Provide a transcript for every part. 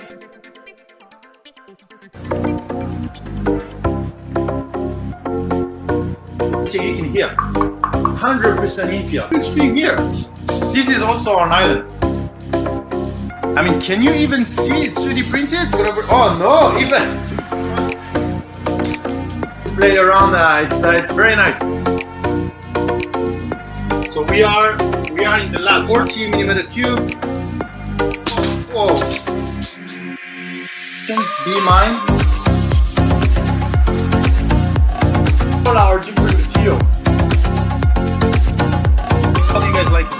You can hear 100% infield. Huge thing here. This is also on island. I mean, can you even see it 3D printed? Oh no, even play around. It's very nice. So we are in the lab. 40 millimeter tube. Whoa. Be mine. All our different materials. How do you guys like this?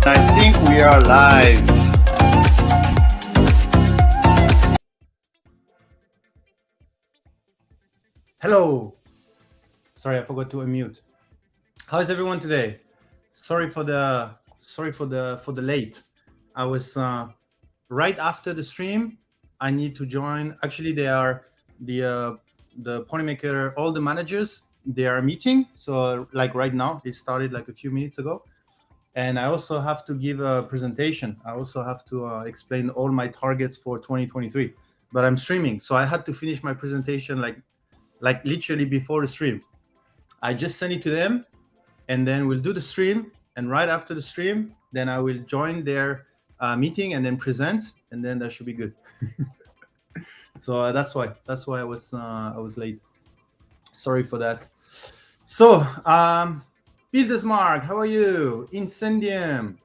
I think we are live. Hello. Sorry, I forgot to unmute. How is everyone today? Sorry for the late. I was right after the stream. I need to join. Actually, they are the Ponymaker, all the managers. They are meeting. So like right now, it started like a few minutes ago. And I also have to give a presentation. I also have to explain all my targets for 2023. But I'm streaming, so I had to finish my presentation like literally before the stream. I just send it to them, and then we'll do the stream. And right after the stream, then I will join their meeting and then present, and then that should be good. So that's why I was late. Sorry for that. So Bildersmark, how are you? Incendium.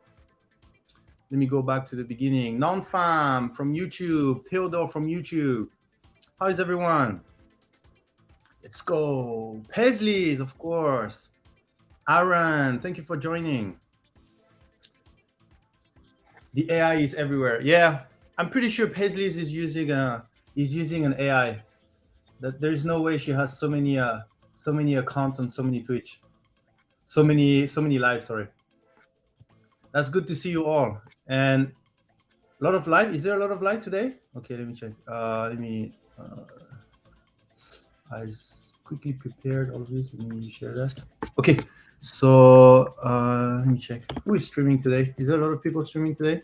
Let me go back to the beginning. Nonfam from YouTube. Theodore from YouTube. How is everyone? Let's go. Paisley's, of course. Aaron, thank you for joining. The AI is everywhere. Yeah, I'm pretty sure Paisley's is using an AI. That there's no way she has so many accounts on so many Twitch. So many lives, sorry. That's good to see you all. And a lot of live. Is there a lot of live today? Okay, let me check. I just quickly prepared all of this. Let me share that. Okay, so let me check. Who is streaming today? Is there a lot of people streaming today?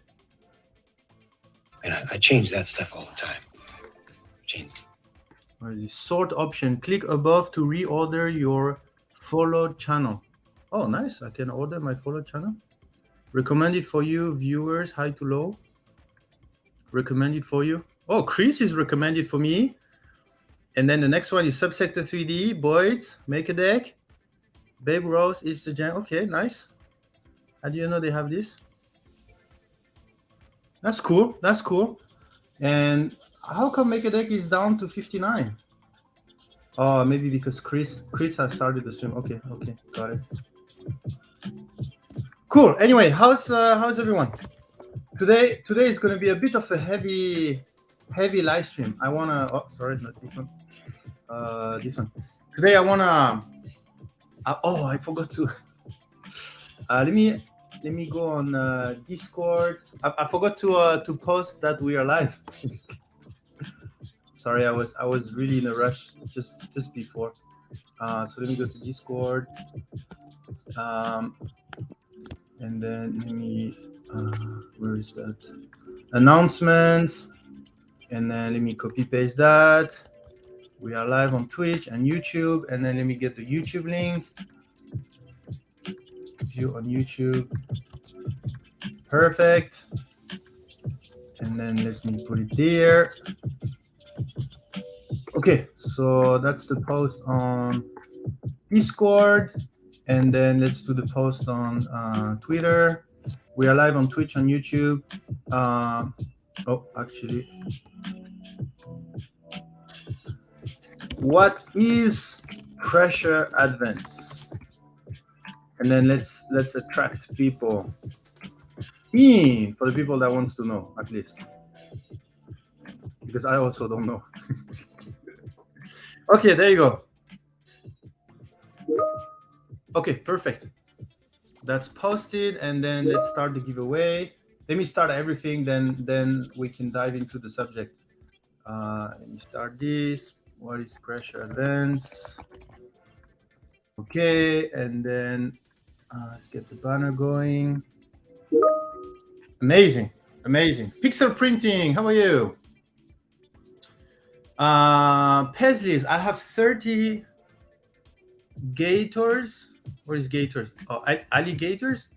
And I change that stuff all the time. Change. Where is the sort option? Click above to reorder your followed channel. Oh, nice. I can order my followed channel. Recommended for you, viewers, high to low. Recommended for you. Oh, Chris is recommended for me. And then the next one is Subsector 3D, Boyd's, Make a Deck, Babe Rose, is the jam. Okay, nice. How do you know they have this? That's cool. That's cool. And how come Make a Deck is down to 59? Oh, maybe because Chris has started the stream. Okay, got it. Cool. Anyway, how's everyone? Today is going to be a bit of a heavy live stream. I wanna. Oh, sorry, not this one. This one. Today I wanna. I forgot to. Let me go on Discord. I forgot to post that we are live. Sorry, I was really in a rush just before. So let me go to Discord. And then let me. Where is that? Announcements. And then let me copy paste that. We are live on Twitch and YouTube. And then let me get the YouTube link. View on YouTube. Perfect. And then let me put it there. Okay, so that's the post on Discord. And then let's do the post on Twitter. We are live on Twitch and YouTube. Actually. What is pressure advance? And then let's attract people. For the people that wants to know, at least. Because I also don't know. Okay, there you go. Okay, perfect. That's posted, and then let's start the giveaway. let me start everything, then we can dive into the subject. Let me start this. What is pressure lens? Okay, and then let's get the banner going. Amazing. Pixel printing, how are you? Peslis, I have 30 gators. What is gators? Oh, alligators,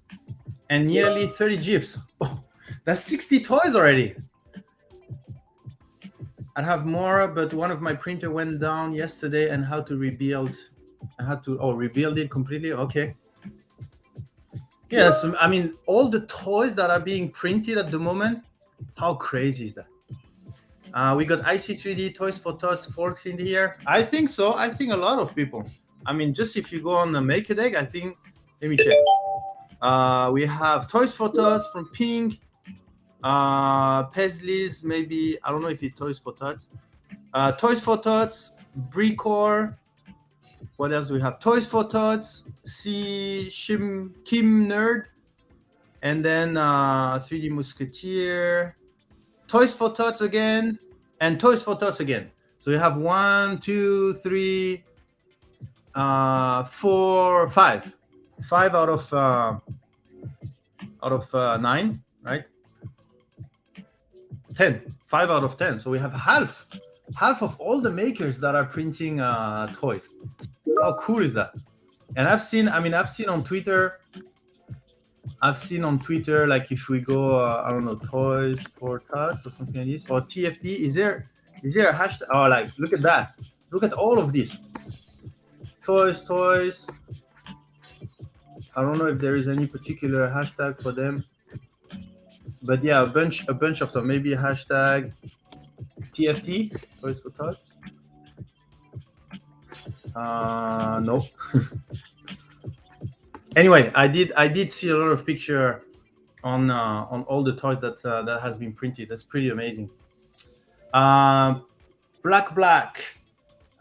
and nearly 30 jeeps. Oh, that's 60 toys already. I have more, but one of my printer went down yesterday, and how to rebuild? I had to rebuild it completely. Okay. Yes, I mean, all the toys that are being printed at the moment, how crazy is that? We got IC3D, Toys for Tots, Forks in here. I think so. I think a lot of people. I mean, just if you go on the MakerDeck, I think, let me check. We have Toys for Tots from Pink, Peslis, maybe, I don't know if it's Toys for Tots. Toys for Tots, Bricor. What else do we have? Toys for Tots, Kim Nerd, and then 3D Musketeer, Toys for Tots again, and Toys for Tots again. So we have 1, 2, 3, 4, 5. 5 out of 9, right? 10. 5 out of 10. So we have half of all the makers that are printing toys. How cool is that? And I've seen on Twitter, like if we go, I don't know, Toys for Tots or something like this, or TFD, is there a hashtag? Oh, like, look at that. Look at all of this. Toys. I don't know if there is any particular hashtag for them. But yeah, a bunch of them. Maybe a hashtag TFT, Toys for Tots. No. Anyway, I did see a lot of picture on all the toys that has been printed. That's pretty amazing. Black.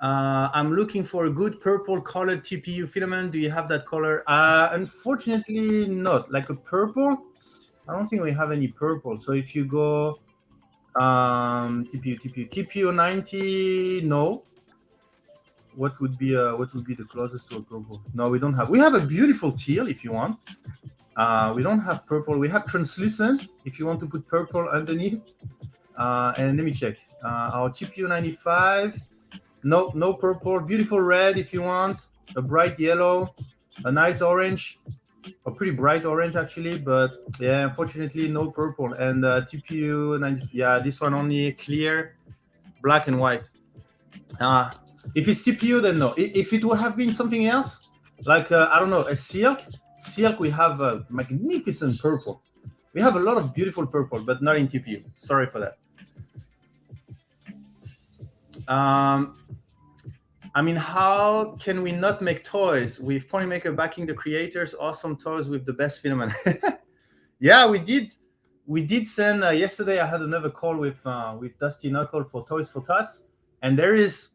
I'm looking for a good purple colored TPU filament. Do you have that color? Unfortunately, not. Like a purple, I don't think we have any purple. So if you go TPU 90, no. What would be the closest to a purple? No, we don't have. We have a beautiful teal if you want. We don't have purple. We have translucent if you want to put purple underneath. And let me check. Our TPU 95. No purple. Beautiful red if you want. A bright yellow. A nice orange. A pretty bright orange actually, but yeah, unfortunately no purple. And TPU 90. Yeah, this one only clear, black and white. If it's TPU, then no. If it would have been something else, like I don't know, a silk, we have a magnificent purple. We have a lot of beautiful purple, but not in TPU. Sorry for that. I mean, how can we not make toys with Ponymaker backing the creators? Awesome toys with the best filament. Yeah, we did send yesterday. I had another call with Dusty Knuckle for Toys for Tots, and there is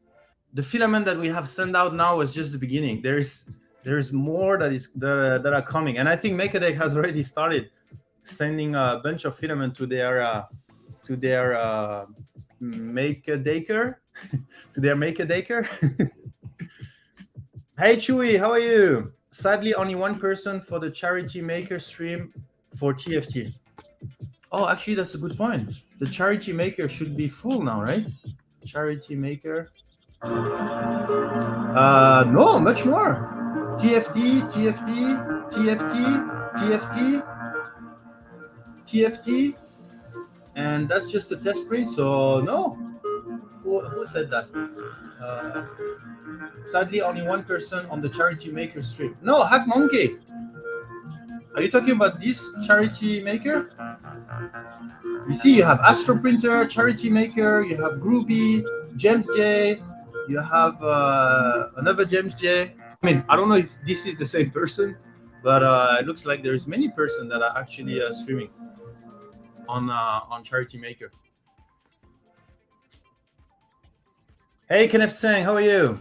the filament that we have sent out now was just the beginning. There's more that are coming, and I think MakerDeck has already started sending a bunch of filament to their MakerDaker. To their MakerDaker. Hey Chewy, how are you? Sadly, only one person for the charity maker stream for TFT. Oh, actually, that's a good point. The charity maker should be full now, right? Charity maker. No, much more. TFT, and that's just a test print. So no. Who said that? Sadly, only one person on the charity maker stream. No, Hack Monkey. Are you talking about this charity maker? You see, you have Astro Printer, charity maker. You have Groovy, James J. You have another James J. I mean, I don't know if this is the same person, but it looks like there's many persons that are actually streaming on charity maker. Hey, Kenneth Sang, how are you?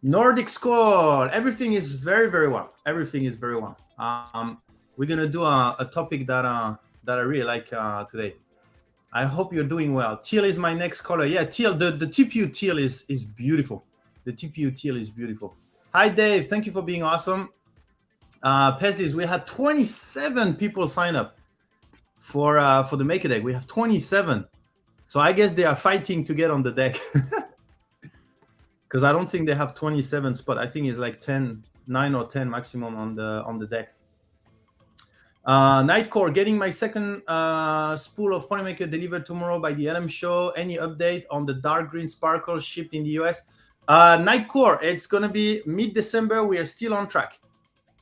Nordic Squad, everything is very, very well. Everything is very well. we're gonna do a topic that I really like today. I hope you're doing well. Teal is my next color. Yeah, teal. The TPU teal is beautiful. The TPU teal is beautiful. Hi, Dave. Thank you for being awesome. Peslis, we had 27 people sign up for the Maker Deck. We have 27. So I guess they are fighting to get on the deck. Because I don't think they have 27 spots. I think it's like 9 or 10 maximum on the deck. Nightcore, getting my second spool of Ponymaker delivered tomorrow by the LM show. Any update on the dark green sparkle shipped in the US? Nightcore, it's going to be mid-December. We are still on track.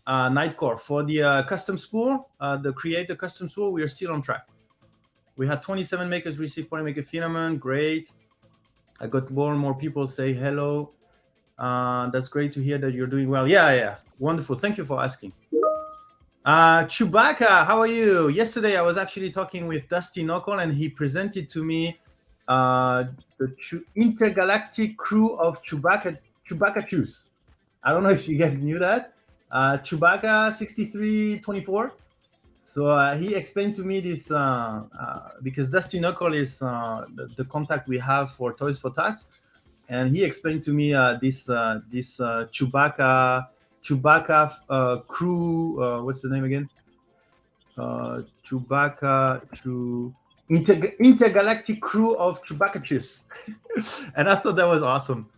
Nightcore, for the custom spool, the creator custom spool, we are still on track. We had 27 makers receive Ponymaker Filament. Great. I got more and more people say hello. That's great to hear that you're doing well. Yeah. Wonderful. Thank you for asking. Chewbacca, how are you? Yesterday, I was actually talking with Dusty Knuckle, and he presented to me the intergalactic crew of Chewbacca Chews. I don't know if you guys knew that. Chewbacca 6324. So he explained to me this because Dusty Knuckle is the contact we have for Toys for Tots, and he explained to me this Chewbacca crew. What's the name again? Intergalactic crew of Chewbacca Chews. And I thought that was awesome.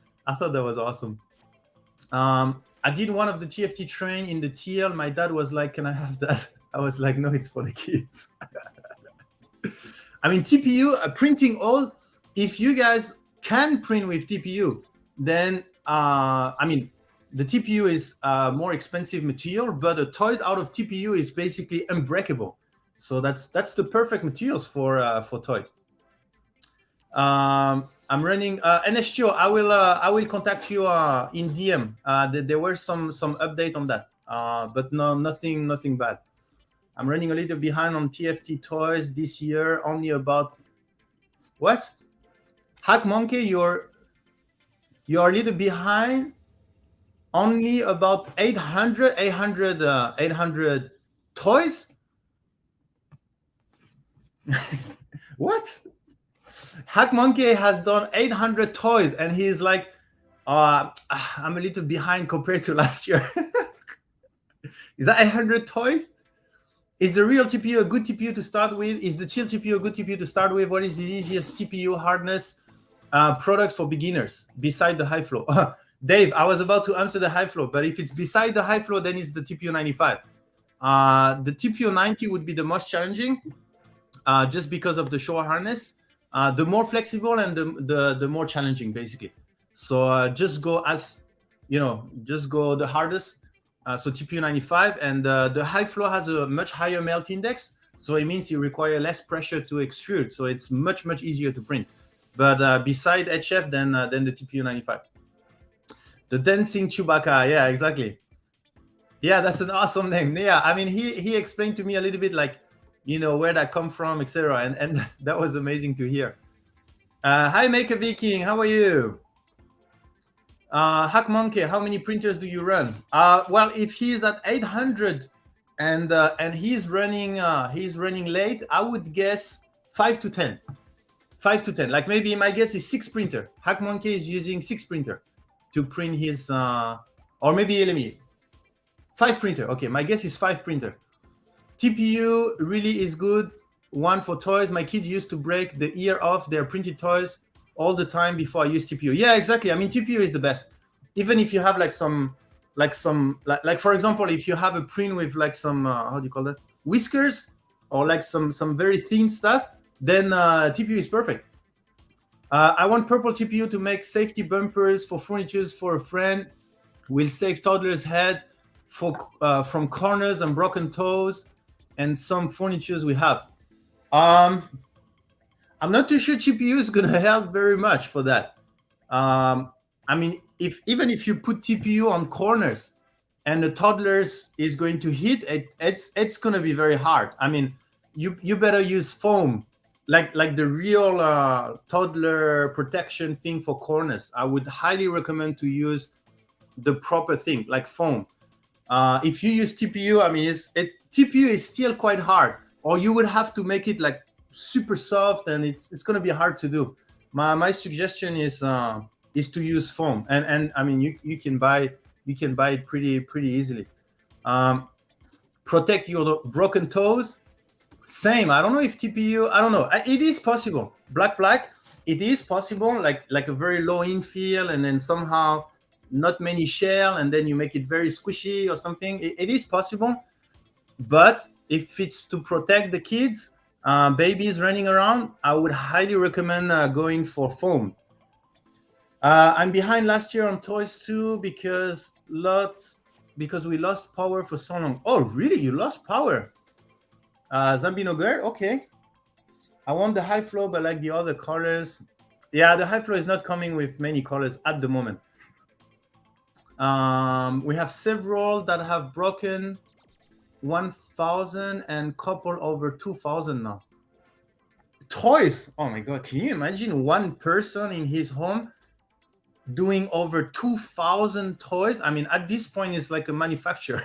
I did one of the TFT train in the TL. My dad was like, "Can I have that?" I was like, "No, it's for the kids." I mean, TPU printing all. If you guys can print with TPU, then I mean, the TPU is more expensive material, but the toys out of TPU is basically unbreakable. So that's the perfect materials for toys. I'm running NSGO. I will contact you in DM. There were some update on that, but no, nothing bad. I'm running a little behind on TFT toys this year. Only about what? Hack Monkey, you're a little behind. Only about 800 toys. What? Hack Monkey has done 800 toys, and he's like, I'm a little behind compared to last year. Is that 800 toys? Is the real TPU a good TPU to start with? Is the chill TPU a good TPU to start with? What is the easiest TPU hardness products for beginners beside the high flow? Dave, I was about to answer the high flow, but if it's beside the high flow, then it's the TPU 95. The TPU 90 would be the most challenging, just because of the shore harness. The more flexible and the more challenging, basically. So just go the hardest. So TPU 95, and the high flow has a much higher melt index, so it means you require less pressure to extrude, so it's much easier to print. But beside HF, then the TPU 95. The dancing Chewbacca, yeah, exactly. Yeah, that's an awesome name. Yeah, I mean, he explained to me a little bit like, where that come from, etc. And that was amazing to hear. Hi, Maker Viking, how are you? Hack Monkey, how many printers do you run? Well, if he's at 800 and he's running late, I would guess 5 to 10. 5 to 10. Like maybe my guess is 6 printer. Hack Monkey is using 6 printer to print his, or maybe let me 5 printer. Okay, my guess is 5 printer. TPU really is good. One for toys. My kids used to break the ear off their printed toys all the time before I use TPU. Yeah, exactly. I mean, TPU is the best. Even if you have like for example, if you have a print with like some how do you call that, whiskers, or like some very thin stuff, then TPU is perfect. I want purple TPU to make safety bumpers for furniture for a friend. Will save toddler's head from corners and broken toes, and some furnitures we have. I'm not too sure TPU is going to help very much for that. I mean, even if you put TPU on corners and the toddlers is going to hit it, it's going to be very hard. I mean, you better use foam, like the real toddler protection thing for corners. I would highly recommend to use the proper thing, like foam. If you use TPU, I mean, TPU is still quite hard, or you would have to make it like super soft, and it's going to be hard to do. My suggestion is to use foam, and I mean, you can buy it pretty easily. Protect your broken toes. Same. I don't know if TPU. I don't know. It is possible. Black. It is possible. Like a very low infill, and then somehow not many shell, and then you make it very squishy or something. It is possible. But if it's to protect the kids, babies running around, I would highly recommend going for foam. I'm behind last year on toys too because we lost power for so long. Oh, really? You lost power? Zambino Girl? Okay. I want the high flow, but like the other colors. Yeah, the high flow is not coming with many colors at the moment. We have several that have broken 1,000 and couple over 2,000 now. Toys. Oh my God. Can you imagine one person in his home doing over 2,000 toys? I mean, at this point, it's like a manufacturer.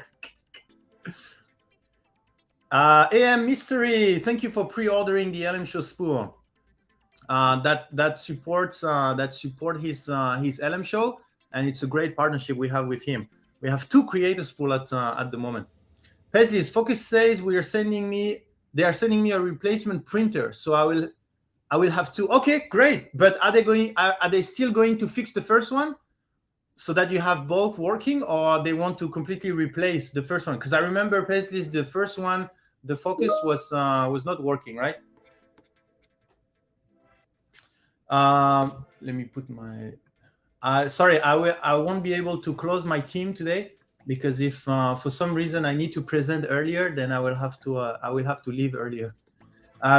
AM Mystery, thank you for pre-ordering the LM Show spool. That supports his LM Show, and it's a great partnership we have with him. We have 2 creator spool at the moment. Pezis, Focus says they are sending me a replacement printer, so I will have 2. Okay, great. But are they still going to fix the first one so that you have both working, or they want to completely replace the first one? Because I remember Pezis, the first one, the Focus was not working, right? Let me put my. Sorry, I won't be able to close my team today because if for some reason I need to present earlier, then I will have to leave earlier.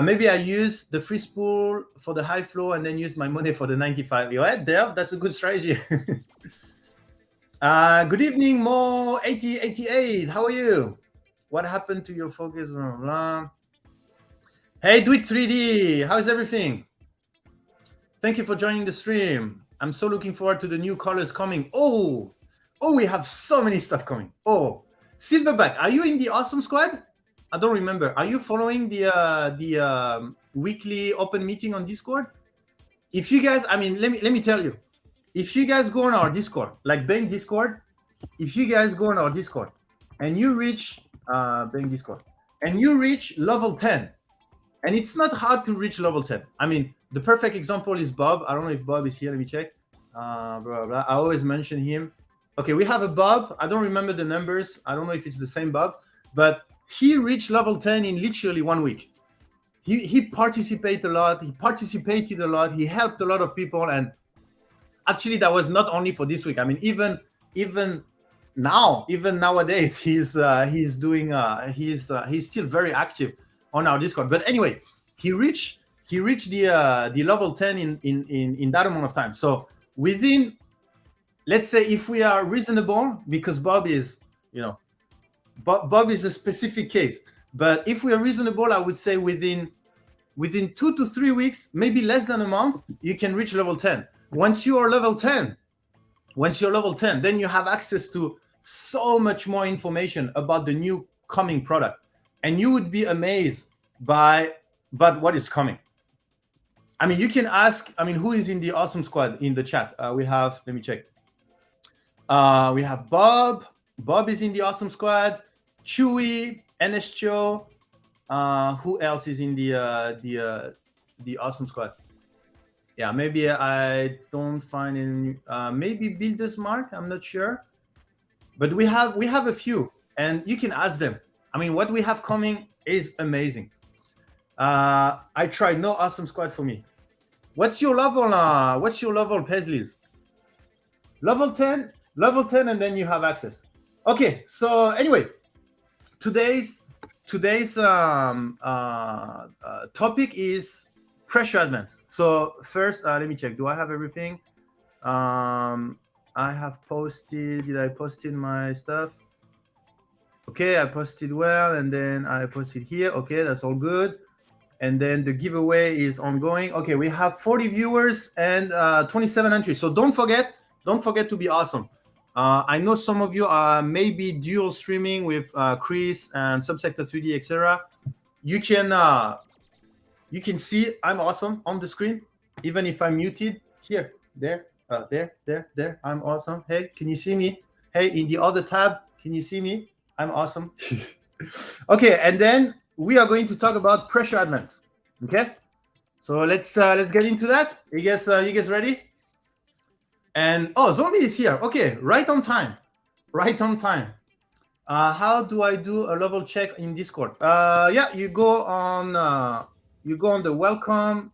Maybe I use the free spool for the high flow and then use my money for the 95. You're right, Dave? That's a good strategy. Good evening, Mo 8088. How are you? What happened to your Focus? Blah, blah. Hey, Do It 3D. How's everything? Thank you for joining the stream. I'm so looking forward to the new colors coming. Oh, we have so many stuff coming. Oh, Silverback, are you in the Awesome Squad? I don't remember. Are you following the weekly open meeting on Discord? If you guys, I mean, let me tell you, if you guys go on our Discord, like Bang Discord, if you guys go on our Discord and you reach Bang Discord and you reach level 10, and it's not hard to reach level 10. I mean, the perfect example is Bob. I don't know if Bob is here. Let me check. Blah, blah. I always mention him. Okay, we have a Bob. I don't remember the numbers. I don't know if it's the same Bob, but he reached level 10 in literally 1 week. He participated a lot. He helped a lot of people. And actually, that was not only for this week. I mean, even nowadays, he's still very active on our Discord. But anyway, he reached the level 10 in that amount of time. So within, let's say, if we are reasonable, because Bob is, Bob is a specific case. But if we are reasonable, I would say within 2 to 3 weeks, maybe less than a month, you can reach level 10. Once you're level 10, then you have access to so much more information about the new coming product. And you would be amazed by what is coming. I mean, you can ask, who is in the Awesome Squad in the chat? We have, let me check. We have Bob. Bob is in the Awesome Squad. Chewy, NSCho. Who else is in the Awesome Squad? Yeah, maybe I don't find any. Maybe Builders Mark. I'm not sure, but we have a few, and you can ask them. I mean, what we have coming is amazing. I tried. No Awesome Squad for me. What's your level? What's your level, Pezlis? Level 10, and then you have access. Okay. So anyway, today's topic is pressure advance. So first, let me check. Do I have everything? I have posted. Did I post in my stuff? Okay, I posted well, and then I posted here. Okay, that's all good. And then the giveaway is ongoing. Okay, we have 40 viewers and 27 entries. So don't forget to be awesome. I know some of you are maybe dual streaming with Chris and Subsector 3D, etc. You can see I'm awesome on the screen, even if I'm muted. Here, there, there. I'm awesome. Hey, can you see me? Hey, in the other tab, can you see me? I'm awesome. Okay, and then we are going to talk about pressure advance. Okay, so let's get into that. You guys ready? And Zombie is here. Okay, right on time. How do I do a level check in Discord? Yeah, you go on the welcome.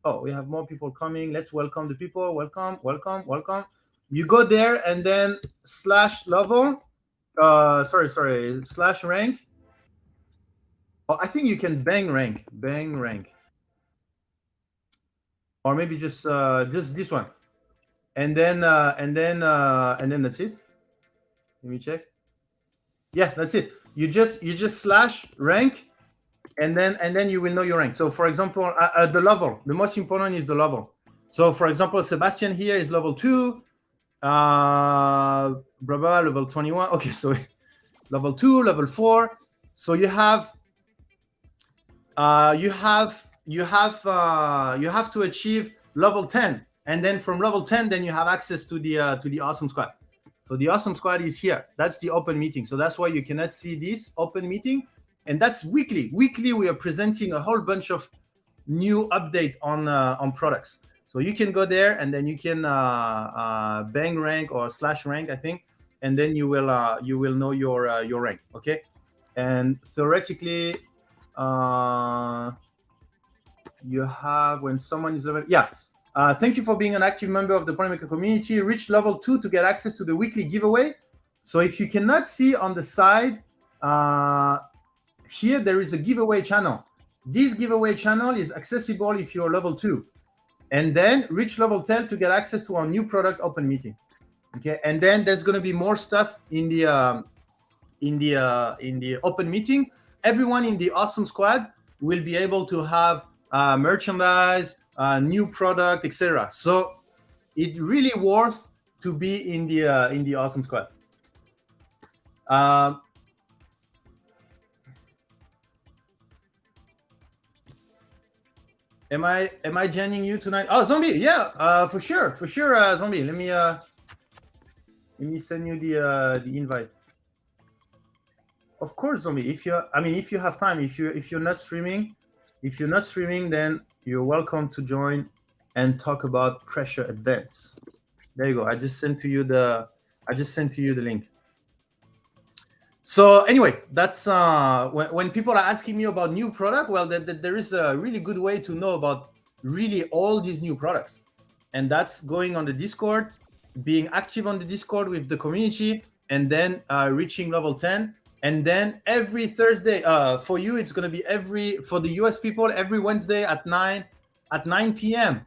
Oh, we have more people coming. Let's welcome the people. Welcome. You go there and then /level. /rank. Oh, I think you can bang rank. Or maybe just this one. And then that's it. Let me check. Yeah, that's it. You just /rank, and then you will know your rank. So for example, the level. The most important is the level. So for example, Sebastian here is level 2. Brava level 21. Okay, so level 2, level 4. So you have to achieve level 10. And then from level 10, then you have access to the Awesome Squad. So the Awesome Squad is here. That's the open meeting. So that's why you cannot see this open meeting. And that's weekly. Weekly, we are presenting a whole bunch of new update on products. So you can go there and then you can bang rank or /rank, I think, and then you will know your rank. Okay, and theoretically, you have when someone is level. Yeah. Thank you for being an active member of the Polymaker community. Reach level 2 to get access to the weekly giveaway. So if you cannot see on the side, here there is a giveaway channel. This giveaway channel is accessible if you're level 2. And then reach level 10 to get access to our new product open meeting. Okay, and then there's going to be more stuff in the open meeting. Everyone in the Awesome Squad will be able to have merchandise, new product, etc. So it really worth to be in the Awesome Squad. Am I joining you tonight? Oh, Zombie, yeah, for sure, Zombie. Let me send you the invite. Of course, Zombie. If you have time, if you're not streaming, then you're welcome to join and talk about pressure advance. There you go. I just sent to you the link. So anyway, that's when people are asking me about new product. Well, there is a really good way to know about really all these new products, and that's going on the Discord, being active on the Discord with the community, and then reaching level 10. And then every Thursday, for you, it's going to be for the US people, every Wednesday at 9 p.m.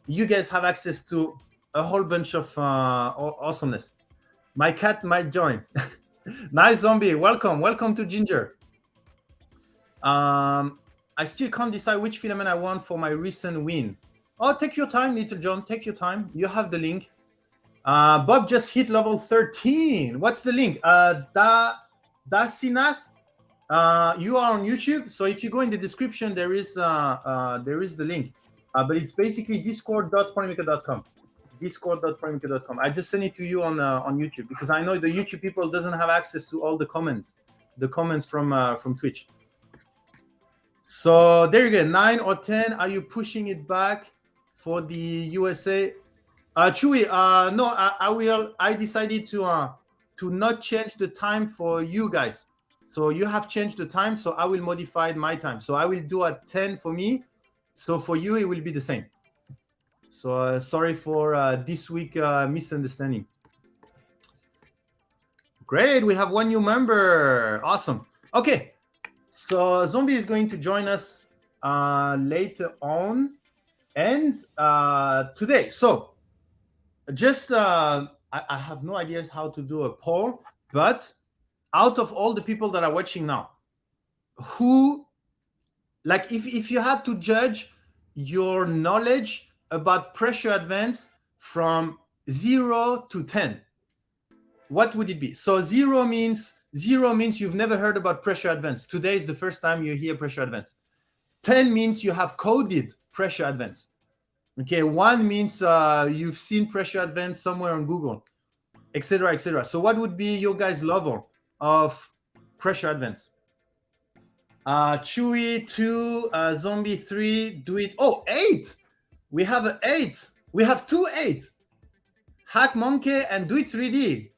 You guys have access to a whole bunch of awesomeness. My cat might join. Nice, Zombie. Welcome to Ginger. I still can't decide which filament I want for my recent win. Oh, take your time, Little John. Take your time. You have the link. Bob just hit level 13. What's the link? Dasinath, you are on YouTube, so if you go in the description, there is the link, but it's basically discord.polymaker.com. Discord.polymaker.com. I just sent it to you on YouTube because I know the YouTube people doesn't have access to all the comments from Twitch. So there you go, 9 or 10. Are you pushing it back for the USA? Chewy, no, I will. I decided to not change the time for you guys. So you have changed the time, so I will modify my time. So I will do at 10 for me. So for you, it will be the same. So sorry for this week misunderstanding. Great, we have one new member. Awesome. Okay, so Zombie is going to join us later on and today. So just I have no idea how to do a poll, but out of all the people that are watching now, who, like, if you had to judge your knowledge about pressure advance from 0 to 10, what would it be? So zero means you've never heard about pressure advance. Today is the first time you hear pressure advance. 10 means you have coded pressure advance. Okay, 1 means you've seen pressure advance somewhere on Google, etc., etc. So what would be your guys' level of pressure advance? Chewy 2, Zombie 3, do it. Oh, 8. We have an 8. We have 2 8. Hack Monkey and Do It 3D.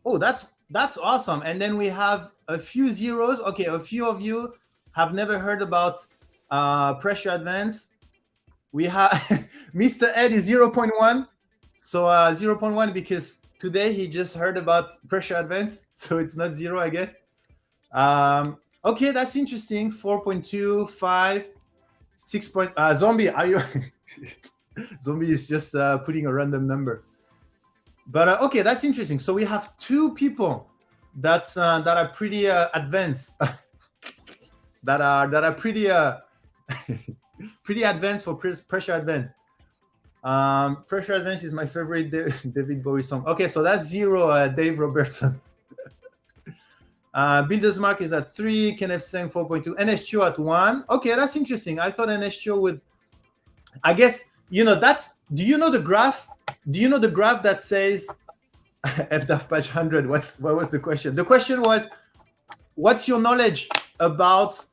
Oh, that's awesome. And then we have a few zeros. Okay, a few of you have never heard about pressure advance. We have Mr. Ed is 0.1. So 0.1 because today he just heard about pressure advance. So it's not 0, I guess. Okay, that's interesting. 4.2, 5, 6. Zombie, are you? Zombie is just putting a random number. But okay, that's interesting. So we have 2 people that are pretty advanced, that are pretty pretty advanced for pressure advance. Pressure advance is my favorite David Bowie song. Okay, so that's 0, Dave Robertson. Builder's Mark is at 3, Kenneth saying 4.2, NSTO at 1. Okay, that's interesting. I thought NSTO would, I guess, that's, do you know the graph? Do you know the graph that says FDAF patch 100? What was the question? The question was, what's your knowledge about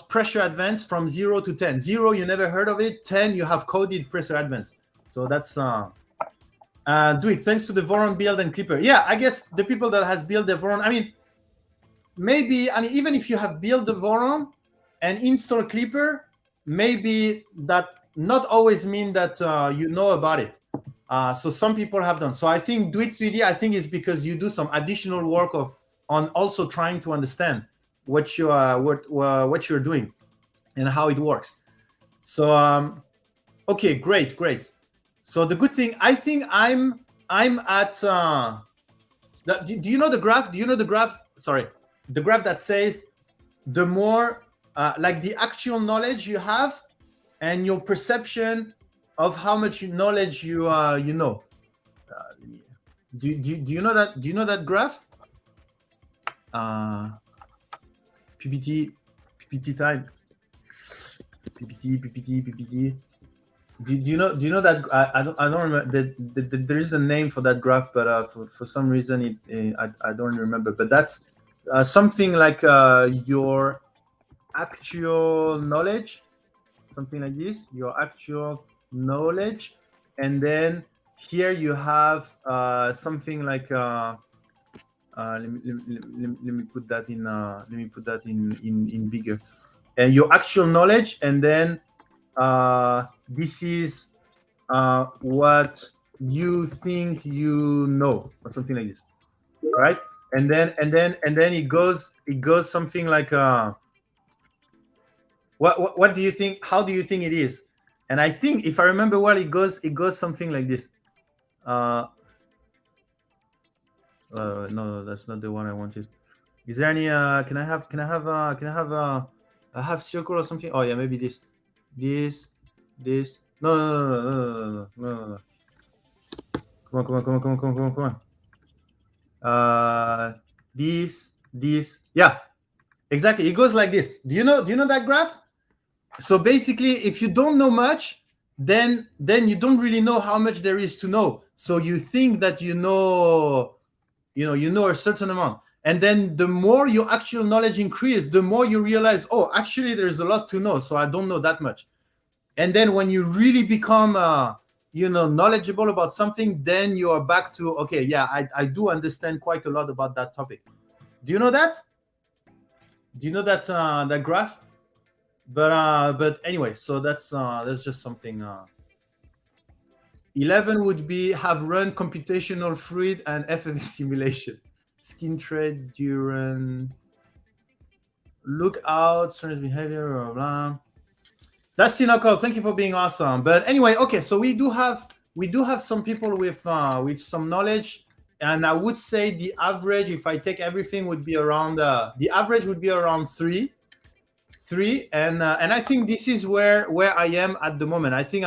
pressure advance from 0 to 10? 0, you never heard of it. 10, you have coded pressure advance. So that's do it. Thanks to the Voron build and Clipper. Yeah, I guess the people that has built the Voron, even if you have built the Voron and install Clipper, maybe that not always mean that you know about it. So some people have done. So I think Do It 3D, I think is because you do some additional work on also trying to understand what you're doing and how it works. So okay, great. So the good thing, I think I'm at do you know the graph? Sorry, the graph that says the more like the actual knowledge you have and your perception of how much knowledge you know. Do you know that? Do you know that graph? PPT time. PPT. Do you know that? I don't remember. There is a name for that graph, but for some reason I don't remember. But that's something like your actual knowledge, something like this. Your actual knowledge, and then here you have something like. Let me put that in. Let me put that in bigger, and your actual knowledge, and then. This is what you think you know, or something like this, right? And then it goes something like what do you think? How do you think it is? And I think if I remember well, it goes something like this. No, that's not the one I wanted. Is there any? Can I have a half circle or something? Oh yeah, maybe this. No. Come on. This. Yeah, exactly. It goes like this. Do you know that graph? So basically, if you don't know much, then you don't really know how much there is to know. So you think that you know a certain amount. And then the more your actual knowledge increases, the more you realize, oh, actually, there's a lot to know. So I don't know that much. And then when you really become, knowledgeable about something, then you are back to, okay, yeah, I do understand quite a lot about that topic. Do you know that? Do you know that that graph? But anyway, so that's just something. 11 would be have run computational fluid and FFA simulation. Skin trade during lookout, certain behavior, blah, blah. That's Tinako. Thank you for being awesome. But anyway, okay, so we do have some people with some knowledge, and I would say the average, if I take everything, would be around the average would be around 3, and I think this is where I am at the moment. I think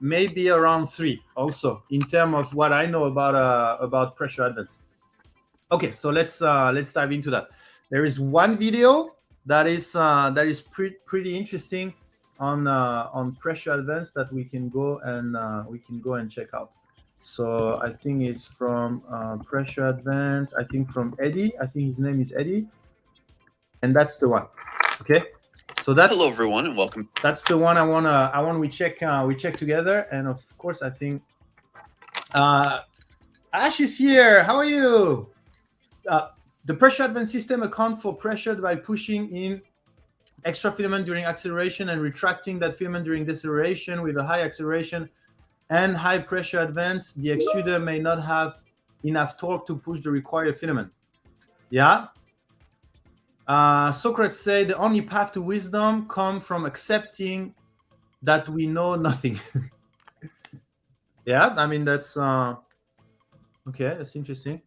maybe around 3 also in terms of what I know about pressure advance. Okay, so let's dive into that. There is one video that is pretty interesting on pressure advance that we can go and check out. So I think it's from pressure advance. I think from Eddie. I think his name is Eddie, and that's the one. Okay, so that's hello everyone and welcome. That's the one I want we check together, and of course I think Ash is here. How are you? The pressure advance system accounts for pressure by pushing in extra filament during acceleration and retracting that filament during deceleration. With a high acceleration and high pressure advance, the extruder may not have enough torque to push the required filament. Yeah. Socrates said the only path to wisdom comes from accepting that we know nothing. Yeah, I mean, that's okay, that's interesting.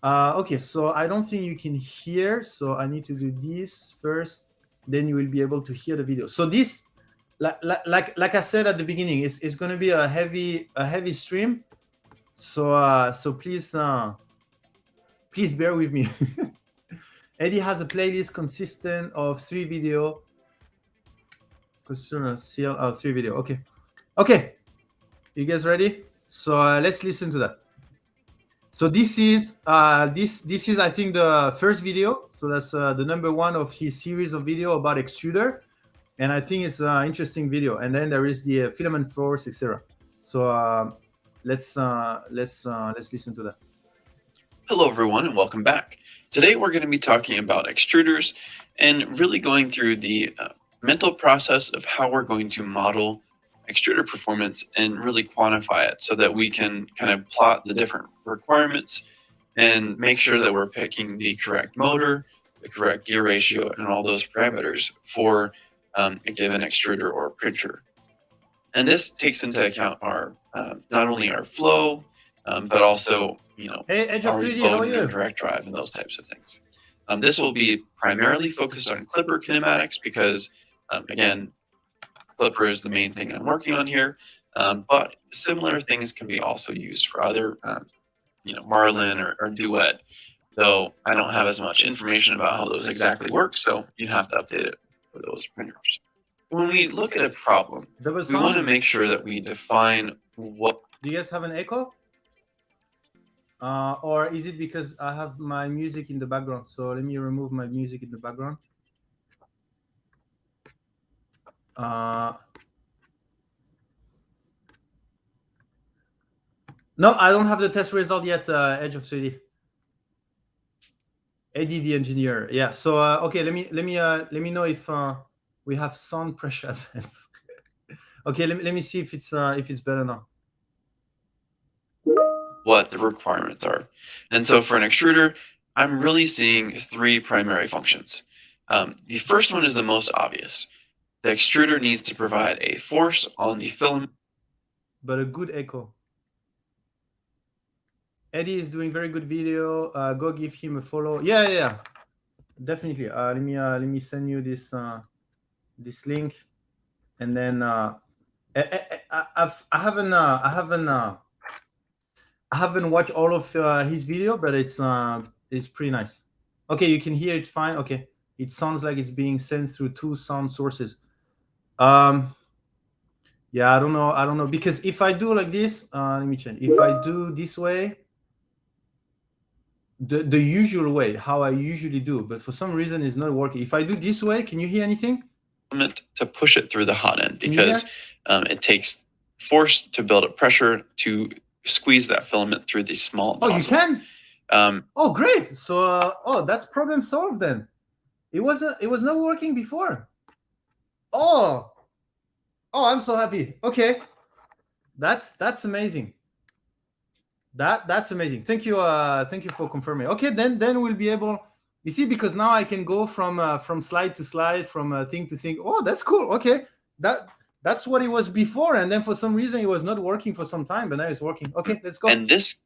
Okay, so I don't think you can hear, so I need to do this first, then you will be able to hear the video. So this, like I said at the beginning, it's going to be a heavy stream. So please bear with me. Eddie has a playlist consistent of 3 video. 3 video. Okay. You guys ready? So let's listen to that. So this is this is I think the first video. So that's the number 1 of his series of video about extruder, and I think it's an interesting video. And then there is the filament force, etc. So let's listen to that. Hello everyone and welcome back. Today we're going to be talking about extruders and really going through the mental process of how we're going to model extruder performance and really quantify it so that we can kind of plot the different requirements and make sure that we're picking the correct motor, the correct gear ratio, and all those parameters for a given extruder or printer. And this takes into account our not only our flow, but also hey, Edge of our 3D, load how are and you? direct drive and those types of things. This will be primarily focused on Clipper kinematics because, again, Clipper is the main thing I'm working on here. But similar things can be also used for other, Marlin or Duet, though I don't have as much information about how those exactly work, so you'd have to update it for those printers. When we look at a problem, we want to make sure that we define what... Do you guys have an echo? Or is it because I have my music in the background? So let me remove my music in the background. No, I don't have the test result yet, Edge of 3D. Eddie, the engineer. Yeah. So okay, let me know if we have sound pressure advance. Okay, let me see if it's better now. What the requirements are. And so for an extruder, I'm really seeing 3 primary functions. The first one is the most obvious. The extruder needs to provide a force on the filament. But a good echo. Eddie is doing very good video. Go give him a follow. Yeah. Definitely. Let me send you this this link, and then I haven't watched all of his video, but it's pretty nice. Okay, you can hear it fine. Okay, it sounds like it's being sent through 2 sound sources. Yeah, I don't know because if I do like this, let me change. If I do this way, the usual way, how I usually do, but for some reason it's not working. If I do this way, can you hear anything? To push it through the hot end because it takes force to build up pressure to squeeze that filament through the small nozzle. Oh, you can? Oh, great. So that's problem solved then. It was not working before. Oh, I'm so happy. Okay, that's amazing. That's amazing. Thank you for confirming. Okay, then we'll be able, you see, because now I can go from slide to slide, from thing to thing. Oh, that's cool. Okay, that's what it was before, and then for some reason it was not working for some time, but now it's working. Okay, let's go. And this,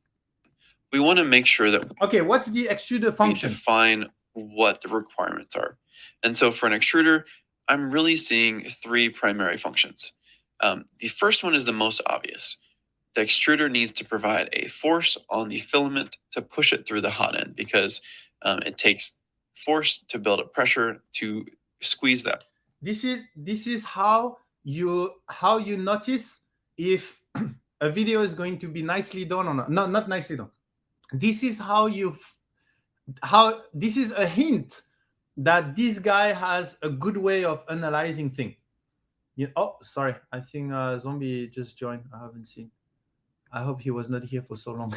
we want to make sure that what's the extruder function? We define what the requirements are. And so for an extruder, I'm really seeing 3 primary functions. The first one is the most obvious. The extruder needs to provide a force on the filament to push it through the hot end, because it takes force to build up pressure to squeeze that. This is how you notice if a video is going to be nicely done or not. No, not nicely done. This is this is a hint that this guy has a good way of analyzing things. Oh, sorry. I think Zombie just joined. I haven't seen. I hope he was not here for so long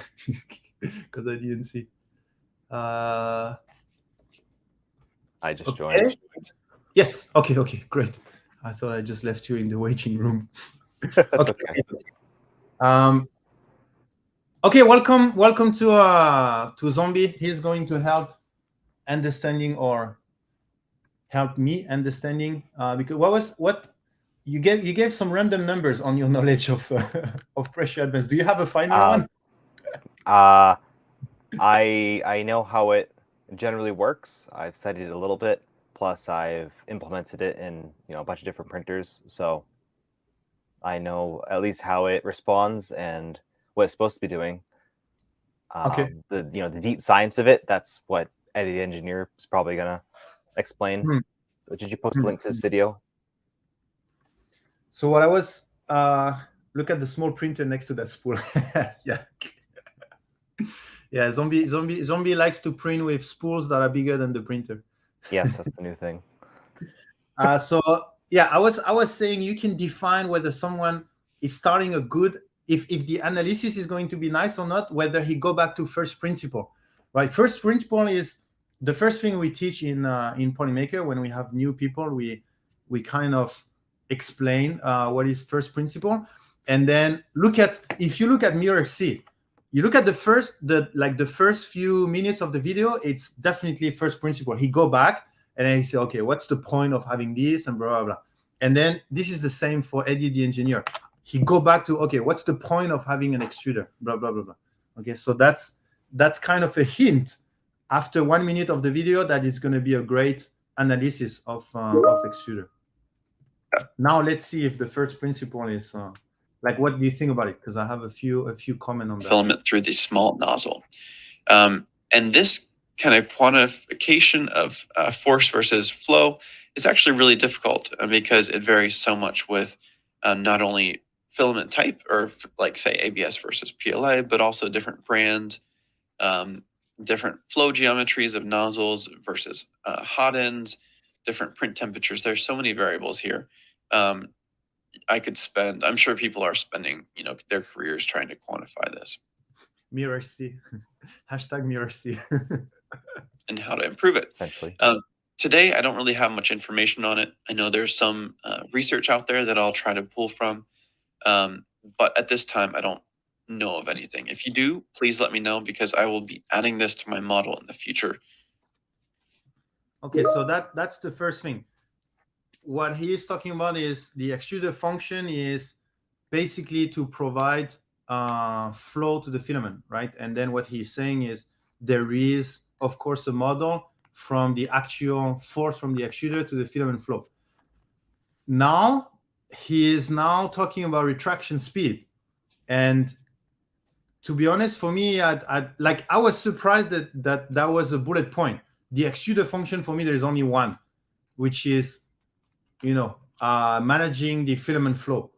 because I didn't see. I just joined. Yes. Okay. Great. I thought I just left you in the waiting room. Okay. Okay. Welcome to Zombie. He's going to help me understanding because what you gave some random numbers on your knowledge of pressure advance. Do you have a final one? I know how it generally works. I've studied it a little bit. Plus, I've implemented it in a bunch of different printers, so I know at least how it responds and what it's supposed to be doing. Okay. The deep science of it, that's what Eddie the engineer is probably gonna explain. Did you post a link to this video? So what I was look at the small printer next to that spool. Yeah. Zombie likes to print with spools that are bigger than the printer. Yes, that's the new thing. So yeah, I was saying you can define whether someone is starting a good, if the analysis is going to be nice or not, whether he go back to first principle, right? First principle is the first thing we teach in Polymaker. When we have new people, we kind of explain what is first principle, and then if you look at Mirror C, you look at the first few minutes of the video, it's definitely first principle. He go back and then he say, okay, what's the point of having this and blah, blah, blah. And then this is the same for Eddie the engineer. He go back to, okay, what's the point of having an extruder, blah, blah, blah, blah. Okay, so that's kind of a hint after 1 minute of the video that it's going to be a great analysis of extruder. Now let's see if the first principle is what do you think about it? Because I have a few comments on that. Filament through the small nozzle, and this kind of quantification of force versus flow is actually really difficult because it varies so much with not only filament type, or like say ABS versus PLA, but also different brands, different flow geometries of nozzles versus hot ends, different print temperatures. There's so many variables here. I'm sure people are spending, their careers trying to quantify this. Mirror C, hashtag Mirror C. And how to improve it. Essentially. Today, I don't really have much information on it. I know there's some research out there that I'll try to pull from. But at this time, I don't know of anything. If you do, please let me know, because I will be adding this to my model in the future. Okay, so that's the first thing. What he is talking about is the extruder function is basically to provide flow to the filament, right? And then what he's saying is there is, of course, a model from the actual force from the extruder to the filament flow. Now he is talking about retraction speed, and to be honest, for me, I was surprised that was a bullet point. The extruder function for me, there is only one, which is managing the filament flow,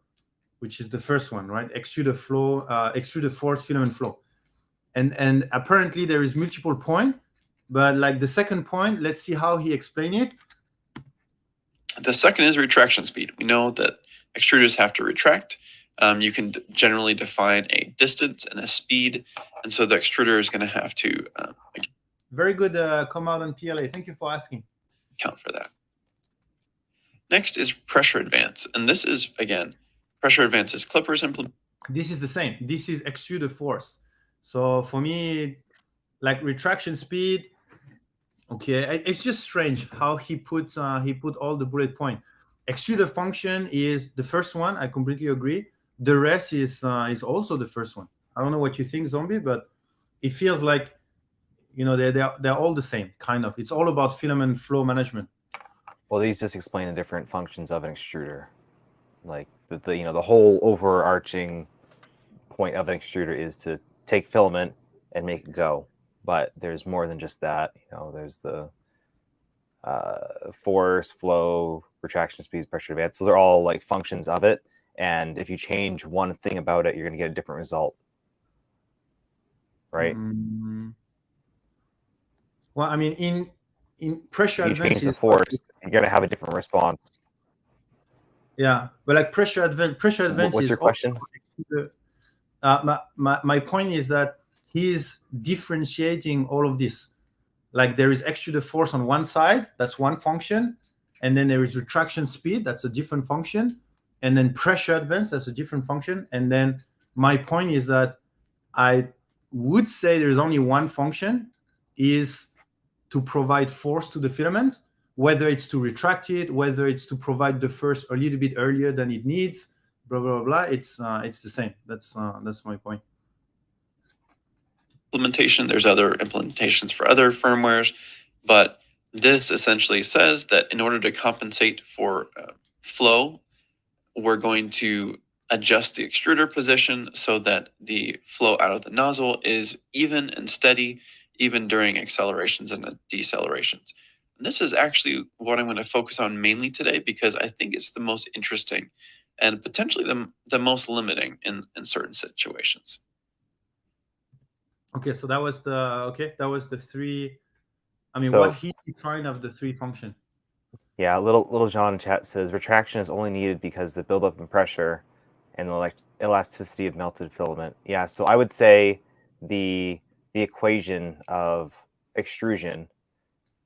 which is the first one, right? Extruder flow, extruder force, filament flow, and apparently there is multiple point, but the second point, let's see how he explained it. The second is retraction speed. We know that extruders have to retract. You can generally define a distance and a speed, and so the extruder is going to have to very good come out on PLA. Thank you for asking. Count for that. Next is pressure advance, and this is, again, pressure advance is clippers implement. This is the same. This is extruder force. So for me, retraction speed, okay, it's just strange how he put all the bullet point. Extruder function is the first one. I completely agree. The rest is also the first one. I don't know what you think, Zombie, but it feels like they're all the same, kind of. It's all about filament flow management. Well, these just explain the different functions of an extruder. The the whole overarching point of an extruder is to take filament and make it go. But there's more than just that. There's the force, flow, retraction speed, pressure advance. So they're all like functions of it. And if you change one thing about it, you're going to get a different result. Right? Well, I mean, in pressure if you advance, change the force, you're going to have a different response. Yeah, but like pressure advance What's is your question? My point is that he's differentiating all of this. Like there is extruder force on one side, that's one function, and then there is retraction speed, that's a different function, and then pressure advance, that's a different function. And then my point is that I would say there's only one function, is to provide force to the filament, whether it's to retract it, whether it's to provide the force a little bit earlier than it needs, blah blah blah. It's the same. That's my point. Implementation. There's other implementations for other firmwares, but this essentially says that in order to compensate for flow, we're going to adjust the extruder position so that the flow out of the nozzle is even and steady, even during accelerations and decelerations. And this is actually what I'm going to focus on mainly today, because I think it's the most interesting and potentially the most limiting in certain situations. Okay, so that was the three. I mean, So- what he defined of the three function. Yeah, little John in chat says retraction is only needed because the buildup in pressure and the elasticity of melted filament. Yeah, so I would say the equation of extrusion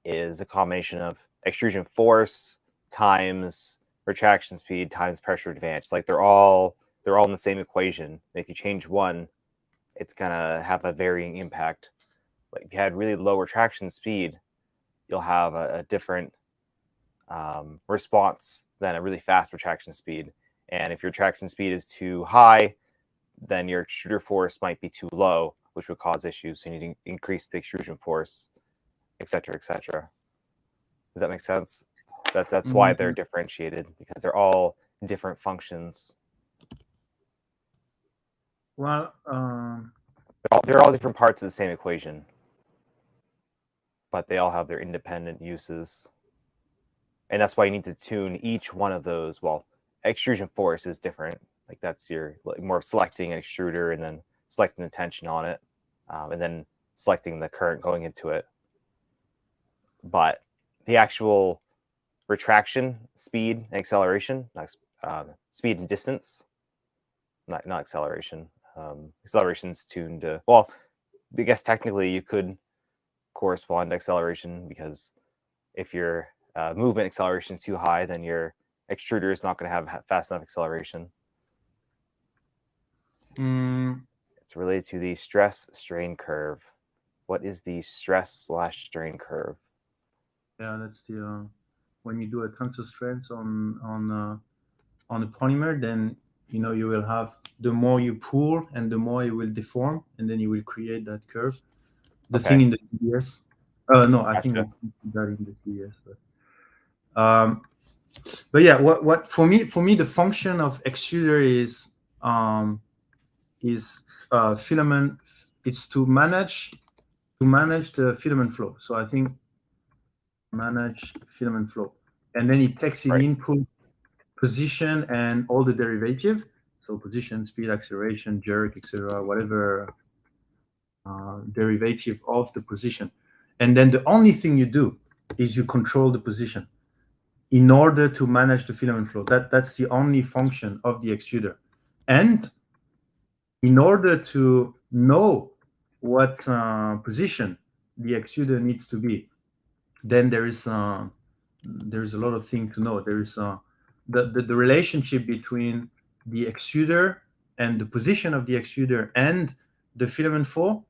is a combination of extrusion force times retraction speed times pressure advance. Like they're all in the same equation. If you change one, it's gonna have a varying impact. Like if you had really low retraction speed, you'll have a different response than a really fast retraction speed. And if your retraction speed is too high, then your extruder force might be too low, which would cause issues. So you need to increase the extrusion force, et cetera, et cetera. Does that make sense? That's why they're differentiated, because they're all different functions. Well, They're all different parts of the same equation, but they all have their independent uses. And that's why you need to tune each one of those. Well, extrusion force is different. Like that's your more of selecting an extruder and then selecting the tension on it, and then selecting the current going into it. But the actual retraction speed and acceleration, speed and distance, not acceleration. Acceleration's tuned to, well, I guess technically you could correspond to acceleration, because if your movement acceleration is too high, then your extruder is not going to have fast enough acceleration. It's related to the stress strain curve. What is the stress/strain curve? Yeah, that's the when you do a transfer strength on a polymer, then you will have, the more you pull and the more it will deform, and then you will create that curve. The thing in the CDS. No, I think Gotcha. that in the CDS, but yeah, what for me the function of extruder is filament. It's to manage the filament flow. So I think manage filament flow, and then it takes in input, position, and all the derivative. So position, speed, acceleration, jerk, etc., whatever derivative of the position. And then the only thing you do is you control the position in order to manage the filament flow. That's the only function of the extruder. And in order to know what position the extruder needs to be, then there's a lot of things to know. There is the relationship between the extruder and the position of the extruder and the filament flow.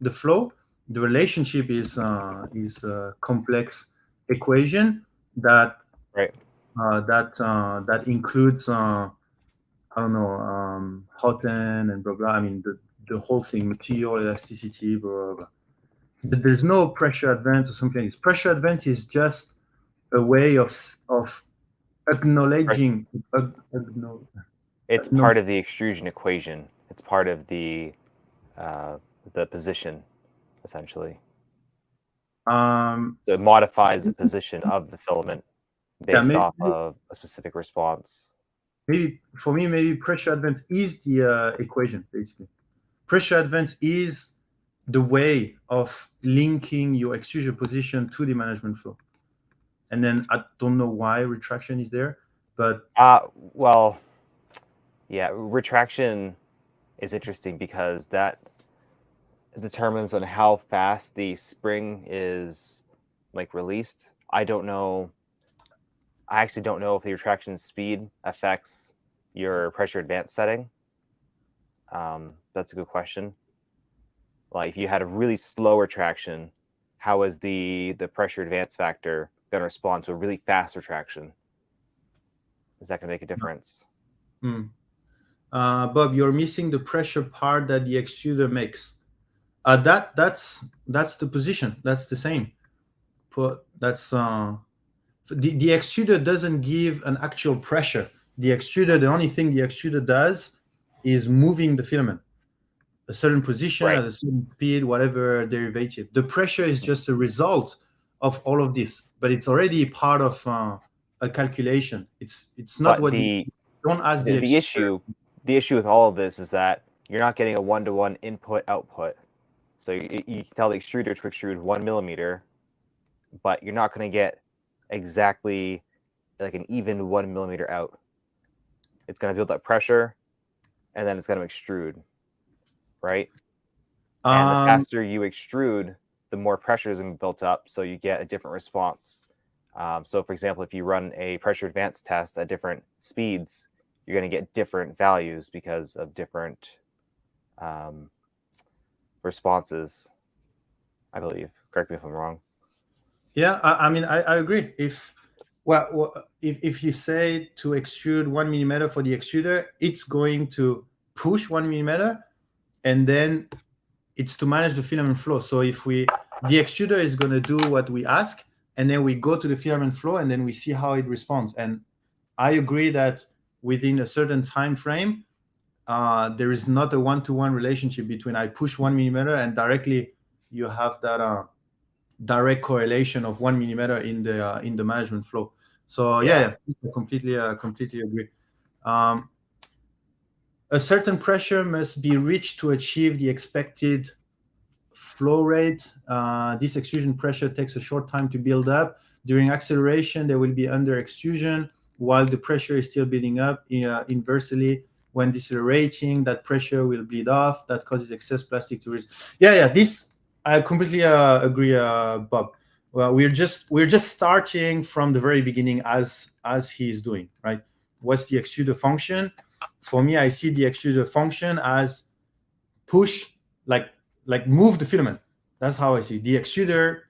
The relationship is a complex equation that that includes Houghton and blah blah. I mean the whole thing, material elasticity, blah blah blah. But there's no pressure advance or something like this. Pressure advance is just a way of acknowledging It's No. part of the extrusion equation. It's part of the position, essentially. Um, So it modifies the position of the filament Yeah, based off of a specific response. maybe for me, maybe pressure advance is the equation, basically. Pressure advance is the way of linking your extrusion position to the management flow. And then I don't know why retraction is there, but Well, yeah, retraction is interesting because that determines on how fast the spring is like released. I don't know. I actually don't know if the retraction speed affects your pressure advance setting. That's a good question. Like if you had a really slow retraction, how is the pressure advance factor going to respond to a really fast retraction? Is that going to make a difference? Bob, you're missing the pressure part that the extruder makes. That's the position. That's the same. That's the extruder doesn't give an actual pressure. The only thing the extruder does is moving the filament a certain position Right. at a certain speed, whatever derivative. The pressure is just a result of all of this, but it's already part of a calculation. It's not But what don't ask the the extruder. issue with all of this is that you're not getting a one-to-one input output. So you tell the extruder to extrude 1 millimeter, but you're not going to get exactly like an even 1 millimeter out. It's going to build up pressure, and then it's going to extrude, right? And the faster you extrude, the more pressure is built up, so you get a different response. So, for example, if you run a pressure advance test at different speeds, you're going to get different values because of different responses, I believe. Correct me if I'm wrong. Yeah, I mean, I agree. If you say to extrude 1 millimeter for the extruder, it's going to push 1 millimeter, and then it's to manage the filament flow. So the extruder is going to do what we ask, and then we go to the filament flow, and then we see how it responds. And I agree that within a certain time frame, there is not a one-to-one relationship between I push 1 millimeter and directly you have that direct correlation of 1 millimeter in the management flow. So yeah, completely agree. A certain pressure must be reached to achieve the expected flow rate. This extrusion pressure takes a short time to build up. During acceleration, there will be under extrusion while the pressure is still building up. Inversely, when decelerating, that pressure will bleed off. That causes excess plastic to reach. This I completely agree, Bob. Well, we're just starting from the very beginning as he's doing, right? What's the extruder function? For me, I see the extruder function as push, like move the filament. That's how I see the extruder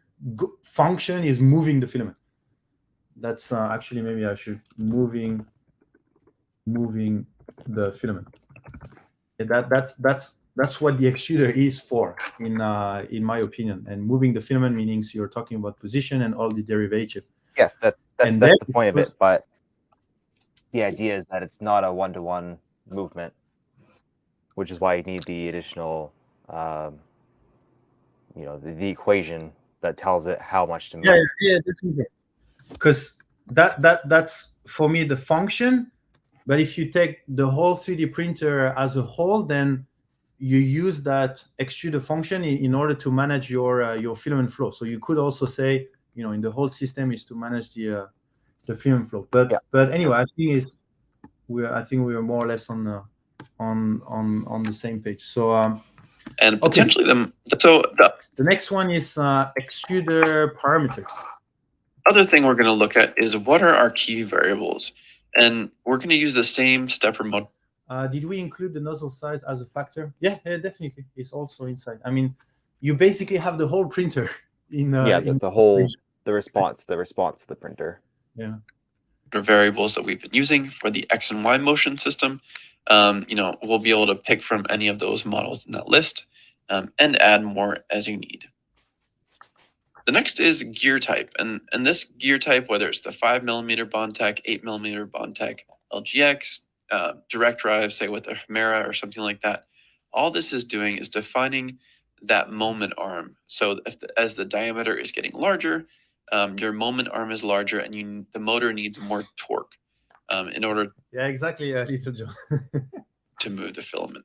function is moving the filament. That's actually maybe I should moving the filament. That's what the extruder is for, in my opinion. And moving the filament means you're talking about position and all the derivative. Yes, that's the point of it. But the idea is that it's not a one-to-one movement, which is why you need the additional, the equation that tells it how much to move. Yeah, definitely. Because that's for me the function. But if you take the whole 3D printer as a whole, then you use that extruder function in order to manage your filament flow. So you could also say, in the whole system is to manage the filament flow. But anyway, I think we are more or less on the same page. So and potentially the next one is extruder parameters. Other thing we're going to look at is what are our key variables, and we're going to use the same stepper model. Did we include the nozzle size as a factor? Yeah, definitely. It's also inside. I mean, you basically have the whole printer in. The response to the printer. Yeah. The variables that we've been using for the X and Y motion system, we'll be able to pick from any of those models in that list, and add more as you need. The next is gear type, and this gear type, whether it's the 5mm Bondtech, 8mm Bondtech LGX, direct drive, say with a Hemera or something like that, all this is doing is defining that moment arm. So as the diameter is getting larger, your moment arm is larger, and the motor needs more torque in order Yeah, exactly, Little John. to move the filament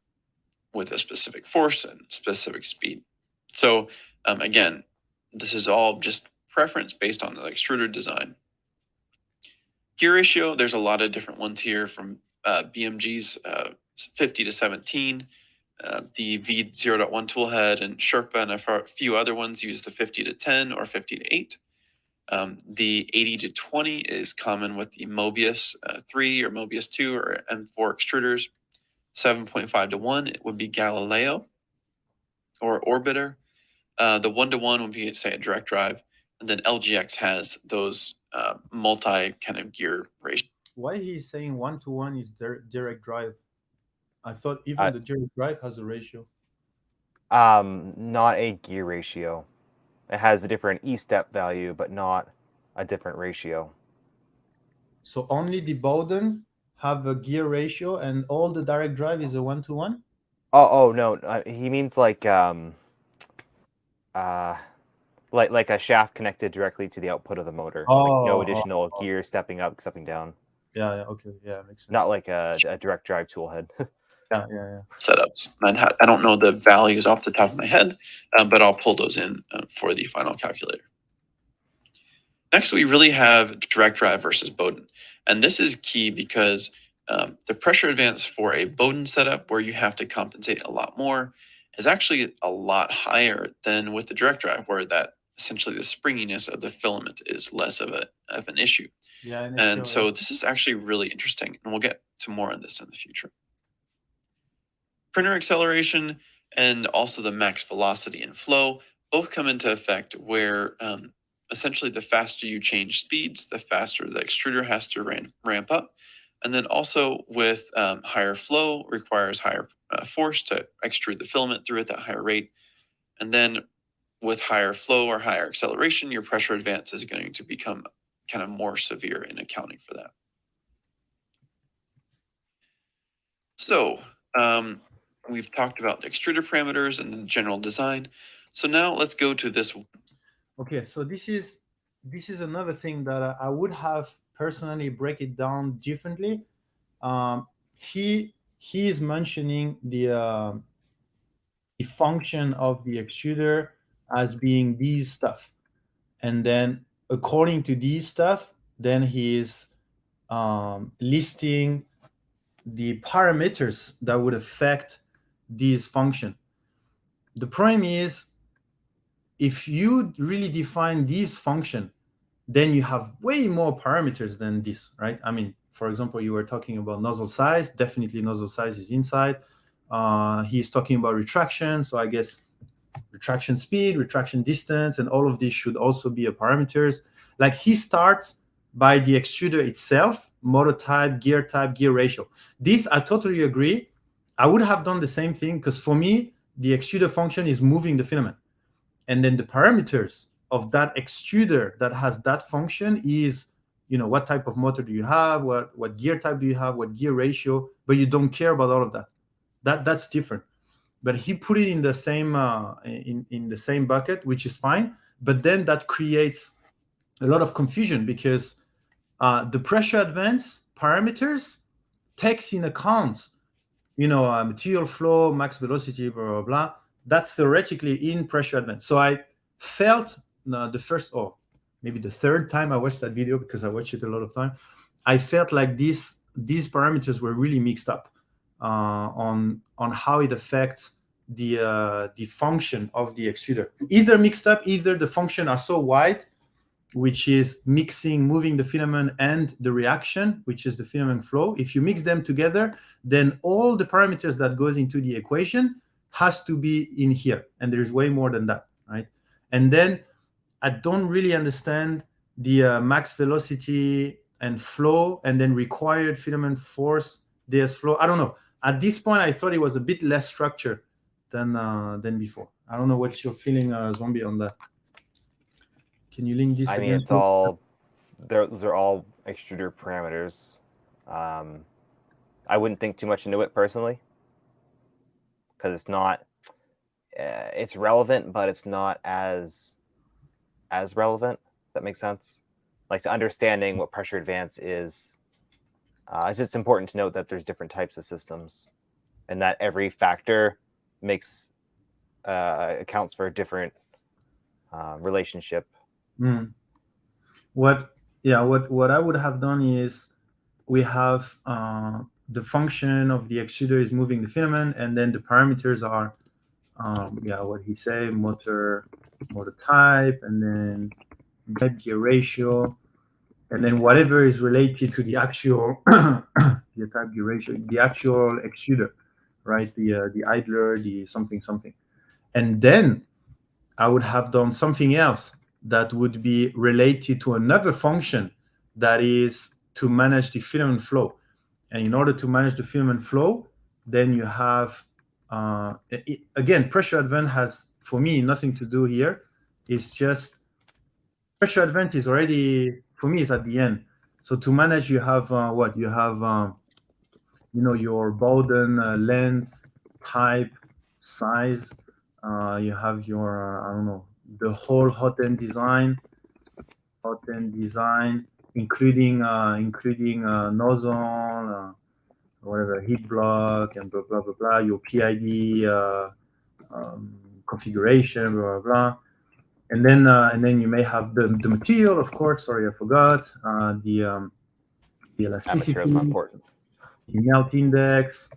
with a specific force and specific speed. So again, this is all just preference based on the extruder design. Gear ratio, there's a lot of different ones here, from BMG's 50 to 17. The V0.1 toolhead and Sherpa and a few other ones use the 50 to 10 or 50 to 8. The 80 to 20 is common with the Mobius 3 or Mobius 2 or M4 extruders. 7.5 to 1 it would be Galileo or Orbiter. The 1 to 1 would be, say, a direct drive. And then LGX has those multi kind of gear ratio. Why he's saying 1-to-1 is direct drive? I thought even the direct drive has a ratio. Not a gear ratio. It has a different E-step value, but not a different ratio. So only the Bowden have a gear ratio, and all the direct drive is a 1-to-1? Oh no, he means like a shaft connected directly to the output of the motor. Like no additional gear stepping up, stepping down. Yeah, okay, yeah, makes sense. Not like a direct drive toolhead. Yeah. Setups. I don't know the values off the top of my head, but I'll pull those in for the final calculator. Next, we really have direct drive versus Bowden. And this is key because the pressure advance for a Bowden setup, where you have to compensate a lot more, is actually a lot higher than with the direct drive, where that essentially the springiness of the filament is less of an issue. Yeah, and so this is actually really interesting, and we'll get to more on this in the future. Printer acceleration and also the max velocity and flow both come into effect, where essentially the faster you change speeds, the faster the extruder has to ramp up. And then also with higher flow requires higher force to extrude the filament through at that higher rate. And then with higher flow or higher acceleration, your pressure advance is going to become kind of more severe in accounting for that. So we've talked about the extruder parameters and the general design. So now let's go to this. Okay, so this is another thing that I would have personally break it down differently. He is mentioning the function of the extruder as being these stuff, and then according to these stuff, then he is listing the parameters that would affect this function. The problem is, if you really define this function, then you have way more parameters than this, right? I mean, for example, you were talking about nozzle size. Definitely nozzle size is inside. He's talking about retraction. So I guess retraction speed, retraction distance, and all of these should also be a parameters. Like, he starts by the extruder itself, motor type, gear ratio. This, I totally agree. I would have done the same thing, because for me, the extruder function is moving the filament. And then the parameters of that extruder that has that function is, what type of motor do you have, what gear type do you have, what gear ratio, but you don't care about all of that. That's different. But he put it in the same in the same bucket, which is fine. But then that creates a lot of confusion, because the pressure advance parameters takes in account, material flow, max velocity, blah, blah, blah. That's theoretically in pressure advance. So I felt the first, or maybe the third time I watched that video, because I watched it a lot of time, I felt like these parameters were really mixed up on how it affects the function of the extruder. Either mixed up, either the function are so wide, which is moving the filament, and the reaction, which is the filament flow. If you mix them together, then all the parameters that goes into the equation has to be in here, and there's way more than that, right? And then I don't really understand the max velocity and flow, and then required filament force, DS flow. I don't know. At this point, I thought it was a bit less structured than before. I don't know what's your feeling, Zombie, on that. Can you link this? I mean, those are all extruder parameters. I wouldn't think too much into it personally, because it's not. It's relevant, but it's not as relevant. If that makes sense. Like, to understanding what pressure advance is, it's just important to note that there's different types of systems, and that every factor makes accounts for a different relationship. What I would have done is, we have the function of the extruder is moving the filament, and then the parameters are what he said, motor type, and then bed gear ratio, and then whatever is related to the actual the type gear ratio, the actual extruder, right? The idler, the something, and then I would have done something else that would be related to another function that is to manage the filament flow. And in order to manage the filament flow, then you have again, pressure advance has, for me, nothing to do here. It's just pressure advance is already, for me, is at the end. So to manage, you have what you have, your Bowden length, type, size. You have your I don't know, the whole hot end design, including nozzle, whatever, heat block, and blah blah blah blah. Your PID configuration, blah blah blah. And then you may have the material, of course. Sorry, I forgot the elasticity, Material is not important. the melt index.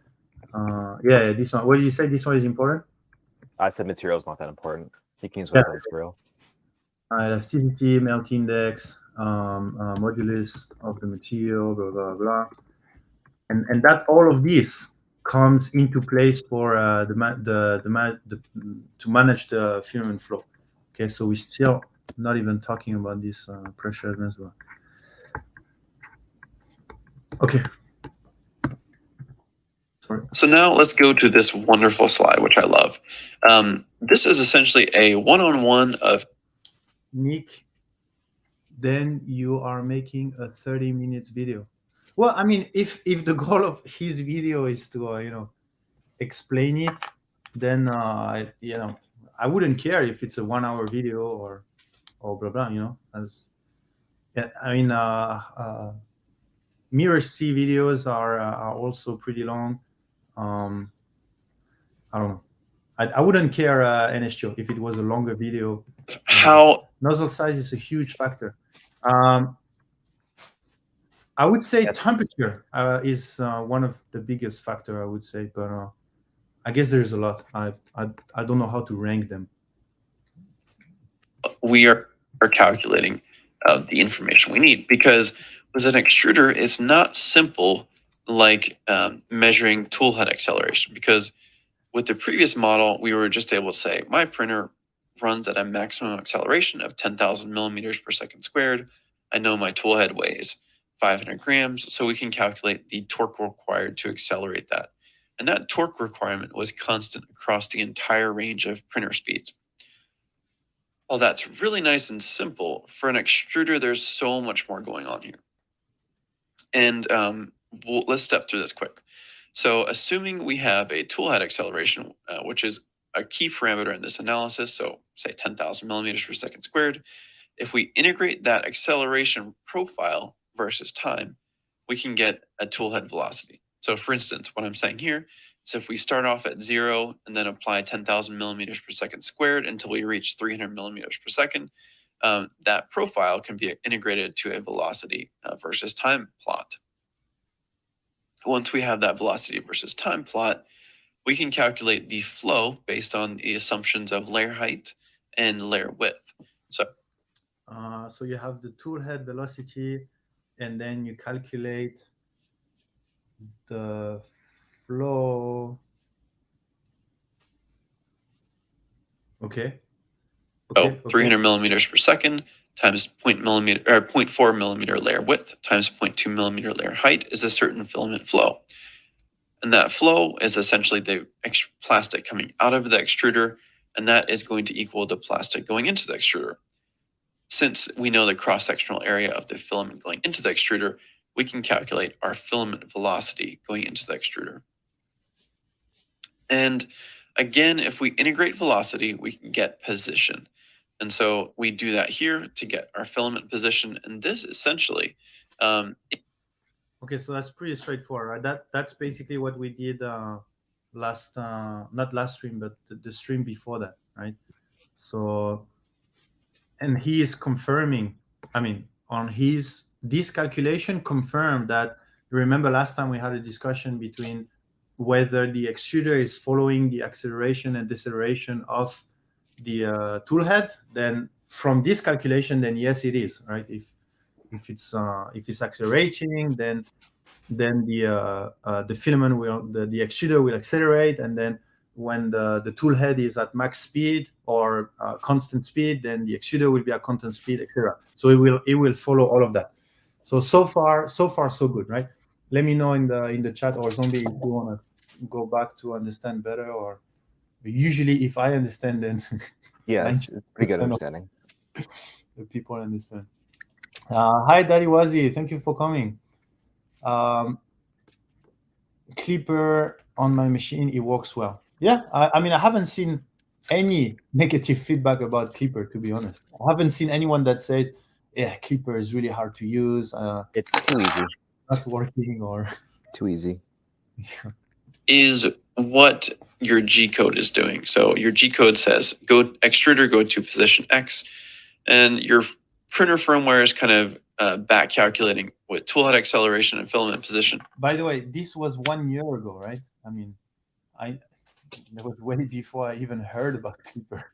This one. What did you say? This one is important. I said material is not that important. You can use whatever material. Elasticity, melt index, modulus of the material, blah blah blah, and that all of this comes into place for to manage the filament flow. Okay, so we're still not even talking about this pressure advance. Okay. Sorry. So now let's go to this wonderful slide, which I love. This is essentially a one-on-one of Nick. Then you are making a 30 minutes video. Well, I mean, if the goal of his video is to explain it, then I wouldn't care if it's a 1 hour video or blah blah. As I mean, Mirror C videos are also pretty long. I don't know. I wouldn't care, NSTO, if it was a longer video. how Nozzle size is a huge factor. I would say temperature is one of the biggest factor, I would say, but I guess there's a lot. I don't know how to rank them. we are calculating the information we need, because with an extruder, it's not simple like measuring tool head acceleration, because with the previous model, we were just able to say, my printer runs at a maximum acceleration of 10,000 millimeters per second squared. I know my tool head weighs 500 grams, so we can calculate the torque required to accelerate that. And that torque requirement was constant across the entire range of printer speeds. Well, that's really nice and simple. For an extruder, there's so much more going on here. And let's step through this quick. So assuming we have a tool head acceleration, which is a key parameter in this analysis, so say 10,000 millimeters per second squared, if we integrate that acceleration profile versus time, we can get a tool head velocity. So for instance, what I'm saying here is if we start off at 0 and then apply 10,000 millimeters per second squared until we reach 300 millimeters per second, that profile can be integrated to a velocity versus time plot. Once we have that velocity versus time plot, we can calculate the flow based on the assumptions of layer height and layer width. So you have the tool head velocity, and then you calculate the flow. Okay. 300 millimeters per second times 0.4 millimeter layer width times 0.2 millimeter layer height is a certain filament flow. And that flow is essentially the plastic coming out of the extruder, and that is going to equal the plastic going into the extruder. Since we know the cross-sectional area of the filament going into the extruder, we can calculate our filament velocity going into the extruder. And again, if we integrate velocity, we can get position. And so we do that here to get our filament position. And this essentially, Okay, so that's pretty straightforward, right? That's basically what we did last, not last stream, but the stream before that, right? So, and he is confirming, I mean, on this calculation confirmed that, remember last time we had a discussion between whether the extruder is following the acceleration and deceleration of the tool head. Then from this calculation, then yes, it is, right? If it's accelerating, then the filament will, the extruder will accelerate, and then when the tool head is at max speed or constant speed, then the extruder will be at constant speed, etc. So it will follow all of that. So far so good, right? Let me know in the chat, or Zombie, if you want to go back to understand better. Or usually, if I understand, then Yes, it's pretty good 90% of understanding. the people understand. Hi, Daddy Wazi, thank you for coming. Clipper on my machine, it works well. Yeah, I mean, I haven't seen any negative feedback about Clipper, to be honest. I haven't seen anyone that says, yeah, Clipper is really hard to use, It's too easy. not working, or Too easy. is what your G code is doing. So your G code says go extruder, go to position X, and your printer firmware is kind of back calculating with toolhead acceleration and filament position. By the way, this was 1 year ago, right? I mean, that was way before I even heard about Clipper.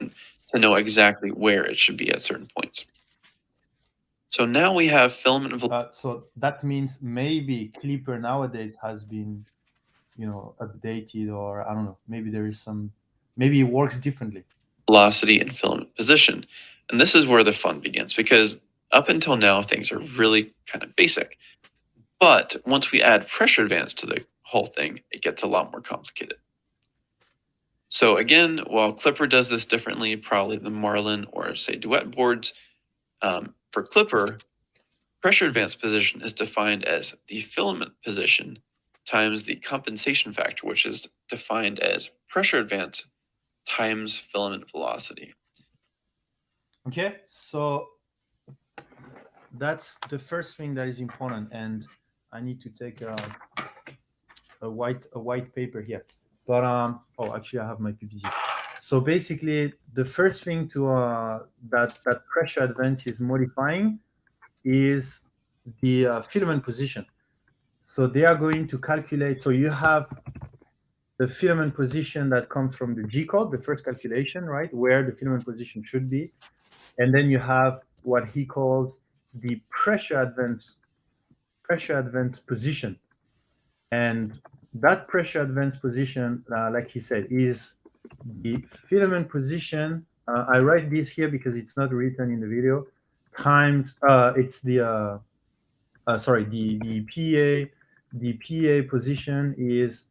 To know exactly where it should be at certain points. So now we have filament velocity. So that means maybe Clipper nowadays has been, updated, or I don't know. Maybe there is maybe it works differently. Velocity and filament position. And this is where the fun begins, because up until now, things are really kind of basic. But once we add pressure advance to the whole thing, it gets a lot more complicated. So again, while Clipper does this differently, probably the Marlin or say Duet boards, for Clipper, pressure advance position is defined as the filament position times the compensation factor, which is defined as pressure advance times filament velocity. Okay, so that's the first thing that is important, and I need to take a white paper here. But oh, actually, I have my PPT. So basically, the first thing to that pressure advance is modifying is the filament position. So they are going to calculate. So you have the filament position that comes from the G code, the first calculation, right, where the filament position should be. And then you have what he calls the pressure advance position. And that pressure advance position, like he said, is the filament position. I write this here because it's not written in the video. Times it's the the PA position is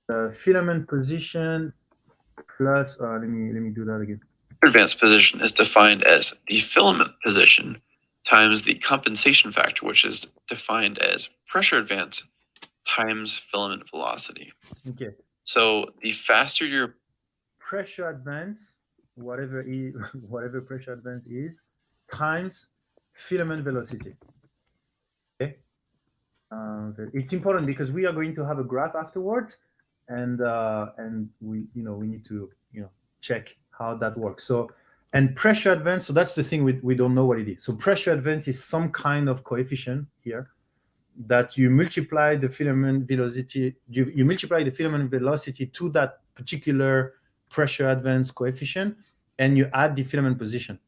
the filament position plus. Let me do that again. Advance position is defined as the filament position times the compensation factor, which is defined as pressure advance times filament velocity. Okay. So the faster your pressure advance, whatever pressure advance is, times filament velocity. Okay. It's important because we are going to have a graph afterwards, and we need to check how that works. So, and pressure advance, so that's the thing we don't know what it is. So pressure advance is some kind of coefficient here that you multiply the filament velocity, you multiply the filament velocity to that particular pressure advance coefficient, and you add the filament position.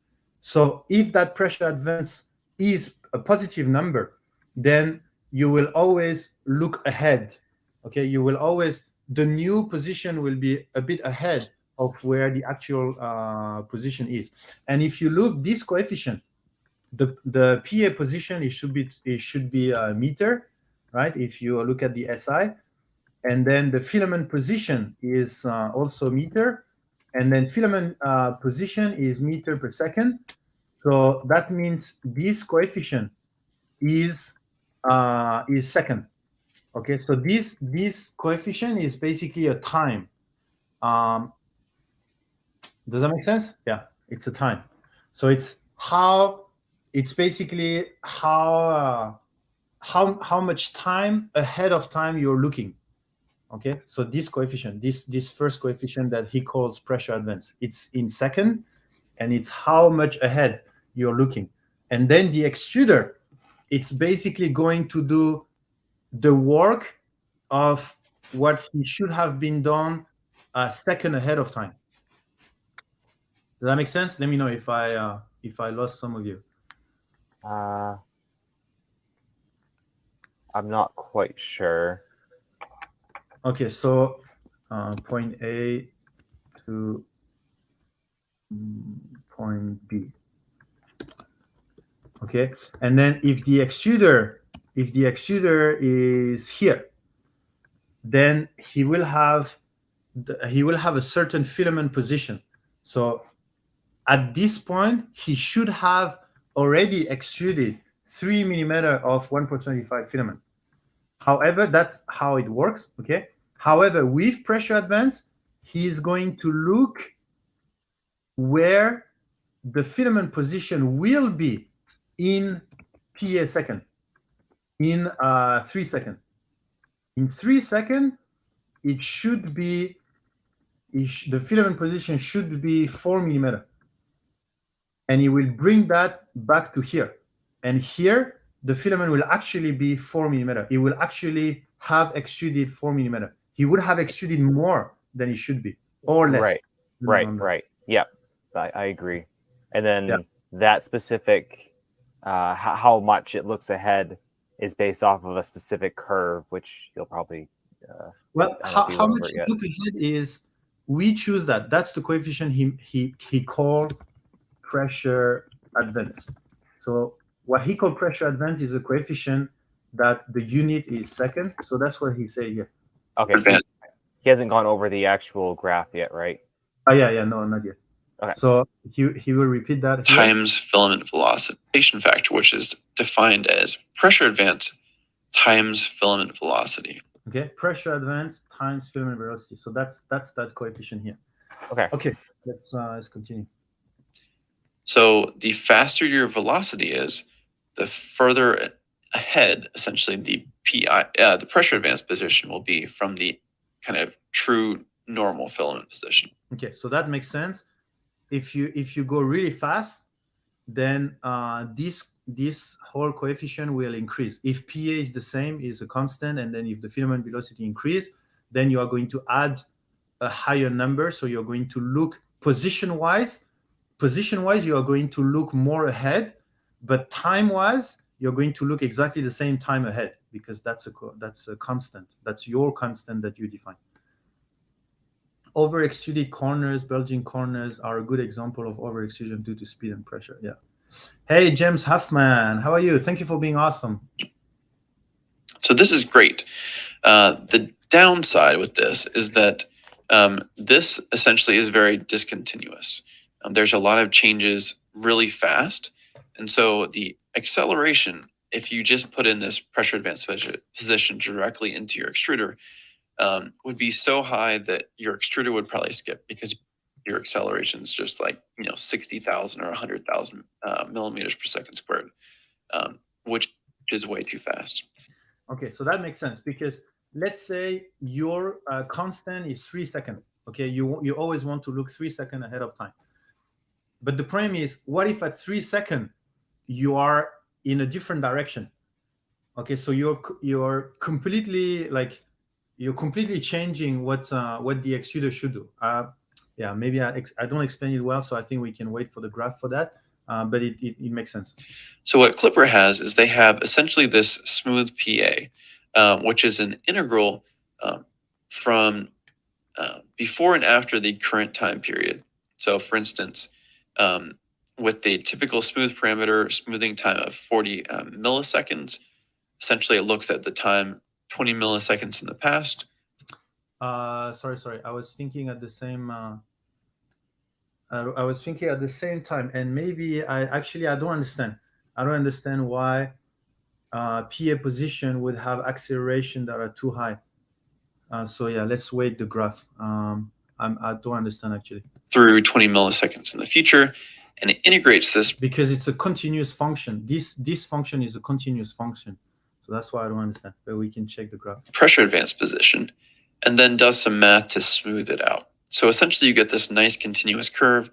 So if that pressure advance is a positive number, then you will always look ahead. Okay, you will always, the new position will be a bit ahead of where the actual position is. And if you look this coefficient, the PA position, it should be a meter, right? If you look at the SI, and then the filament position is also meter, and then filament position is meter per second. So that means this coefficient is second. Okay, so this coefficient is basically a time. Does that make sense? Yeah, it's a time. So it's basically how much time ahead of time you're looking. Okay, so this coefficient, this first coefficient that he calls pressure advance, it's in second, and it's how much ahead you're looking. And then the extruder, it's basically going to do the work of what he should have been done a second ahead of time. Does that make sense? Let me know if I lost some of you. I'm not quite sure. Okay, so point A to point B. Okay, and then if the extruder is here, then he will have a certain filament position. So at this point, he should have already extruded 3 millimeter of 1.25 filament. However, that's how it works. Okay. However, with pressure advance, he is going to look where the filament position will be in PA second, in 3 seconds. In 3 seconds, it should be the filament position should be 4 millimeter, and he will bring that back to here. And here, the filament will actually be 4 millimeter. It will actually have extruded 4 millimeter. He would have extruded more than it should be, or less. Right. Yep, I agree. And then that specific, how much it looks ahead is based off of a specific curve, which you'll probably. How much you look ahead is we choose that. That's the coefficient he called pressure advance. So what he called pressure advance is a coefficient that the unit is second. So that's what he said here. Okay, so he hasn't gone over the actual graph yet, right? Yeah, no, not yet. Okay. So he will repeat that here. Times filament velocity factor, which is defined as pressure advance times filament velocity. Okay, pressure advance times filament velocity. So that's that coefficient here. Okay, let's continue. So the faster your velocity is, the further ahead, essentially, the pressure advance position will be from the kind of true normal filament position. Okay, so that makes sense. If you go really fast, then this whole coefficient will increase. If PA is the same, is a constant, and then if the filament velocity increase, then you are going to add a higher number. So you're going to look position-wise, you are going to look more ahead, but time-wise, you're going to look exactly the same time ahead, because that's a constant. That's your constant that you define. Over-extruded corners, bulging corners are a good example of over-extrusion due to speed and pressure. Yeah. Hey, James Huffman, how are you? Thank you for being awesome. So this is great. The downside with this is that this essentially is very discontinuous. There's a lot of changes really fast. And so the acceleration, if you just put in this pressure advance position directly into your extruder, would be so high that your extruder would probably skip, because your acceleration is just like 60,000 or 100,000 millimeters per second squared, which is way too fast. Okay, so that makes sense, because let's say your constant is 3 seconds. Okay, you always want to look 3 seconds ahead of time. But the problem is, what if at 3 seconds you are in a different direction? Okay, so you're completely changing what the extruder should do. Yeah, maybe I don't explain it well, so I think we can wait for the graph for that. But it makes sense. So what Klipper has is they have essentially this smooth PA, which is an integral from before and after the current time period. So for instance, with the typical smooth parameter smoothing time of 40 milliseconds, essentially it looks at the time 20 milliseconds in the past. Sorry. I was thinking at the same. I was thinking at the same time, and maybe I don't understand. I don't understand why PA position would have acceleration that are too high. So yeah, let's weight the graph. I don't understand actually. Through 20 milliseconds in the future, and it integrates this because it's a continuous function. This function is a continuous function. So that's why I don't understand, but we can check the graph. pressure advance position, and then does some math to smooth it out. So essentially you get this nice continuous curve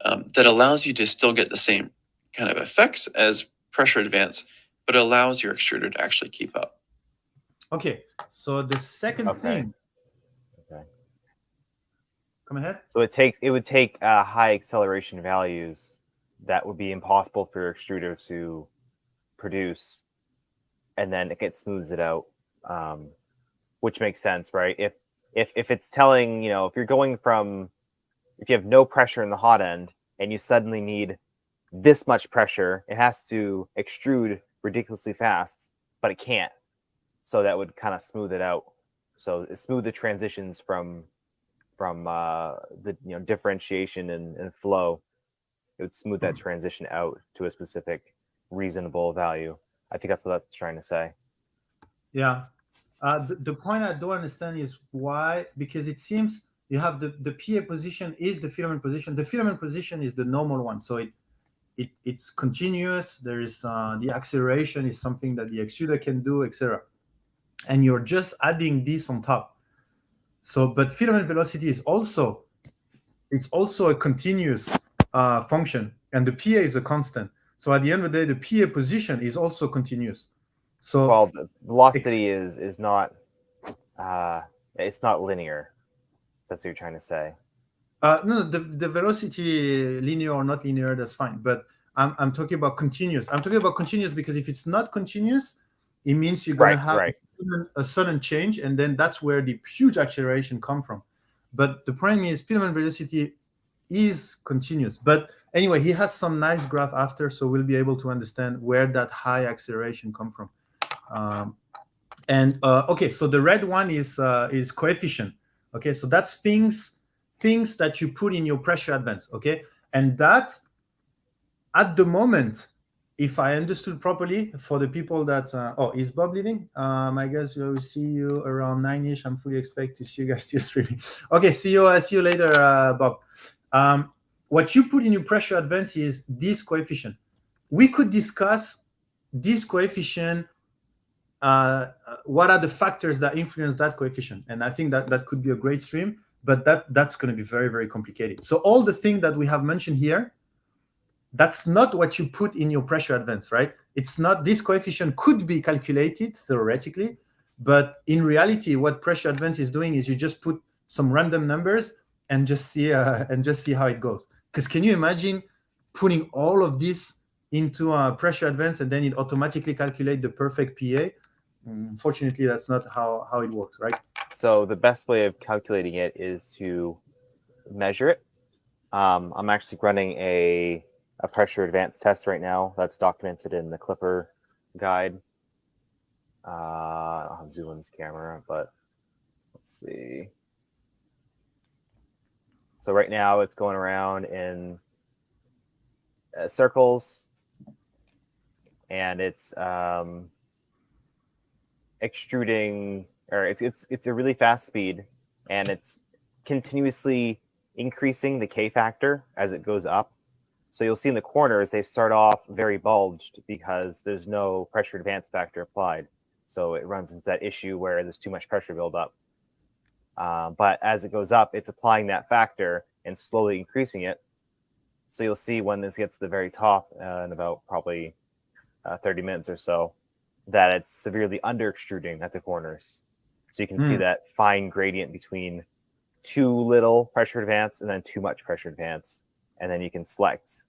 that allows you to still get the same kind of effects as pressure advance, but allows your extruder to actually keep up. Okay, so the second thing. Okay. Come ahead. So it would take high acceleration values that would be impossible for your extruder to produce, and then it smooths it out, which makes sense, right? If it's telling, if you're going from, if you have no pressure in the hot end and you suddenly need this much pressure, it has to extrude ridiculously fast, but it can't. So that would kind of smooth it out. So smooth the transitions from the differentiation and flow. It would smooth that transition out to a specific reasonable value. I think that's what that's trying to say. Yeah. The point I don't understand is why, because it seems you have the PA position is the filament position. The filament position is the normal one. So it's continuous. There is the acceleration is something that the extruder can do, etc. And you're just adding this on top. So, but filament velocity is also a continuous function, and the PA is a constant. So at the end of the day, the PA position is also continuous. So well, the velocity is not it's not linear. That's what you're trying to say. No, the velocity, linear or not linear, that's fine. But I'm talking about continuous. I'm talking about continuous because if it's not continuous, it means you're going to have a sudden change, and then that's where the huge acceleration come from. But the point is filament velocity is continuous. But anyway, he has some nice graph after, so we'll be able to understand where that high acceleration come from. Okay, so the red one is coefficient. Okay, so that's things that you put in your pressure advance. Okay, and that at the moment, if I understood properly, for the people that is Bob leaving? I guess we'll see you around 9ish. I'm fully expect to see you guys still streaming. Okay, see you later, Bob. What you put in your pressure advance is this coefficient. We could discuss this coefficient. What are the factors that influence that coefficient? And I think that could be a great stream, but that's going to be very, very complicated. So all the things that we have mentioned here, that's not what you put in your pressure advance, right? It's not, this coefficient could be calculated theoretically, but in reality, what pressure advance is doing is you just put some random numbers and just see how it goes. Because can you imagine putting all of this into a pressure advance and then it automatically calculate the perfect PA? Unfortunately, that's not how it works, right? So the best way of calculating it is to measure it. I'm actually running a pressure advance test right now that's documented in the Clipper guide. I'll have zoom on this camera, but let's see. So right now it's going around in circles, and it's extruding, or it's a really fast speed, and it's continuously increasing the K factor as it goes up. So you'll see in the corners, they start off very bulged because there's no pressure advance factor applied. So it runs into that issue where there's too much pressure buildup. But as it goes up, it's applying that factor and slowly increasing it. So you'll see when this gets to the very top in about probably 30 minutes or so, that it's severely under extruding at the corners. So you can see that fine gradient between too little pressure advance and then too much pressure advance. And then you can select.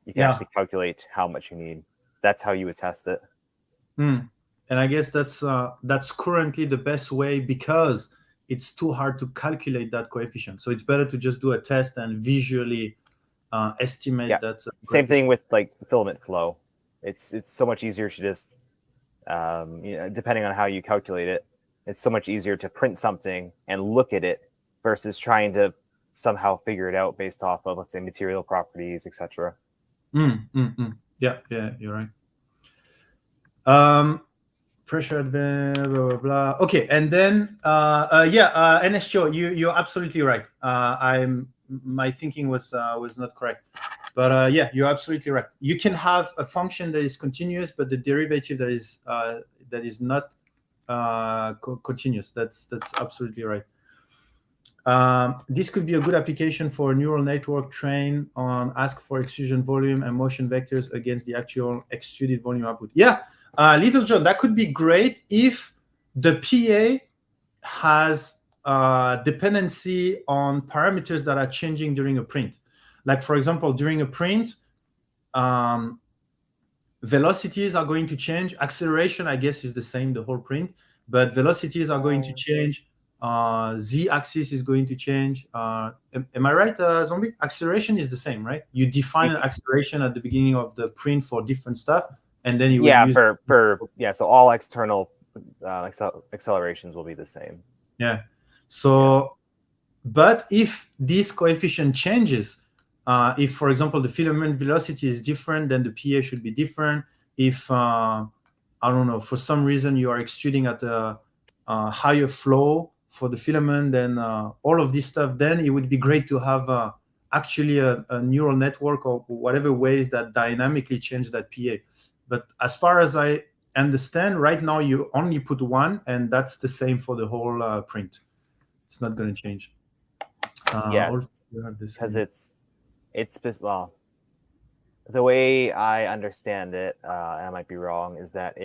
You can actually calculate how much you need. That's how you would test it. And I guess that's currently the best way because it's too hard to calculate that coefficient. So it's better to just do a test and visually estimate that. Same thing with like filament flow. It's so much easier to just, depending on how you calculate it, it's so much easier to print something and look at it versus trying to somehow figure it out based off of, let's say, material properties, etc. Yeah, you're right. Pressure advance, blah blah blah. Okay, and then NSGO, you're absolutely right. My thinking was not correct, but yeah, you're absolutely right. You can have a function that is continuous, but the derivative that is not continuous. That's absolutely right. This could be a good application for a neural network trained on ask for extrusion volume and motion vectors against the actual extruded volume output. Yeah, Little John, that could be great if the PA has dependency on parameters that are changing during a print. Like, for example, during a print, velocities are going to change. Acceleration, I guess, is the same the whole print, but velocities are going to change. Z-axis is going to change. Am I right, Zombie? Acceleration is the same, right? You define an acceleration at the beginning of the print for different stuff, and then you would use so all external accelerations will be the same. Yeah. So, but if this coefficient changes, if, for example, the filament velocity is different, then the PA should be different. If I don't know, for some reason you are extruding at a higher flow for the filament, then all of this stuff, then it would be great to have actually a neural network or whatever ways that dynamically change that PA. But as far as I understand, right now you only put one, and that's the same for the whole print. It's not going to change. Yes, because it's well, the way I understand it, and I might be wrong, is that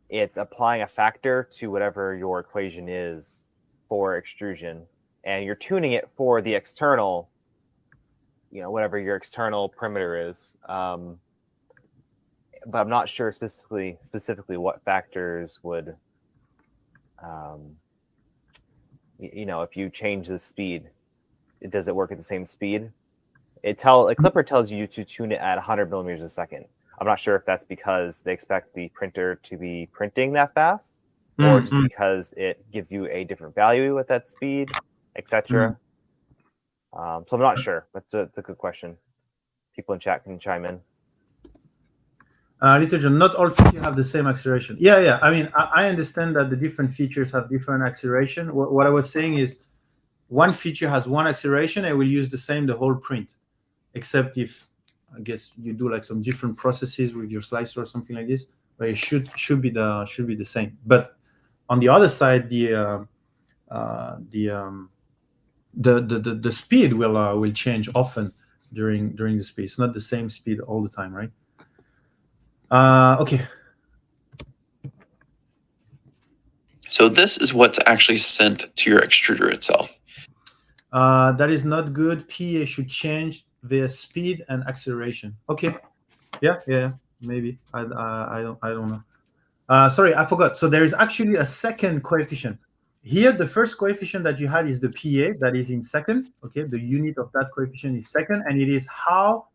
it's applying a factor to whatever your equation is for extrusion, and you're tuning it for the external, whatever your external perimeter is. But I'm not sure specifically what factors would, if you change the speed, does it work at the same speed? A Klipper tells you to tune it at 100 millimeters a second. I'm not sure if that's because they expect the printer to be printing that fast, or just because it gives you a different value at that speed, etc. So I'm not sure. That's a good question. People in chat can chime in. Little John, not all features have the same acceleration. Yeah. I mean, I understand that the different features have different acceleration. What I was saying is, one feature has one acceleration, and will use the same the whole print, except if, I guess, you do like some different processes with your slicer or something like this, but it should be the same. But on the other side, the speed will change often during the speed. It's not the same speed all the time, right? Okay. So this is what's actually sent to your extruder itself. That is not good. PA should change via speed and acceleration. Okay. Yeah. Maybe. I don't know. Sorry, I forgot. So there is actually a second coefficient. Here, the first coefficient that you had is the PA, that is in second. Okay, the unit of that coefficient is second, and it is how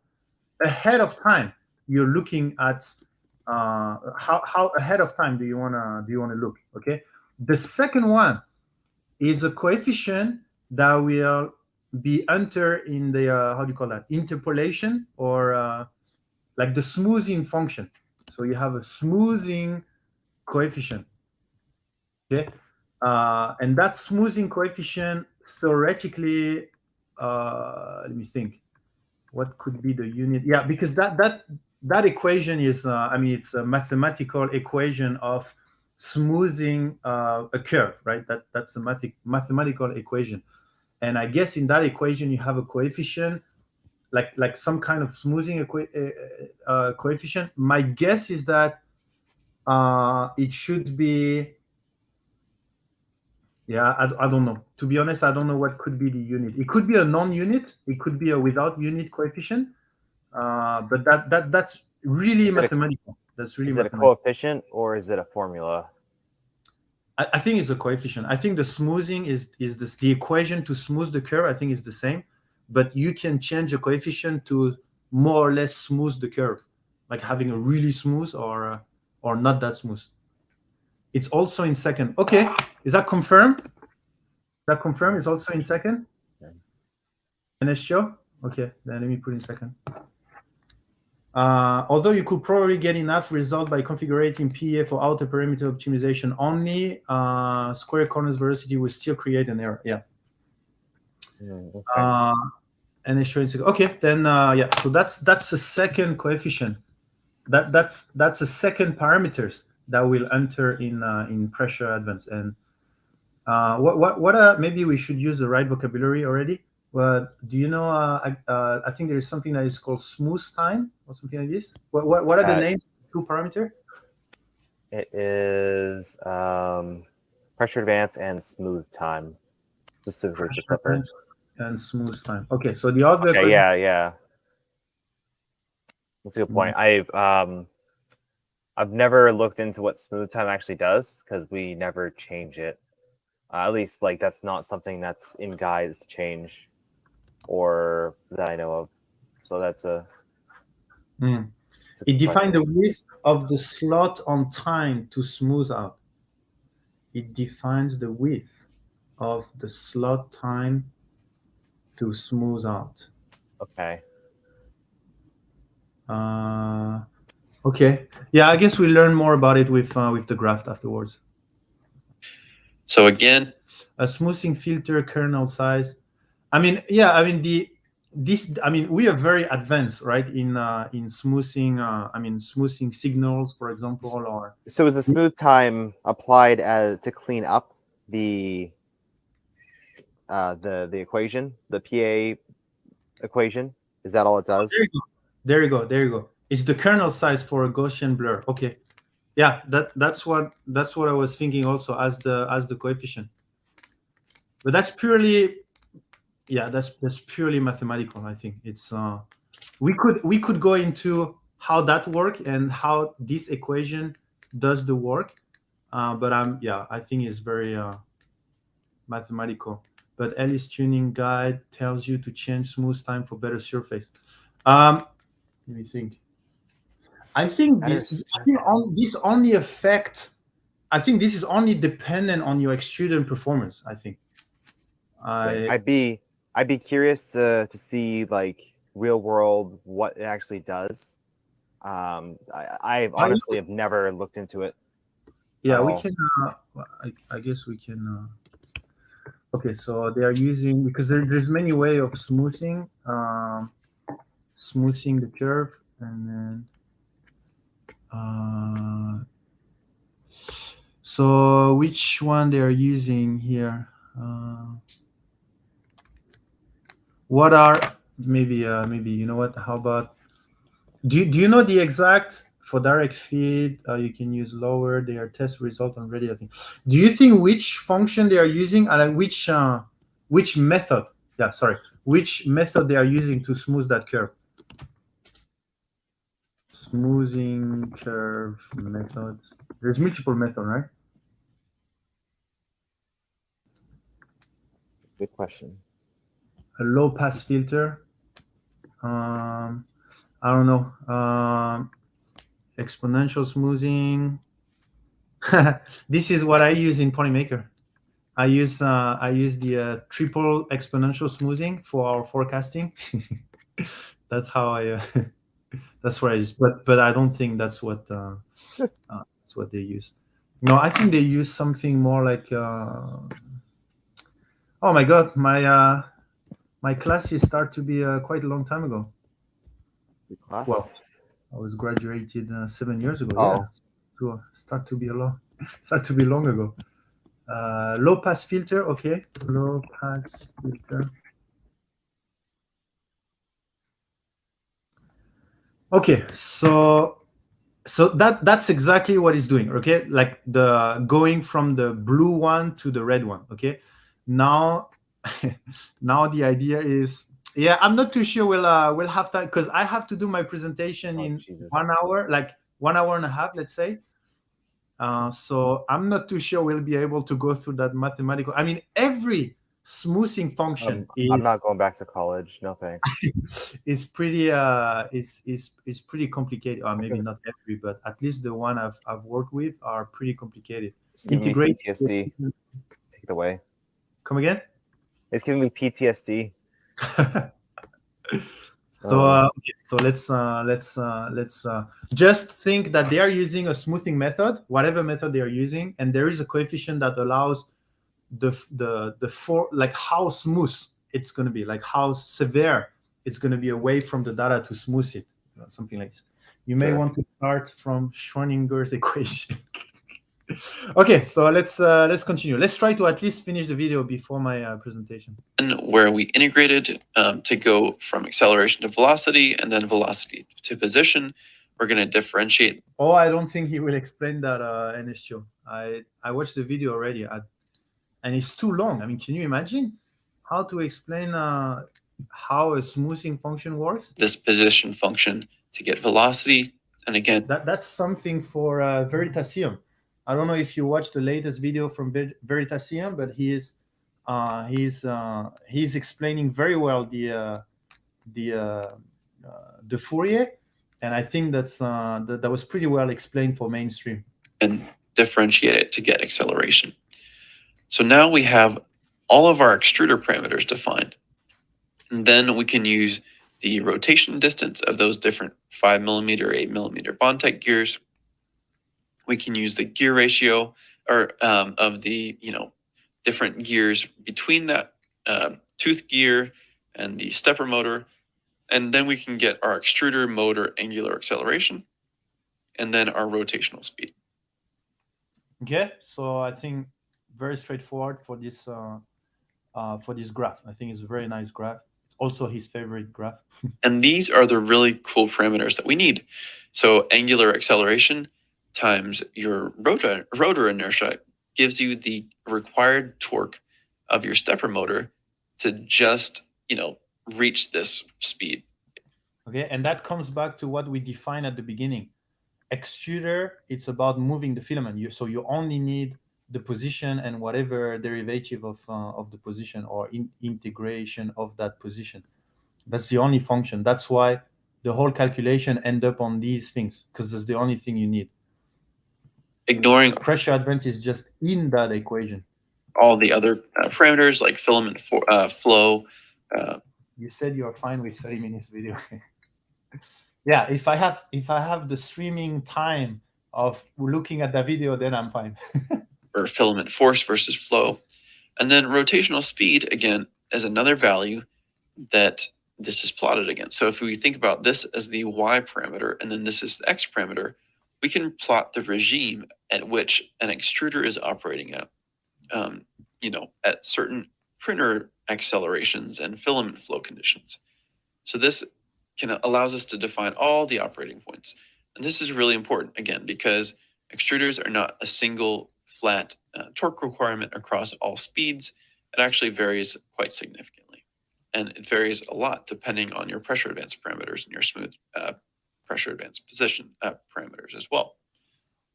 ahead of time you're looking at. How ahead of time do you wanna look? Okay. The second one is a coefficient that will be entered in the how do you call that, interpolation, or like the smoothing function. So you have a smoothing coefficient. Okay. And that smoothing coefficient, theoretically, let me think, what could be the unit? Yeah, because that equation is, it's a mathematical equation of smoothing a curve, right? That's a mathematical equation. And I guess in that equation, you have a coefficient, like some kind of smoothing coefficient. My guess is that it should be, I don't know. To be honest, I don't know what could be the unit. It could be a non-unit. It could be a without unit coefficient. But that's really mathematical. That's really. Is it a coefficient or is it a formula? I think it's a coefficient. I think the smoothing is the equation to smooth the curve. I think is the same, but you can change a coefficient to more or less smooth the curve, like having a really smooth or not that smooth. It's also in second. Okay, is that confirmed? That confirmed is also in second. NSGO. Okay, then let me put in second. Although you could probably get enough result by configuring PA for outer perimeter optimization only, square corners velocity will still create an error. Yeah. Okay. And assurance. Okay, then yeah. So that's the second coefficient. That's the second parameters that will enter in pressure advance. And what maybe we should use the right vocabulary already. But do you know? I think there is something that is called smooth time or something like this. What are the names of two parameter? It is pressure advance and smooth time, specifically for Clipper. And smooth time. Okay, so the other. Okay, yeah. That's a good point. I've never looked into what smooth time actually does because we never change it. At least, like, that's not something that's in guides to change, or that I know of. So that's a. It defines the width of the slot on time to smooth out. It defines the width of the slot time to smooth out. Okay. Okay. Yeah, I guess we'll learn more about it with the graph afterwards. So again, a smoothing filter, kernel size. I mean, yeah. I mean we are very advanced, right? In smoothing. Smoothing signals, for example, or. So is the smooth time applied to clean up the equation, the PA equation? Is that all it does? There you go. It's the kernel size for a Gaussian blur. Okay, yeah, that's what I was thinking also as the coefficient. But that's purely, yeah, that's purely mathematical. I think it's we could go into how that works and how this equation does the work, but I think it's very mathematical. But Alice tuning guide tells you to change smooth time for better surface. Let me think. I think this only affect. I think this is only dependent on your extruder performance. I think. I'd be curious to see, like, real world what it actually does. I honestly have never looked into it. Yeah, we can. I guess we can. Okay, so they are using, because there's many way of smoothing the curve, and then so which one they are using here? What are maybe you know what? How about do you know the exact for direct feed? You can use lower. They are test result already, I think. Do you think which function they are using, and which method? Yeah, sorry, which method they are using to smooth that curve? Smoothing curve methods. There's multiple methods, right? Good question. A low pass filter. I don't know. Exponential smoothing. This is what I use in Polymaker. I use the triple exponential smoothing for our forecasting. That's how I. That's what I use, but I don't think that's what they use. No, I think they use something more like. Oh my God, my classes start to be quite a long time ago. Class? Well, I was graduated 7 years ago. Oh. Yeah, so start to be long ago. Low pass filter, okay. Low pass filter. Okay, so that's exactly what it's doing. Okay, like the going from the blue one to the red one. Okay, now the idea is, yeah, I'm not too sure we'll have time, because I have to do my presentation in Jesus. 1 hour, like 1 hour and a half, let's say. So I'm not too sure we'll be able to go through that mathematical. I mean, every smoothing function I'm not going back to college. No thanks. is pretty is pretty complicated. Or maybe not every, but at least the one I've worked with are pretty complicated. It's giving me PTSD. Take it away. Come again? It's giving me PTSD. So okay, so let's just think that they are using a smoothing method, whatever method they are using, and there is a coefficient that allows the for like how smooth it's going to be, like how severe it's going to be away from the data to smooth it, something like this. You may Sure. want to start from Schrodinger's equation. Okay, so let's continue. Let's try to at least finish the video before my presentation. And where we integrated to go from acceleration to velocity and then velocity to position, we're going to differentiate. Oh, I don't think he will explain that, NSTO. I watched the video already, and it's too long. I mean, can you imagine how to explain how a smoothing function works? This position function to get velocity. And again, That's something for Veritasium. I don't know if you watched the latest video from Veritasium, but he's explaining very well the Fourier, and I think that was pretty well explained for mainstream. and differentiate it to get acceleration. So now we have all of our extruder parameters defined. And then we can use the rotation distance of those different 5mm, 8mm Bondtech gears. We can use the gear ratio or of the different gears between that tooth gear and the stepper motor. And then we can get our extruder motor angular acceleration and then our rotational speed. Okay, so I think very straightforward for this graph. I think it's a very nice graph. It's also his favorite graph. And these are the really cool parameters that we need. So angular acceleration times your rotor inertia gives you the required torque of your stepper motor to just, reach this speed. Okay, and that comes back to what we defined at the beginning. Extruder, it's about moving the filament. So you only need the position and whatever derivative of the position or integration of that position. That's the only function. That's why the whole calculation end up on these things, because that's the only thing you need. Ignoring Pressure advance is just in that equation. all the other parameters like filament flow. You said you're fine with 30 minutes video. Yeah, if I have the streaming time of looking at the video, then I'm fine. Or filament force versus flow. And then rotational speed, again, is another value that this is plotted against. So if we think about this as the y parameter and then this is the x parameter, we can plot the regime at which an extruder is operating at, at certain printer accelerations and filament flow conditions. So this allows us to define all the operating points. And this is really important, again, because extruders are not a single flat torque requirement across all speeds. It actually varies quite significantly. And it varies a lot depending on your pressure advance parameters and your smooth pressure advance position parameters as well.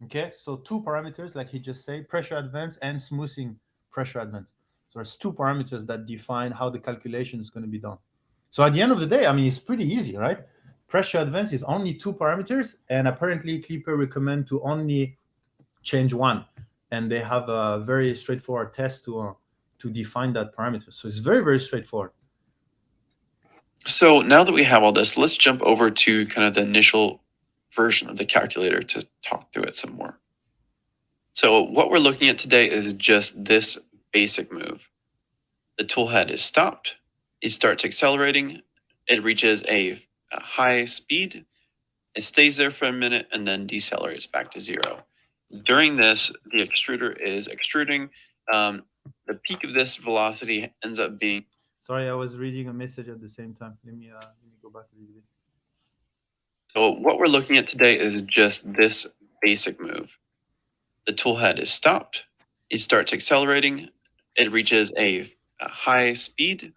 Okay, so two parameters, like he just said, pressure advance and smoothing pressure advance. So there's two parameters that define how the calculation is going to be done. So at the end of the day, I mean, it's pretty easy, right? Pressure advance is only two parameters, and apparently Klipper recommend to only change one. And they have a very straightforward test to define that parameter. So it's very, very straightforward. So now that we have all this, let's jump over to kind of the initial version of the calculator to talk through it some more. So what we're looking at today is just this basic move. The tool head is stopped. It starts accelerating. It reaches a high speed. It stays there for a minute and then decelerates back to zero. During this, the extruder is extruding. The peak of this velocity ends up being... Sorry, I was reading a message at the same time. Let me go back a little bit. So what we're looking at today is just this basic move. The tool head is stopped. It starts accelerating. It reaches a high speed.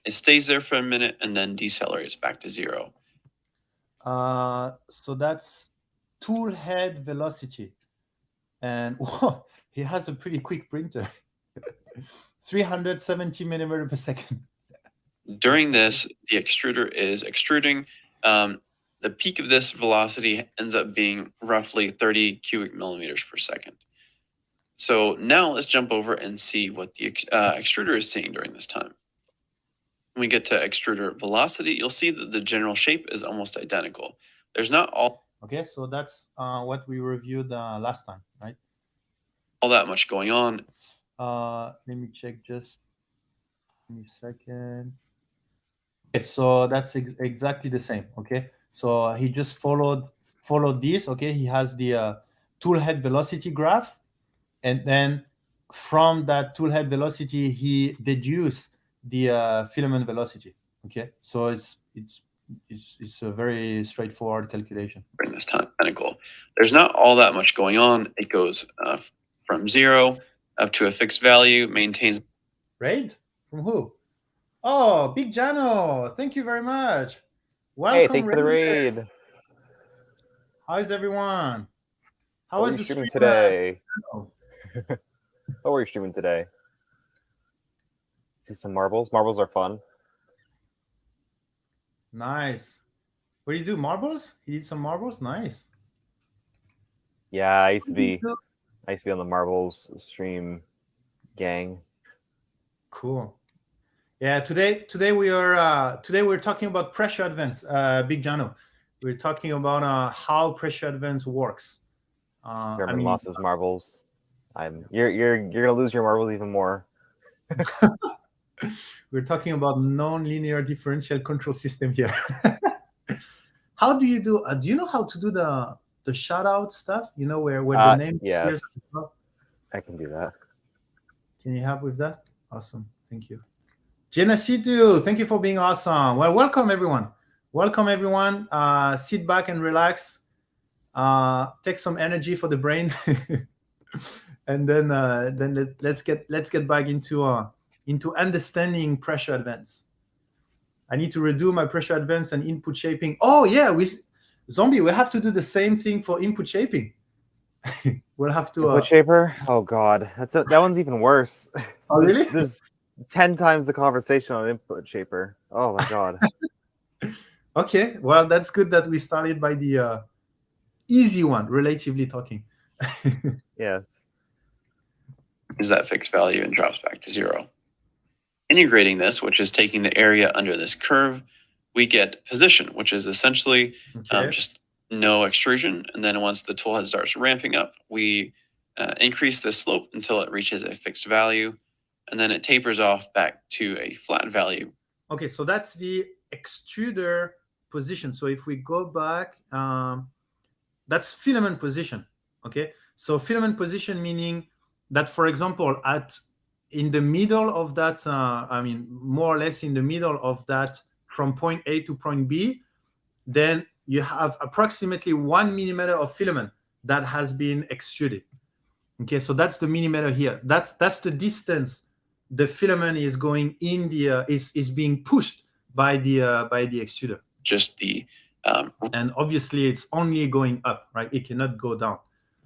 It stays there for a minute and then decelerates back to zero. So that's tool head velocity. And whoa, he has a pretty quick printer. 370 millimeter per second. During this, the extruder is extruding. The peak of this velocity ends up being roughly 30 cubic millimeters per second. So now let's jump over and see what the extruder is seeing during this time. When we get to extruder velocity, you'll see that the general shape is almost identical. There's not all Okay, so that's what we reviewed last time, right? that much going on. Let me check just give me a second. Okay, so that's exactly the same. Okay, so he just followed this. Okay, he has the tool head velocity graph, and then from that tool head velocity, he deduced the filament velocity. Okay, so it's a very straightforward calculation. Bring this time identical. There's not all that much going on. It goes from 0 up to a fixed value, maintains. Raid from who? Oh, Big Jano, thank you very much. Welcome, Hey, thank you for the Raider. raid. How is everyone? How What is were the you streaming stream? today? Oh, What were you streaming today? See some marbles. Marbles are fun. nice. What do you do? Marbles? He did some marbles? Nice. Yeah, I used to What do you be do? on the marbles stream gang. Cool. Yeah, today we're talking about pressure advance. Big Jano. We're talking about how pressure advance works. German lost his marbles. You're gonna lose your marbles even more. We're talking about non-linear differential control system here. How do you do? Do you know how to do the shout out stuff? You know where the name yes, appears at the top? I can do that. Can you help with that? Awesome, thank you. Genocidio, thank you for being awesome. Well, welcome everyone. Welcome everyone. Sit back and relax. Take some energy for the brain, and then let's get back into understanding pressure advance. I need to redo my pressure advance and input shaping. Oh yeah, Zombie, we have to do the same thing for input shaping. We'll have to Input shaper. Oh god, that one's even worse. Oh really? There's 10 times the conversation on input shaper. Oh my god. Okay, well that's good that we started by the easy one, relatively talking. Yes. Is that fixed value and drops back to 0. Integrating this, which is taking the area under this curve, we get position, which is essentially just no extrusion. And then once the tool head starts ramping up, we increase the slope until it reaches a fixed value, and then it tapers off back to a flat value. Okay, so that's the extruder position. So if we go back, that's filament position. Okay, so filament position meaning that, for example, in the middle of that, more or less in the middle of that, from point A to point B, then you have approximately 1 millimeter of filament that has been extruded. Okay, so that's the millimeter here. That's the distance the filament is going in the is being pushed by the extruder. Just the and obviously it's only going up, right? It cannot go down.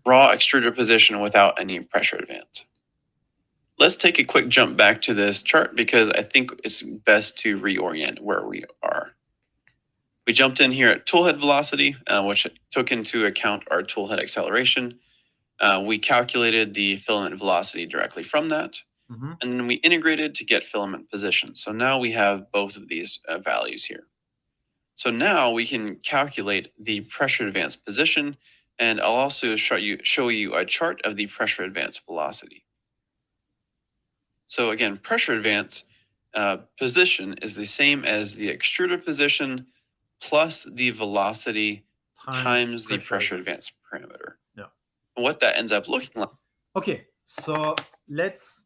Raw extruder position without any pressure advance. Let's take a quick jump back to this chart because I think it's best to reorient where we are. We jumped in here at toolhead velocity, which took into account our toolhead acceleration. We calculated the filament velocity directly from that. Mm-hmm. And then we integrated to get filament position. So now we have both of these values here. So now we can calculate the pressure advance position, and I'll also show you a chart of the pressure advance velocity. So again, pressure advance position is the same as the extruder position plus the velocity times the pressure advance parameter. Yeah. And what that ends up looking like. Okay, so let's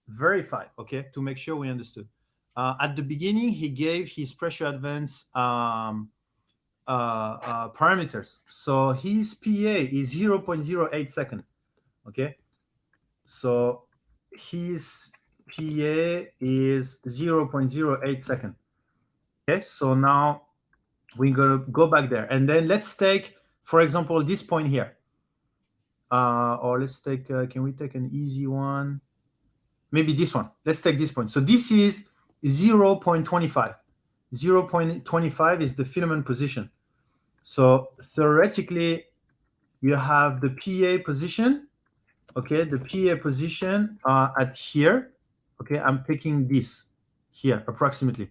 verify, okay, to make sure we understood. At the beginning, he gave his pressure advance parameters. So his PA is 0.08 second, okay? So his PA is 0.08 second. Okay, so now we're gonna go back there. And then let's take, for example, this point here. Or let's take, can we take an easy one? Maybe this one. Let's take this point. So this is 0.25. 0.25 is the filament position. So theoretically, you have the PA position, okay, the PA position at here, okay, I'm taking this here approximately.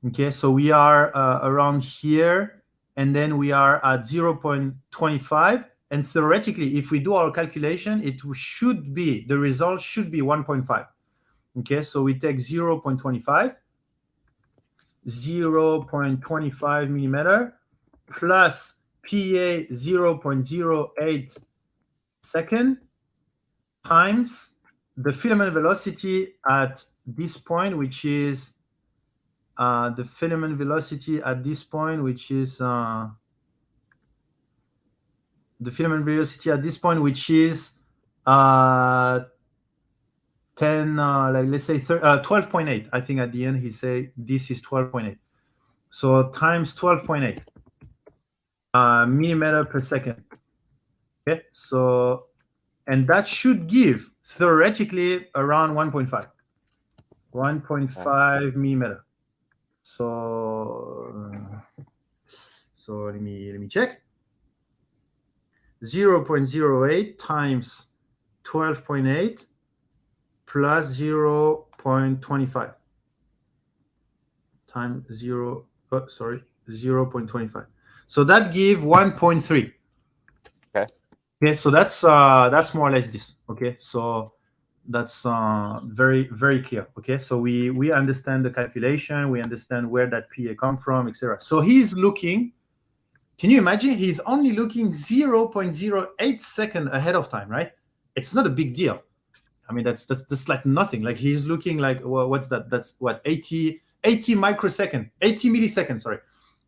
Okay, so we are around here, and then we are at 0.25. And theoretically, if we do our calculation, the result should be 1.5. Okay, so we take 0.25, 0.25 millimeter plus PA 0.08 second times the filament velocity at this point, which is the filament velocity at this point, which is 10, like let's say 12.8. I think at the end he say this is 12.8. So times 12.8 millimeter per second. Okay, so and that should give theoretically around 1.5 millimeter. So let me check. 0.08 times 12.8 plus 0.25 times 0.25. So that give 1.3. Okay, so that's more or less this. Okay, so that's very, very clear. Okay, so we understand the calculation, we understand where that PA come from, etc. So he's looking. Can you imagine? He's only looking 0.08 second ahead of time, right? It's not a big deal. I mean, that's like nothing. Like he's looking like, well, what's that? That's what 80 milliseconds. Sorry,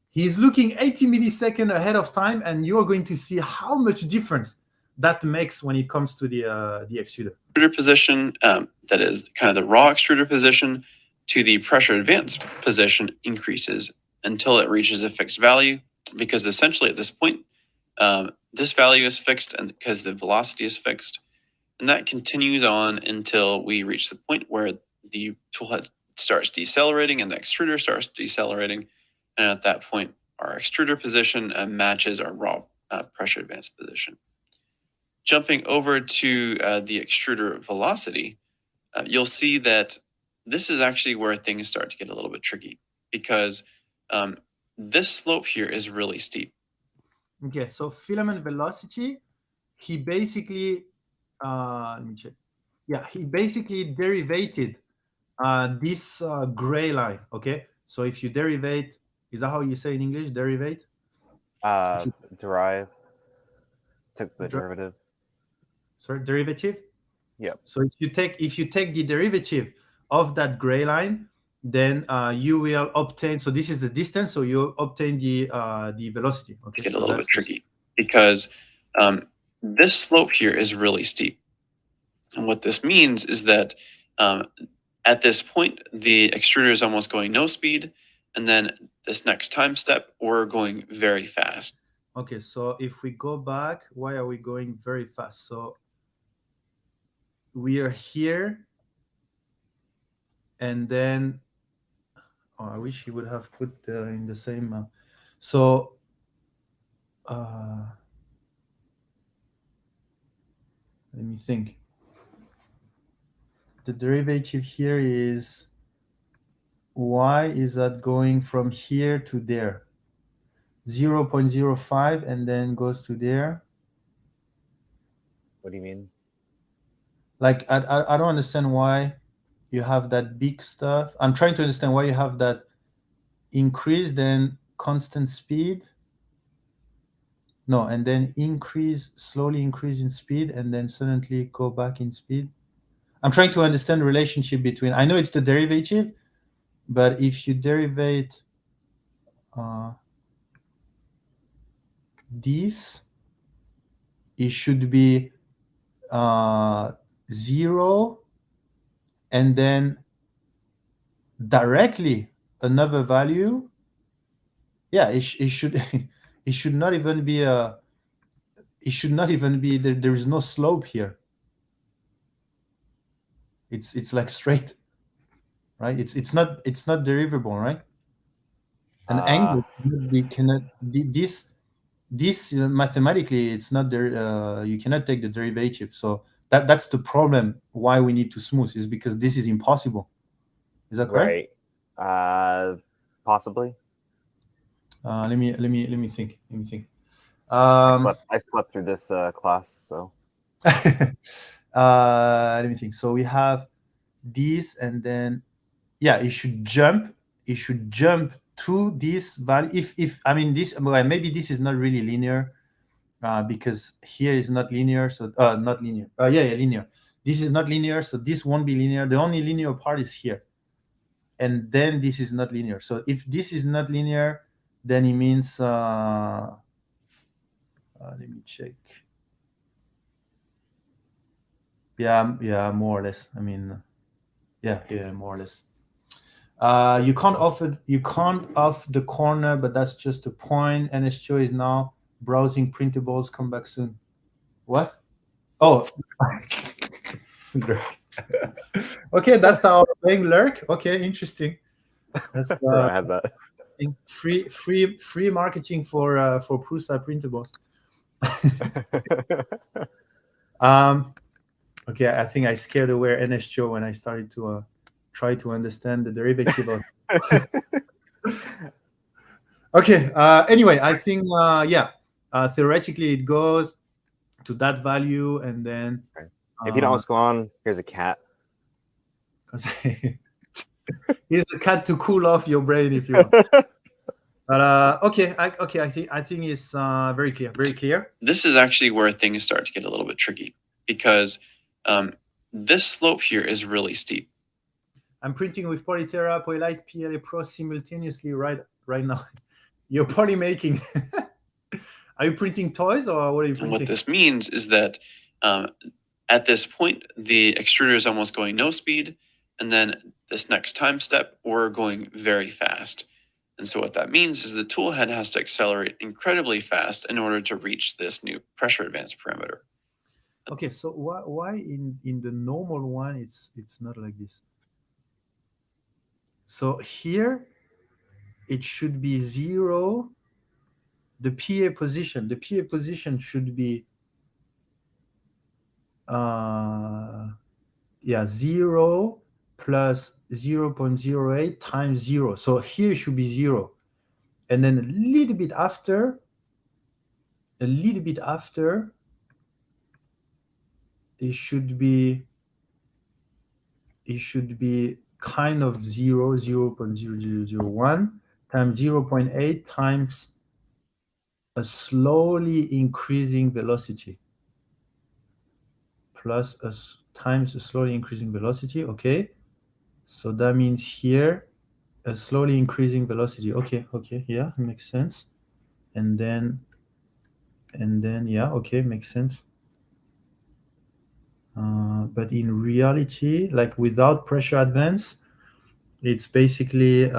he's looking 80 milliseconds ahead of time, and you're going to see how much difference that makes when it comes to the extruder. Extruder position, that is kind of the raw extruder position, to the pressure advance position increases until it reaches a fixed value, because essentially at this point, this value is fixed, and because the velocity is fixed, and that continues on until we reach the point where the tool head starts decelerating and the extruder starts decelerating, and at that point, our extruder position matches our raw pressure advance position. Jumping over to the extruder velocity, you'll see that this is actually where things start to get a little bit tricky, because this slope here is really steep. Okay, so filament velocity, he basically, let me check. Yeah, he basically derivated this gray line. Okay, so if you derivate, is that how you say in English? Derivate? Derive. Took the derivative. Sorry, derivative? Yep. So if you take the derivative of that gray line, then you will obtain, so this is the distance, so you obtain the velocity. Okay, Get so a little bit tricky, because this slope here is really steep. And what this means is that at this point, the extruder is almost going no speed, and then this next time step, we're going very fast. Okay, so if we go back, why are we going very fast? So we are here, and then I wish he would have put in the same. So let me think. The derivative here is, why is that going from here to there? 0.05 and then goes to there. What do you mean? Like I don't understand why you have that big stuff. I'm trying to understand why you have that increase, then constant speed. No, and then slowly increase in speed, and then suddenly go back in speed. I'm trying to understand the relationship between, I know it's the derivative, but if you derivate this, it should be 0, and then directly another value. Yeah, it should it should not even be there is no slope here. It's like straight, right? It's not derivable, right? An angle this mathematically, it's not there. You cannot take the derivative. So that's the problem. Why we need to smooth is because this is impossible. Is that correct? Right. Possibly. Let me think. Let me think. I slept through this class, so Let me think. So we have this, and then yeah, it should jump. It should jump to this value. If I mean this, well, maybe this is not really linear, because here is not linear. So not linear. Yeah, linear. This is not linear, so this won't be linear. The only linear part is here, and then this is not linear. So if this is not linear, then it means let me check. Yeah, more or less. I mean, yeah, more or less. You can't off the corner, but that's just a point. NSGeo is now browsing printables. Come back soon. What? Oh, okay, that's how playing Lurk. Okay, interesting. That's I had that. free marketing for Prusa printables. Okay, I think I scared away NSGeo when I started to try to understand the derivative of. Okay. Anyway, I think theoretically it goes to that value, and then If you don't know what's going on, here's a cat. here's a cat to cool off your brain if you want. But okay, I think it's very clear. Very clear. This is actually where things start to get a little bit tricky, because this slope here is really steep. I'm printing with Polytera, Polylite, PLA Pro simultaneously right now. You're poly making. Are you printing toys, or what are you And printing? what this means is that at this point, the extruder is almost going no speed, and then this next time step, we're going very fast. And so what that means is the tool head has to accelerate incredibly fast in order to reach this new pressure advance parameter. Okay, so why in the normal one it's not like this? So here it should be 0. The PA position should be 0 plus 0.08 times 0. So here it should be 0, and then a little bit after it should be kind of 0.0001 times 0.8 times a slowly increasing velocity plus times a slowly increasing velocity. Okay, so that means here a slowly increasing velocity. Okay, yeah, makes sense. And then yeah, okay, makes sense. But in reality, like without pressure advance, it's basically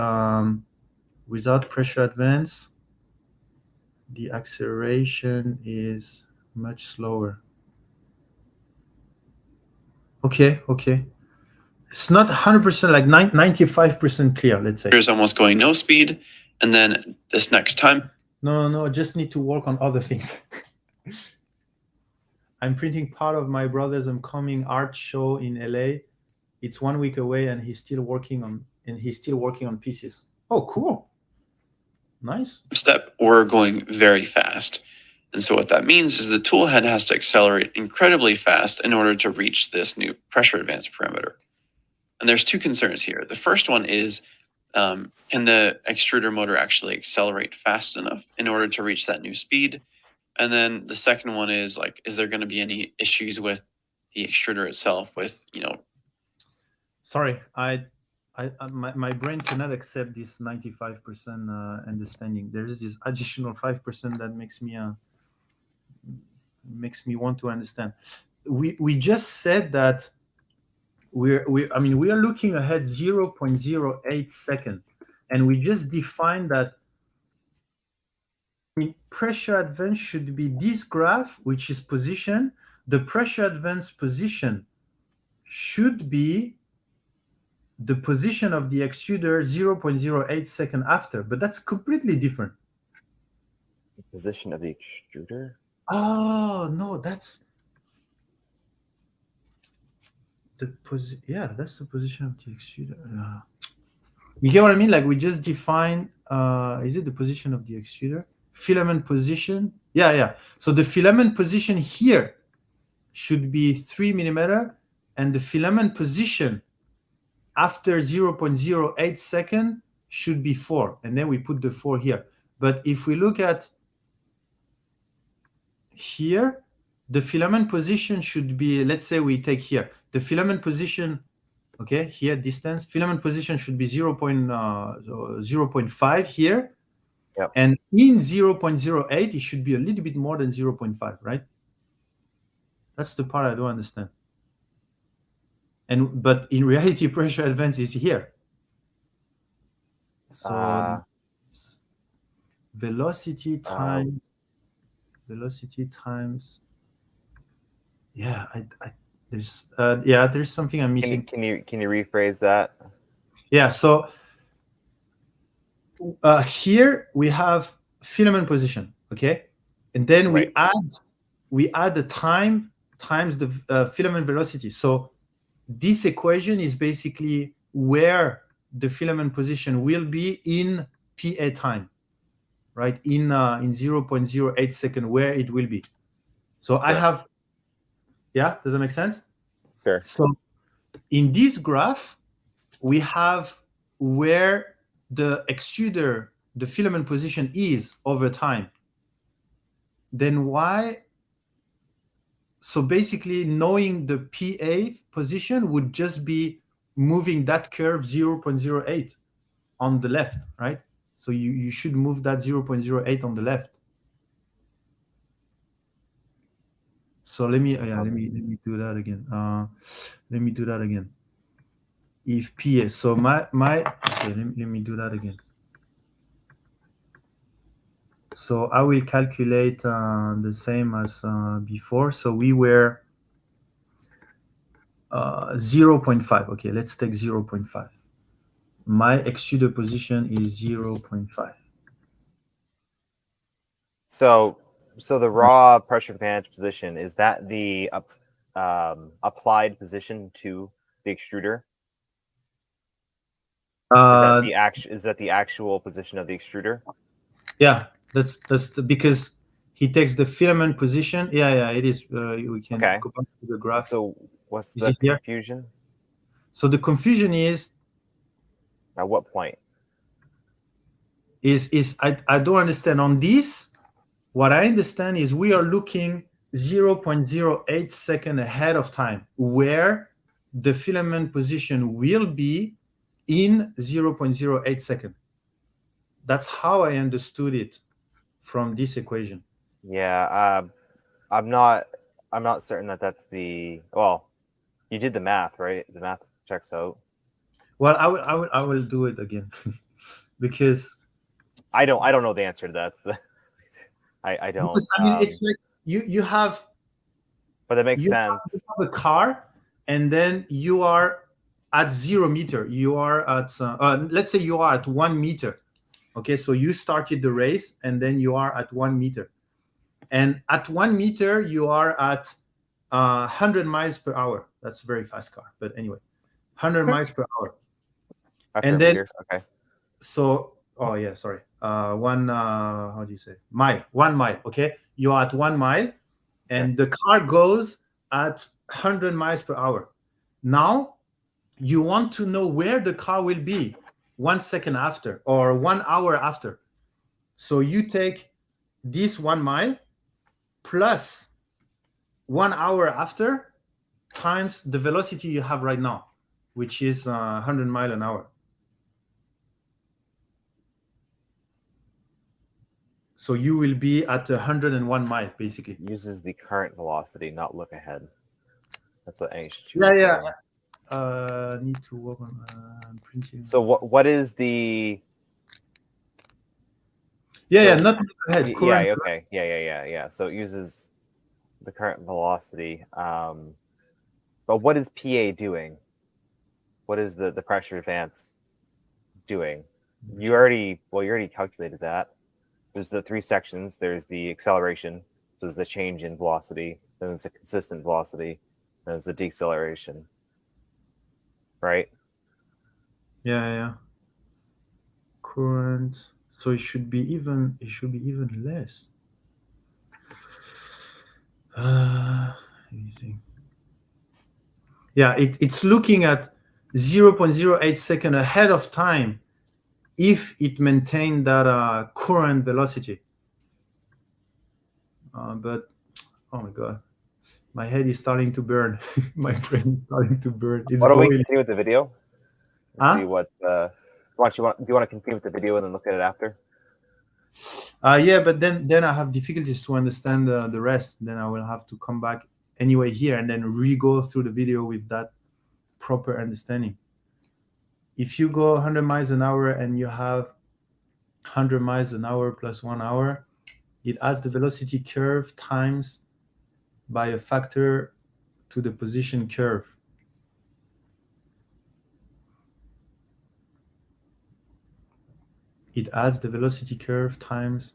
without pressure advance, the acceleration is much slower. Okay. It's not 100%, like 95% clear, let's say. Here's almost going no speed, and then this next time. No, just need to work on other things. I'm printing part of my brother's upcoming art show in LA. It's 1 week away, and he's still working on pieces. Oh, cool. Nice. Step, we're going very fast. And so what that means is the tool head has to accelerate incredibly fast in order to reach this new pressure advance parameter. And there's two concerns here. The first one is, can the extruder motor actually accelerate fast enough in order to reach that new speed? And then the second one is, like, is there going to be any issues with the extruder itself with, Sorry, my brain cannot accept this 95% understanding. There is this additional 5% that makes me want to understand. We just said that we are looking ahead 0.08 second, and we just defined that pressure advance should be this graph, which is position. The pressure advance position should be the position of the extruder 0.08 second after, but that's completely different. The position of the extruder? Oh no, that's the that's the position of the extruder. You get what I mean? Like we just define, is it the position of the extruder? Filament position. Yeah. So the filament position here should be 3 millimeter, and the filament position after 0.08 second should be 4. And then we put the 4 here. But if we look at here, the filament position should be, let's say we take here, the filament position, okay, here distance, filament position should be 0.5 here. Yep. And in 0.08, it should be a little bit more than 0.5, right? That's the part I don't understand. But in reality, pressure advance is here. So velocity times, yeah, there's something I'm missing. Can you rephrase that? Yeah, so here we have filament position, okay, and then Right. we add the time times the filament velocity. So this equation is basically where the filament position will be in PA time, right? In 0.08 second, where it will be. So I have, yeah, does that make sense? Sure. So in this graph, we have where the extruder, the filament position is over time. Then why? So basically knowing the PA position would just be moving that curve 0.08 on the left, right? So you should move that 0.08 on the left. So let me do that again. Let me do that again. If PA, so okay, let me do that again. So I will calculate the same as before. So we were 0.5. Okay, let's take 0.5. My extruder position is 0.5. So the raw pressure advantage position, is that the applied position to the extruder? Is that the actual position of the extruder? Yeah, that's because he takes the filament position. Yeah, it is. We can go back to the graph. So what's the confusion? So the confusion is at what point? I don't understand on this. What I understand is we are looking 0.08 second ahead of time, where the filament position will be in 0.08 second. That's how I understood it from this equation. Yeah, I'm not certain that that's the, well, you did the math, right? The math checks out. Well, I will do it again because I don't know the answer to that. I don't. Because, I mean, it's like you have, but that makes sense. You have a car, and then you are at 0 meter. You are at let's say you are at 1 meter. Okay, so you started the race, and then you are at 1 meter, and at 1 meter you are at 100 miles per hour. That's a very fast car, but anyway, 100 miles per hour. And then okay. So, oh yeah, sorry. How do you say? 1 mile. Okay, you are at 1 mile, and the car goes at 100 miles per hour. Now, you want to know where the car will be 1 second after or 1 hour after. So you take this 1 mile plus 1 hour after times the velocity you have right now, which is 100 miles an hour. So you will be at 101 mile, basically. Uses the current velocity, not look ahead. That's what NHQ. Yeah. Need to work on printing. So what is the? Not look ahead. Yeah. Okay. Yeah. So it uses the current velocity. But what is PA doing? What is the pressure advance doing? You already calculated that. There's the 3 sections. There's the acceleration. So there's the change in velocity. Then there's a consistent velocity. Then there's the deceleration. Right? Yeah. current. So it should be even less. Anything. Yeah, it's looking at 0.08 second ahead of time if it maintained that current velocity. But oh my god, my head is starting to burn. My brain is starting to burn. It's Why don't we boiling. continue with the video? Huh? See what. Do you want to continue with the video and then look at it after? Yeah, but then I have difficulties to understand the rest. Then I will have to come back anyway here and then re-go through the video with that proper understanding. If you go 100 miles an hour and you have 100 miles an hour plus 1 hour, it adds the velocity curve times by a factor to the position curve. It adds the velocity curve times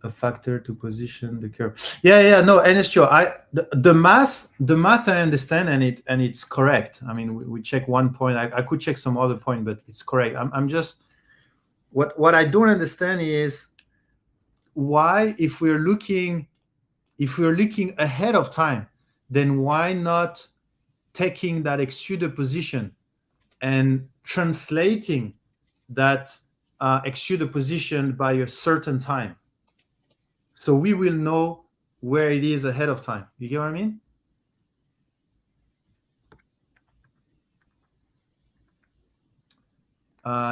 a factor to position the curve. Yeah, no, and it's true. The math I understand, and it's correct. I mean, we check one point. I could check some other point, but it's correct. I'm just what I don't understand is why, if we're looking ahead of time, then why not taking that extruder position and translating that extruder position by a certain time, so we will know where it is ahead of time. You get what I mean?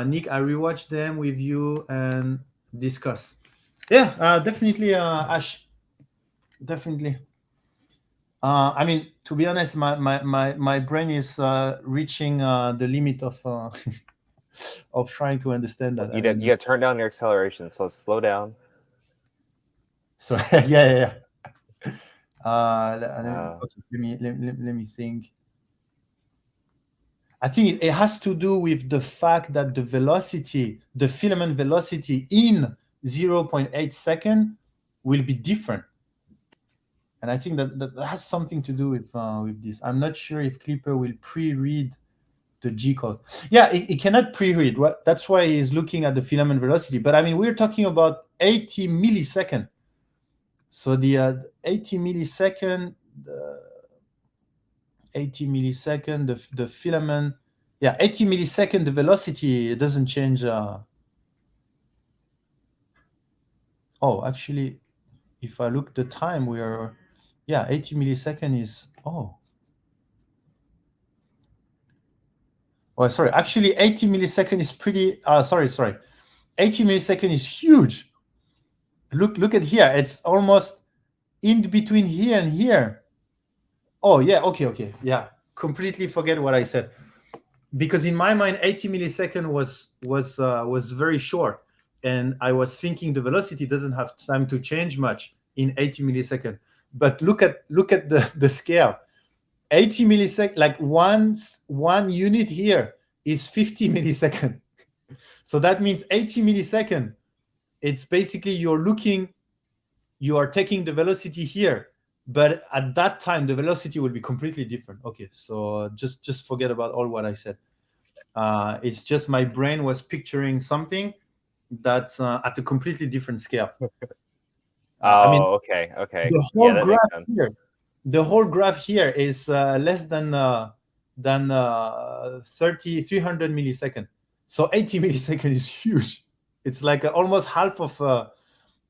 Nick, I rewatched them with you and discuss. Yeah, definitely, Ash. Definitely. I mean, to be honest, my brain is reaching the limit of of trying to understand that. You got to turn down your acceleration, so slow down. So yeah. Let me think. I think it has to do with the fact that the velocity, the filament velocity in 0.8 second will be different. And I think that has something to do with this. I'm not sure if Clipper will pre-read the G code. Yeah, it cannot pre-read. That's why he's looking at the filament velocity. But I mean, we're talking about 80 millisecond. So the 80 millisecond, the filament, yeah, 80 millisecond, the velocity, it doesn't change. Oh, actually, if I look the time, we are, yeah, 80 millisecond is, oh, sorry, actually 80 millisecond is pretty, sorry, 80 millisecond is huge. Look at here, it's almost in between here and here. Oh yeah, okay, yeah, completely forget what I said, because in my mind 80 millisecond was very short, and I was thinking the velocity doesn't have time to change much in 80 millisecond. But look at the scale. 80 millisecond, like one unit here is 50 millisecond. So that means 80 millisecond, it's basically you are taking the velocity here, but at that time the velocity will be completely different. Okay, so just forget about all what I said. It's just my brain was picturing something that's at a completely different scale. I mean, okay. The whole graph here, the whole graph here is less than 300 millisecond. So 80 millisecond is huge. It's like almost half of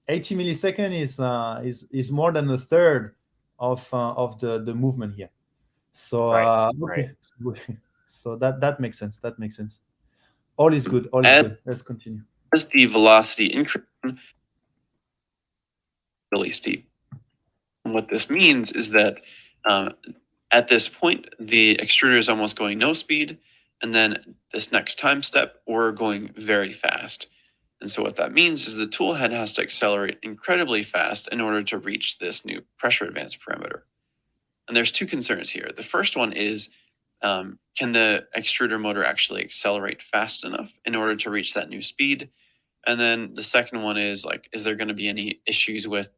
80 millisecond is more than a third of the movement here. So right. So that makes sense. That makes sense. All is good. All is good. Let's continue. As the velocity increases, really steep. And what this means is that at this point, the extruder is almost going no speed, and then this next time step, we're going very fast. And so what that means is the tool head has to accelerate incredibly fast in order to reach this new pressure advance parameter. And there's two concerns here. The first one is, can the extruder motor actually accelerate fast enough in order to reach that new speed? And then the second one is, like, is there going to be any issues with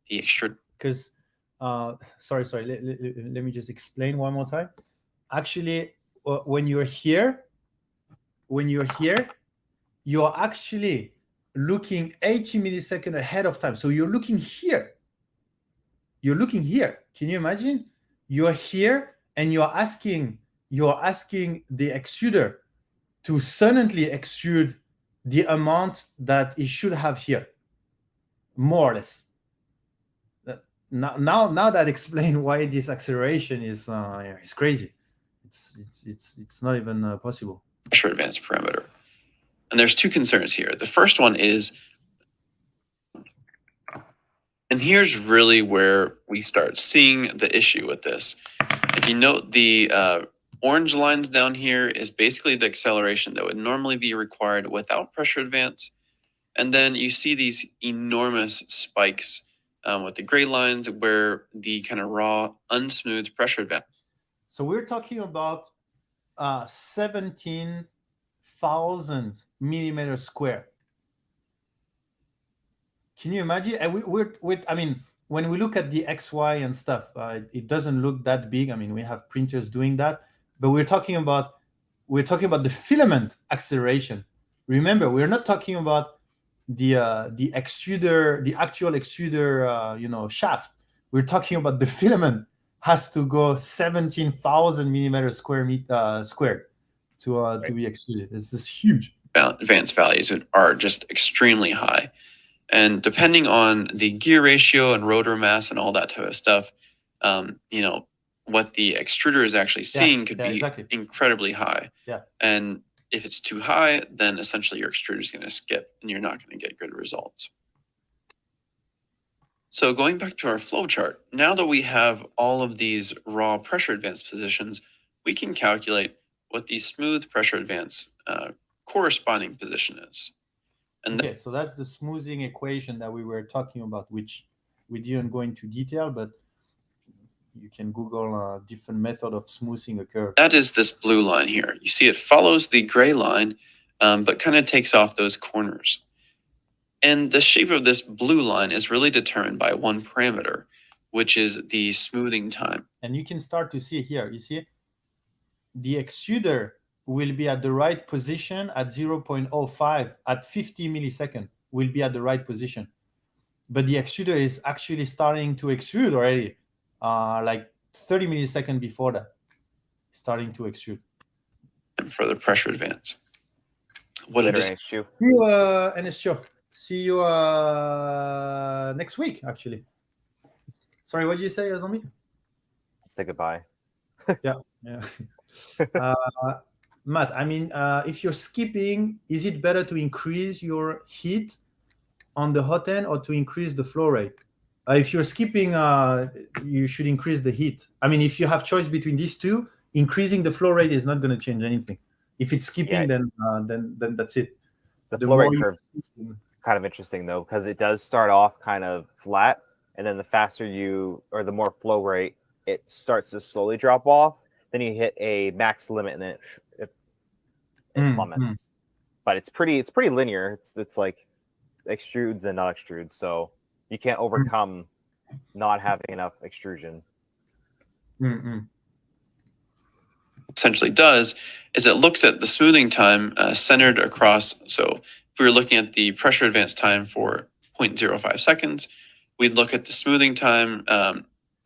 the extruder? Because, sorry, let me just explain one more time. Actually, when you're here, you're actually looking 80 milliseconds ahead of time. So you're looking here. You're looking here. Can you imagine? You're here and you're asking the extruder to suddenly extrude the amount that it should have here, more or less. Now that explains why this acceleration is crazy. It's not even possible. Pressure advance parameter. And there's two concerns here. The first one is, and here's really where we start seeing the issue with this. If you note, the orange lines down here is basically the acceleration that would normally be required without pressure advance. And then you see these enormous spikes with the gray lines where the kind of raw, unsmooth pressure advance. So we're talking about 17,000 millimeters square. Can you imagine? And I mean, when we look at the XY and stuff, it doesn't look that big. I mean, we have printers doing that, but we're talking about the filament acceleration. Remember, we're not talking about the extruder, the actual extruder, shaft. We're talking about the filament has to go 17,000 millimeters squared to be extruded. This is huge. Advanced values are just extremely high. And depending on the gear ratio and rotor mass and all that type of stuff, what the extruder is actually seeing could be incredibly high. Yeah. And if it's too high, then essentially your extruder is going to skip and you're not going to get good results. So going back to our flow chart, now that we have all of these raw pressure advance positions, we can calculate what the smooth pressure advance corresponding position is. And okay, so that's the smoothing equation that we were talking about, which we didn't go into detail, but you can Google a different method of smoothing a curve. That is this blue line here. You see it follows the gray line, but kind of takes off those corners. And the shape of this blue line is really determined by one parameter, which is the smoothing time. And you can start to see here, you see, the extruder will be at the right position at 0.05 at 50 milliseconds will be at the right position. But the extruder is actually starting to extrude already, like 30 milliseconds before that, starting to extrude. For the pressure advance. What Later, it is. NSU. See you, NSU. See you next week, actually. Sorry, what did you say, Zombie? Say goodbye. Yeah. Matt, I mean, if you're skipping, is it better to increase your heat on the hot end or to increase the flow rate? If you're skipping, you should increase the heat. I mean, if you have choice between these two, increasing the flow rate is not going to change anything. If it's skipping, then that's it. The flow rate curve's kind of interesting though, because it does start off kind of flat, and then the faster the more flow rate, it starts to slowly drop off. Then you hit a max limit, and then it plummets. But it's pretty linear. It's like extrudes and not extrudes, so you can't overcome not having enough extrusion. Essentially does is it looks at the smoothing time centered across. So if we were looking at the pressure advance time for 0.05 seconds, we'd look at the smoothing time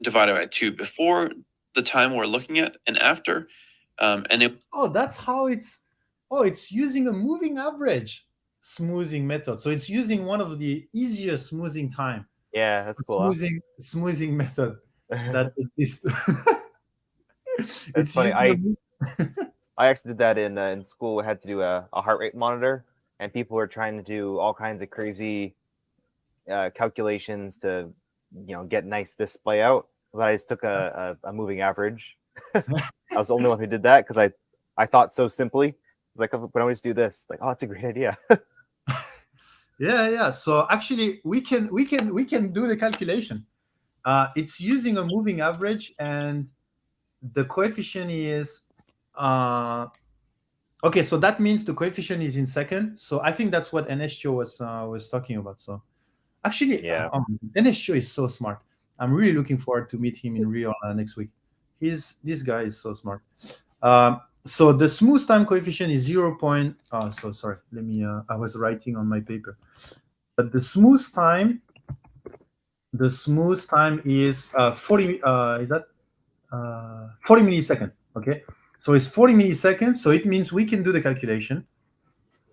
divided by 2 before the time we're looking at and after. That's how it's using a moving average smoothing method. So it's using one of the easiest smoothing time. Yeah, that's cool. Smoothing method that exists. It's funny. I actually did that in school. We had to do a heart rate monitor, and people were trying to do all kinds of crazy calculations to get nice display out. But I just took a moving average. I was the only one who did that because I thought so simply. I was like, oh, but I always do this. Like, oh, that's a great idea. Yeah. So actually, we can do the calculation. It's using a moving average, and the coefficient is okay. So that means the coefficient is in second. So I think that's what NSCHO was talking about. So actually, yeah, NSCHO is so smart. I'm really looking forward to meet him in real next week. This guy is so smart. So the smooth time coefficient is 0. So sorry, let me. I was writing on my paper, but the smooth time is 40. Is that 40 milliseconds? Okay, so it's 40 milliseconds. So it means we can do the calculation.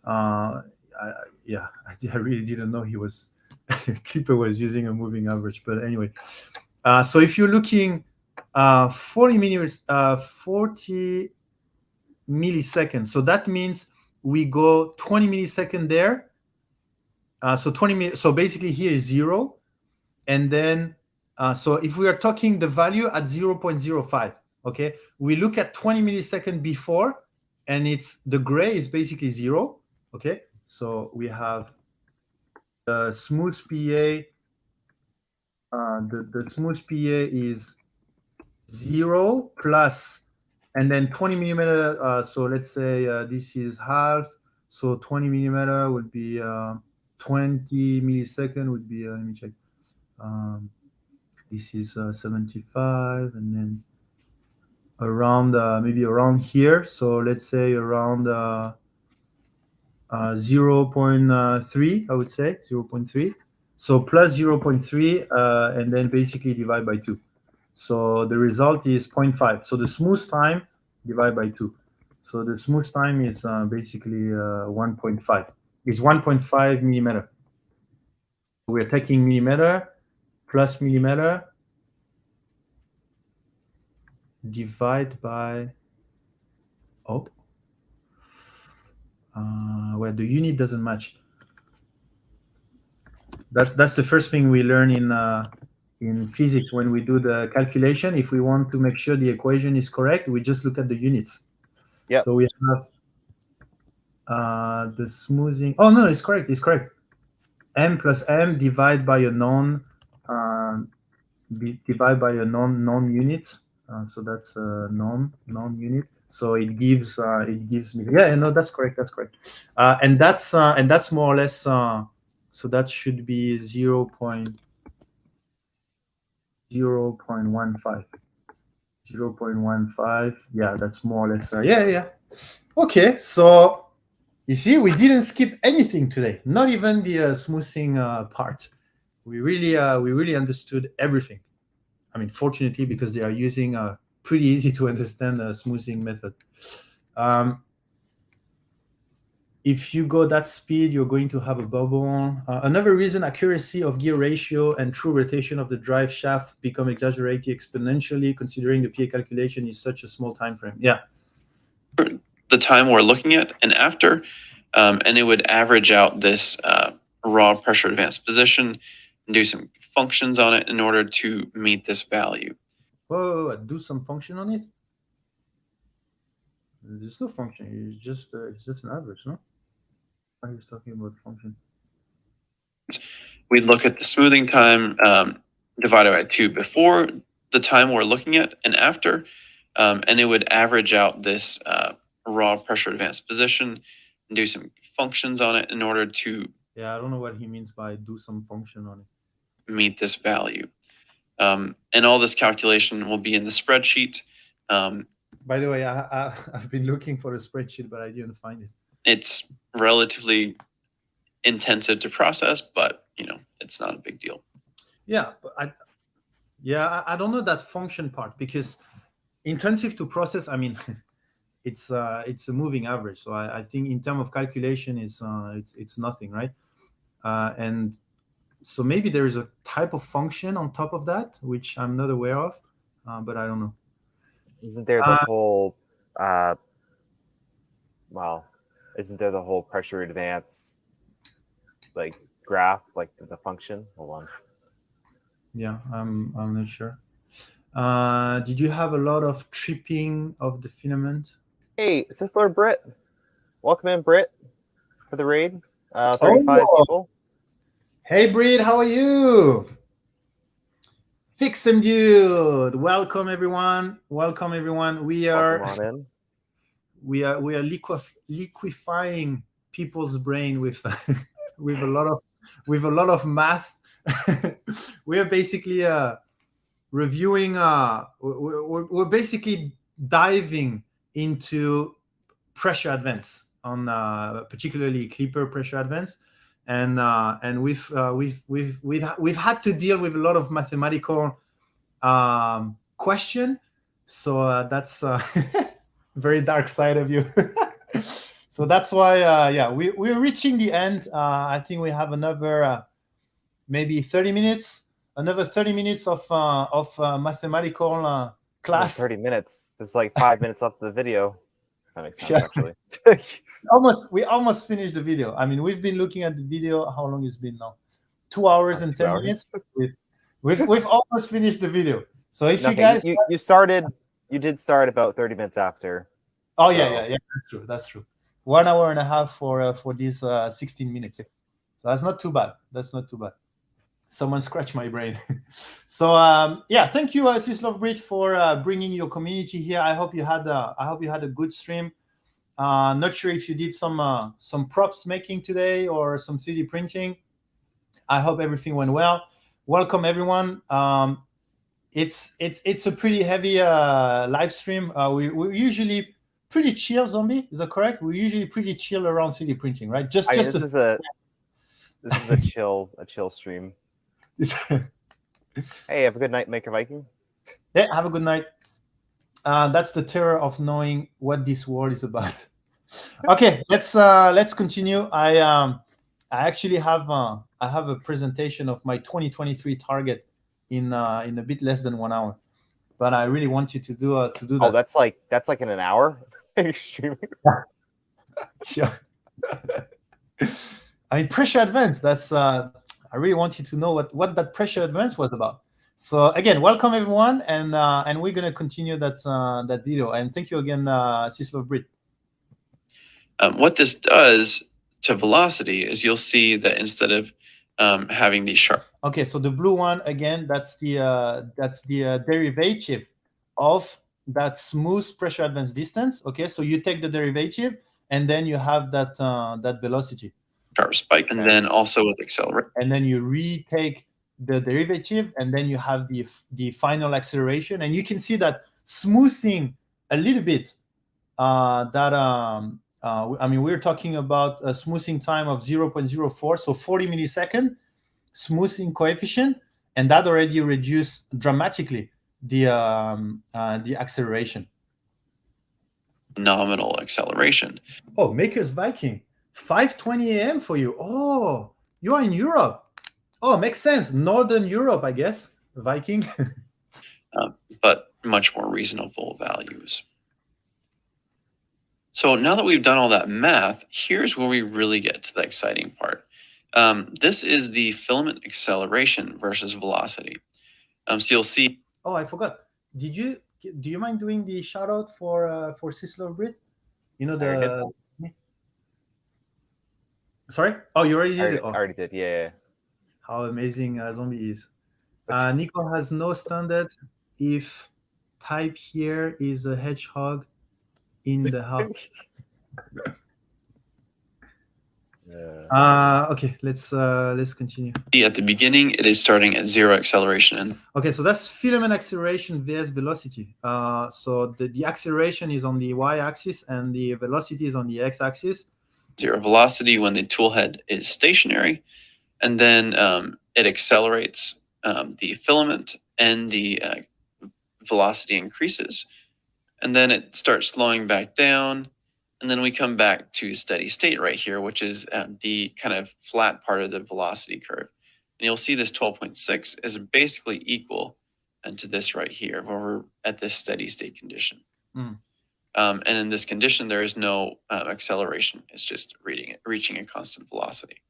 Yeah, I really didn't know Clipper was using a moving average, but anyway. So if you're looking 40 milliseconds, so that means we go 20 milliseconds there. So 20 minutes. So basically here is 0, and then so if we are talking the value at 0.05, okay, we look at 20 milliseconds before, and it's the gray is basically 0. Okay, so we have the smooth PA. The smooth PA is 0 plus, and then 20 millimeter. So let's say this is half. So 20 millimeter would be 20 millisecond would be. Let me check. This is 75, and then around maybe around here. So let's say around 0.3. I would say 0.3. So plus 0.3, and then basically divide by 2. So the result is 0.5. So the smooth time divided by 2. So the smooth time is basically 1.5. It's 1.5 millimeter. We're taking millimeter plus millimeter divide by where the unit doesn't match. That's the first thing we learn in physics when we do the calculation. If we want to make sure the equation is correct, we just look at the units. Yep. So we have the smoothing. Oh no, it's correct. It's correct. M plus M divide by a divide by a non-unit. So that's a non-unit. So it gives me. Yeah, no, that's correct. That's correct. And that's more or less. So that should be 0.15. 0.15. Yeah, that's more or less. Yeah. Okay, so you see, we didn't skip anything today. Not even the smoothing part. We really understood everything. I mean, fortunately, because they are using a pretty easy to understand smoothing method. If you go that speed, you're going to have a bubble. Another reason accuracy of gear ratio and true rotation of the drive shaft become exaggerated exponentially, considering the PA calculation is such a small time frame. Yeah. The time we're looking at and after, and it would average out this raw pressure advanced position and do some functions on it in order to meet this value. Whoa, do some function on it? There's no function. It's just an average, no? I was talking about function. We look at the smoothing time divided by 2 before the time we're looking at and after, and it would average out this raw pressure advanced position and do some functions on it in order to. Yeah, I don't know what he means by do some function on it. Meet this value. And all this calculation will be in the spreadsheet. By the way, I've been looking for a spreadsheet, but I didn't find it. It's relatively intensive to process, but it's not a big deal. Yeah, but I don't know that function part, because intensive to process, I mean, it's a moving average. So I think in terms of calculation, it's nothing, right? And so maybe there is a type of function on top of that, which I'm not aware of, but I don't know. Isn't there the whole isn't there the whole pressure advance like graph, like the function? Hold on. Yeah, I'm not sure. Did you have a lot of tripping of the filament? Hey, it's this Lord Britt. Welcome in, Britt, for the raid. 35 people. Hey, Britt, how are you? Fix them, dude. Welcome, everyone. Welcome, everyone. We are liquefying people's brain with with a lot of math. We are basically reviewing. We're basically diving into pressure advance on particularly Clipper pressure advance, and we've had to deal with a lot of mathematical question. So that's very dark side of you. So that's why we're reaching the end. I think we have another maybe 30 minutes, another 30 minutes of mathematical class. 30 minutes. There's like 5 minutes left of the video. That makes sense, Yeah. actually. We almost finished the video. I mean, we've been looking at the video. How long it's been now? 2 hours and 10 minutes. We've almost finished the video. So if you guys, you did start about 30 minutes after. Oh, so. Yeah. That's true. 1 hour and a half for these 16 minutes. So that's not too bad. Someone scratched my brain. So thank you, Syslovbrit, for bringing your community here. I hope you had a good stream. Not sure if you did some props making today or some 3D printing. I hope everything went well. Welcome everyone. It's a pretty heavy live stream. We're usually pretty chill, Zombie. Is that correct? We're usually pretty chill around 3D printing, right? This is a chill stream. Hey, have a good night, Maker Viking. Yeah, have a good night. That's the terror of knowing what this world is about. Okay, let's continue. I actually have a presentation of my 2023 target in a bit less than 1 hour, but I really want you to do that. Oh, that's like in an hour. Streaming. Yeah. I mean, pressure advance. That's I really want you to know what that pressure advance was about. So again, welcome everyone, and we're gonna continue that video. And thank you again, Syslovbrit. What this does to velocity is you'll see that instead of having these sharp. Okay, so the blue one again, that's the derivative of that smooth pressure advance distance. Okay, so you take the derivative, and then you have that velocity. Sharp spike, and then also with acceleration. And then you retake the derivative, and then you have the final acceleration, and you can see that smoothing a little bit. I mean, we're talking about a smoothing time of 0.04, so 40 millisecond smoothing coefficient, and that already reduced dramatically the acceleration. Nominal acceleration. Oh, Maker's Viking, 5:20 a.m. for you. Oh, you are in Europe. Oh, makes sense. Northern Europe, I guess. Viking. But much more reasonable values. So now that we've done all that math, here's where we really get to the exciting part. This is the filament acceleration versus velocity. So you'll see. Oh, I forgot. Do you mind doing the shout out for Syslovbrit? You know the. Sorry? Oh, you already did it. Oh. I already did. Yeah. How amazing Zombie is. Nico has no standard. If type here is a hedgehog in the house. Okay, let's continue. At the beginning, it is starting at 0 acceleration. Okay, so that's filament acceleration vs velocity. So the acceleration is on the y-axis and the velocity is on the x-axis. 0 velocity when the tool head is stationary, and then it accelerates the filament, and the velocity increases, and then it starts slowing back down. And then we come back to steady state right here, which is the kind of flat part of the velocity curve. And you'll see this 12.6 is basically equal to this right here, where we're at this steady state condition. And in this condition, there is no acceleration. It's just reaching a constant velocity.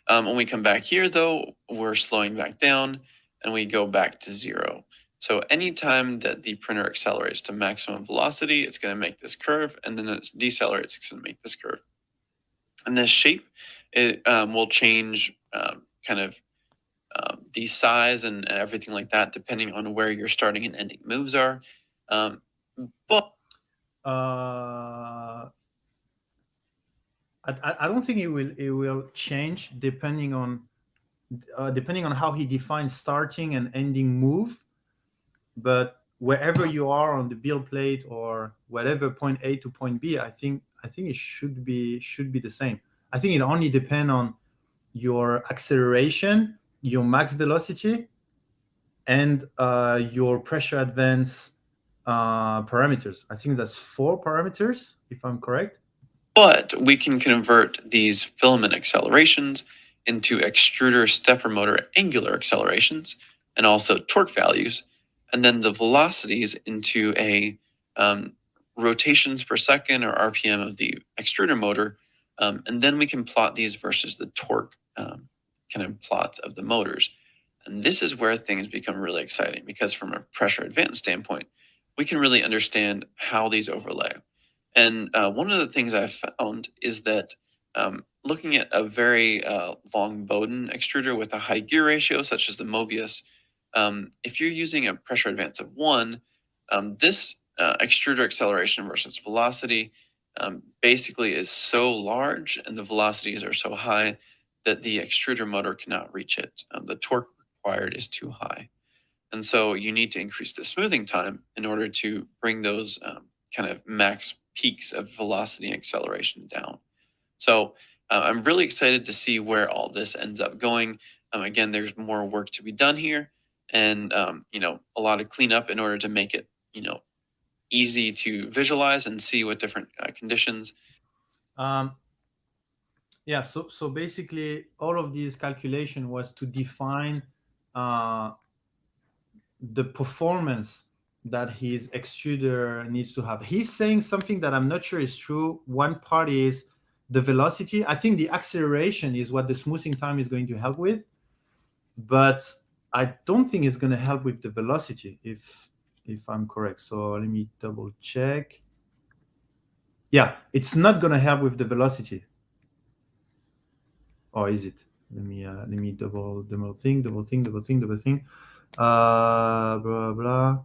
When we come back here, though, we're slowing back down, and we go back to 0. So anytime that the printer accelerates to maximum velocity, it's going to make this curve, and then it decelerates, it's going to make this curve. And this shape, it will change kind of the size and everything like that, depending on where your starting and ending moves are. But I don't think it will change depending on how he defines starting and ending move. But wherever you are on the build plate or whatever point A to point B, I think it should be the same. I think it only depends on your acceleration, your max velocity, and your pressure advance parameters. I think that's 4 parameters, if I'm correct. But we can convert these filament accelerations into extruder stepper motor angular accelerations and also torque values, and then the velocities into a rotations per second or RPM of the extruder motor, and then we can plot these versus the torque kind of plot of the motors. And this is where things become really exciting, because from a pressure advance standpoint, we can really understand how these overlay. And one of the things I've found is that looking at a very long Bowden extruder with a high gear ratio, such as the Mobius, if you're using a pressure advance of 1, this extruder acceleration versus velocity basically is so large and the velocities are so high that the extruder motor cannot reach it. The torque required is too high. And so you need to increase the smoothing time in order to bring those kind of max peaks of velocity and acceleration down. So I'm really excited to see where all this ends up going. Again, there's more work to be done here, and a lot of cleanup in order to make it easy to visualize and see with different conditions. Yeah, so basically all of these calculation was to define the performance that his extruder needs to have. He's saying something that I'm not sure is true. One part is the velocity. I think the acceleration is what the smoothing time is going to help with, but I don't think it's going to help with the velocity, if I'm correct. So let me double check. Yeah, it's not going to help with the velocity. Or is it? Let me double think. Blah blah.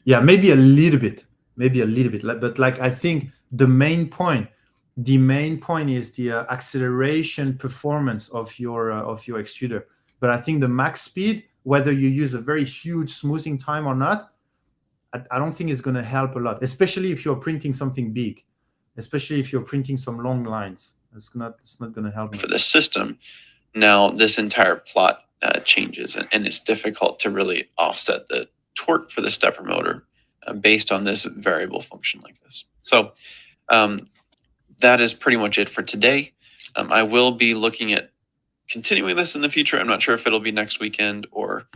Yeah, maybe a little bit, but like I think the main point is the acceleration performance of your extruder. But I think the max speed, whether you use a very huge smoothing time or not, I don't think it's going to help a lot, especially if you're printing something big, especially if you're printing some long lines. It's not going to help for the system. Now this entire plot changes, and it's difficult to really offset the torque for the stepper motor based on this variable function like this. So that is pretty much it for today. I will be looking at continuing this in the future. I'm not sure if it'll be next weekend or.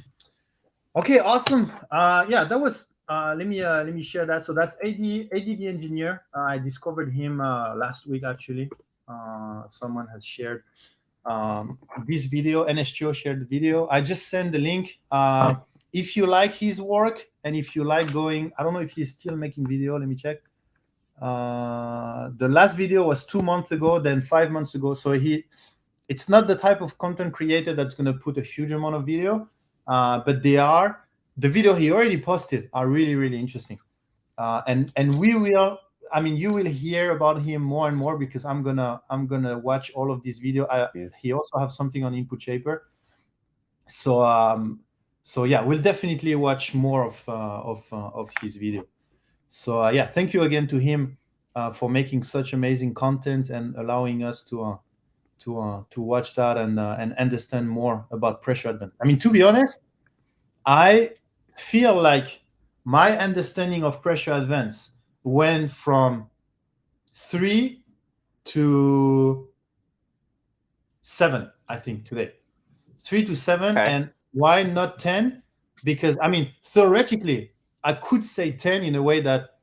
Okay, awesome. Yeah, that was. Let me share that. So that's AD the engineer. I discovered him last week actually. Someone has shared this video. NSGO shared the video. I just sent the link. If you like his work and if you like going, I don't know if he's still making video. Let me check. The last video was 2 months ago, then 5 months ago. So it's not the type of content creator that's going to put a huge amount of video, but the video he already posted are really, really interesting. And we will. I mean, you will hear about him more and more because I'm gonna watch all of these videos. Yes. He also have something on Input Shaper, so yeah, we'll definitely watch more of his video. So yeah, thank you again to him for making such amazing content and allowing us to watch that and understand more about pressure advance. I mean, to be honest, I feel like my understanding of pressure advance went from 3 to 7, I think, today. 3 to 7, Okay. and why not 10? Because, I mean, theoretically, I could say 10 in a way that,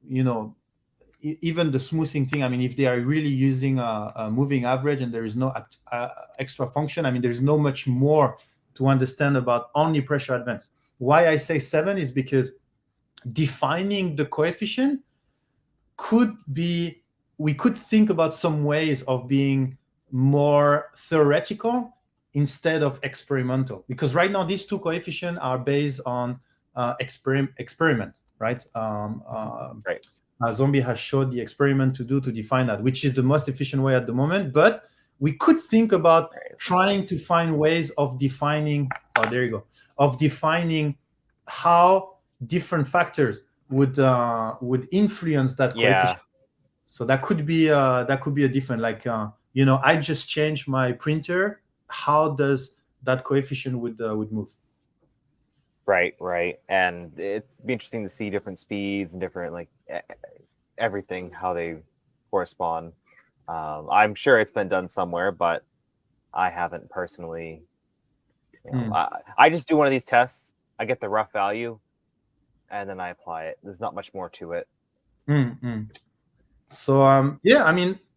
even the smoothing thing, I mean, if they are really using a moving average and there is no extra function, I mean, there's no much more to understand about only pressure advance. Why I say 7 is because defining the coefficient we could think about some ways of being more theoretical instead of experimental, because right now these two coefficients are based on experiment, right? Right. Zombie has showed the experiment to define that, which is the most efficient way at the moment, but we could think about trying to find ways of defining how different factors would influence that coefficient. So that could be a different, like I just changed my printer. How does that coefficient would move? Right. And it'd be interesting to see different speeds and different like everything, how they correspond. I'm sure it's been done somewhere, but I haven't personally. I just do one of these tests. I get the rough value, and then I apply it. There's not much more to it. So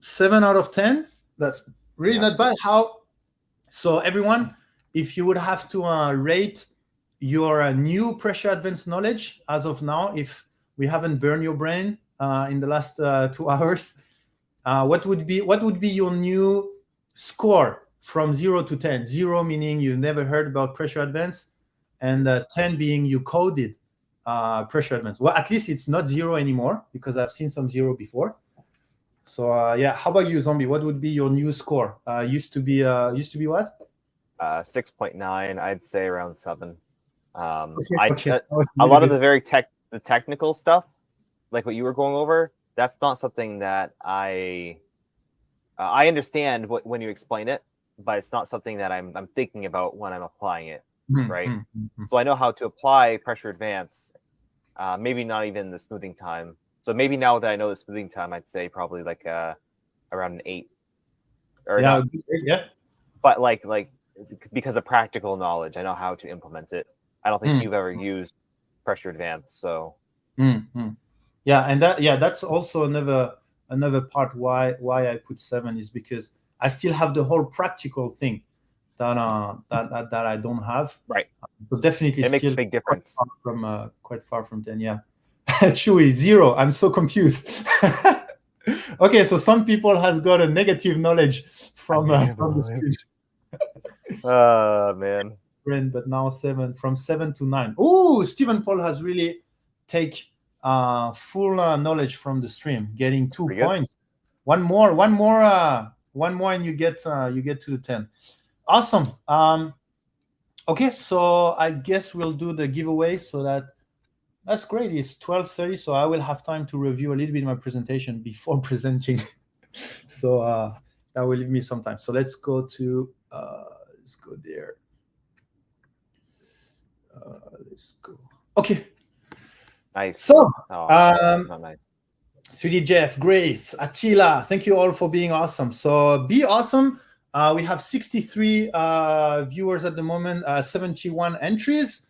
7 out of 10. That's really not bad. So everyone, if you would have to rate your new pressure advanced knowledge as of now, if we haven't burned your brain in the last 2 hours, what would be your new score from 0 to 10? 0 meaning you never heard about pressure advance, and 10 being you coded pressure advance. Well, at least it's not 0 anymore, because I've seen some 0 before. So how about you, Zombie? What would be your new score? Used to be what? 6.9. I'd say around 7. Okay. A lot of the technical stuff, like what you were going over, that's not something that I understand when you explain it, but it's not something that I'm thinking about when I'm applying it, right? So I know how to apply pressure advance, maybe not even the smoothing time. So maybe now that I know the smoothing time, I'd say probably like around an 8. Or not, but like because of practical knowledge, I know how to implement it. I don't think you've ever used pressure advance, so. Yeah, and that's also another part why I put 7 is because I still have the whole practical thing that I don't have. Right. So definitely it makes a big difference. Quite far from 10. Yeah. Chewy 0. I'm so confused. Okay, so some people has got a negative knowledge from the screen. Man. But now 7, from 7 to 9. Oh, Stephen Paul has really take full knowledge from the stream, getting 2 points. One more, and you get to the 10. Awesome. Okay, so I guess we'll do the giveaway. So that's great. It's 12:30, so I will have time to review a little bit my presentation before presenting. So that will leave me some time. So let's go there. Let's go. Okay. Nice. So, not nice. 3D Jeff, Grace, Attila, thank you all for being awesome. So be awesome. We have 63 viewers at the moment, 71 entries.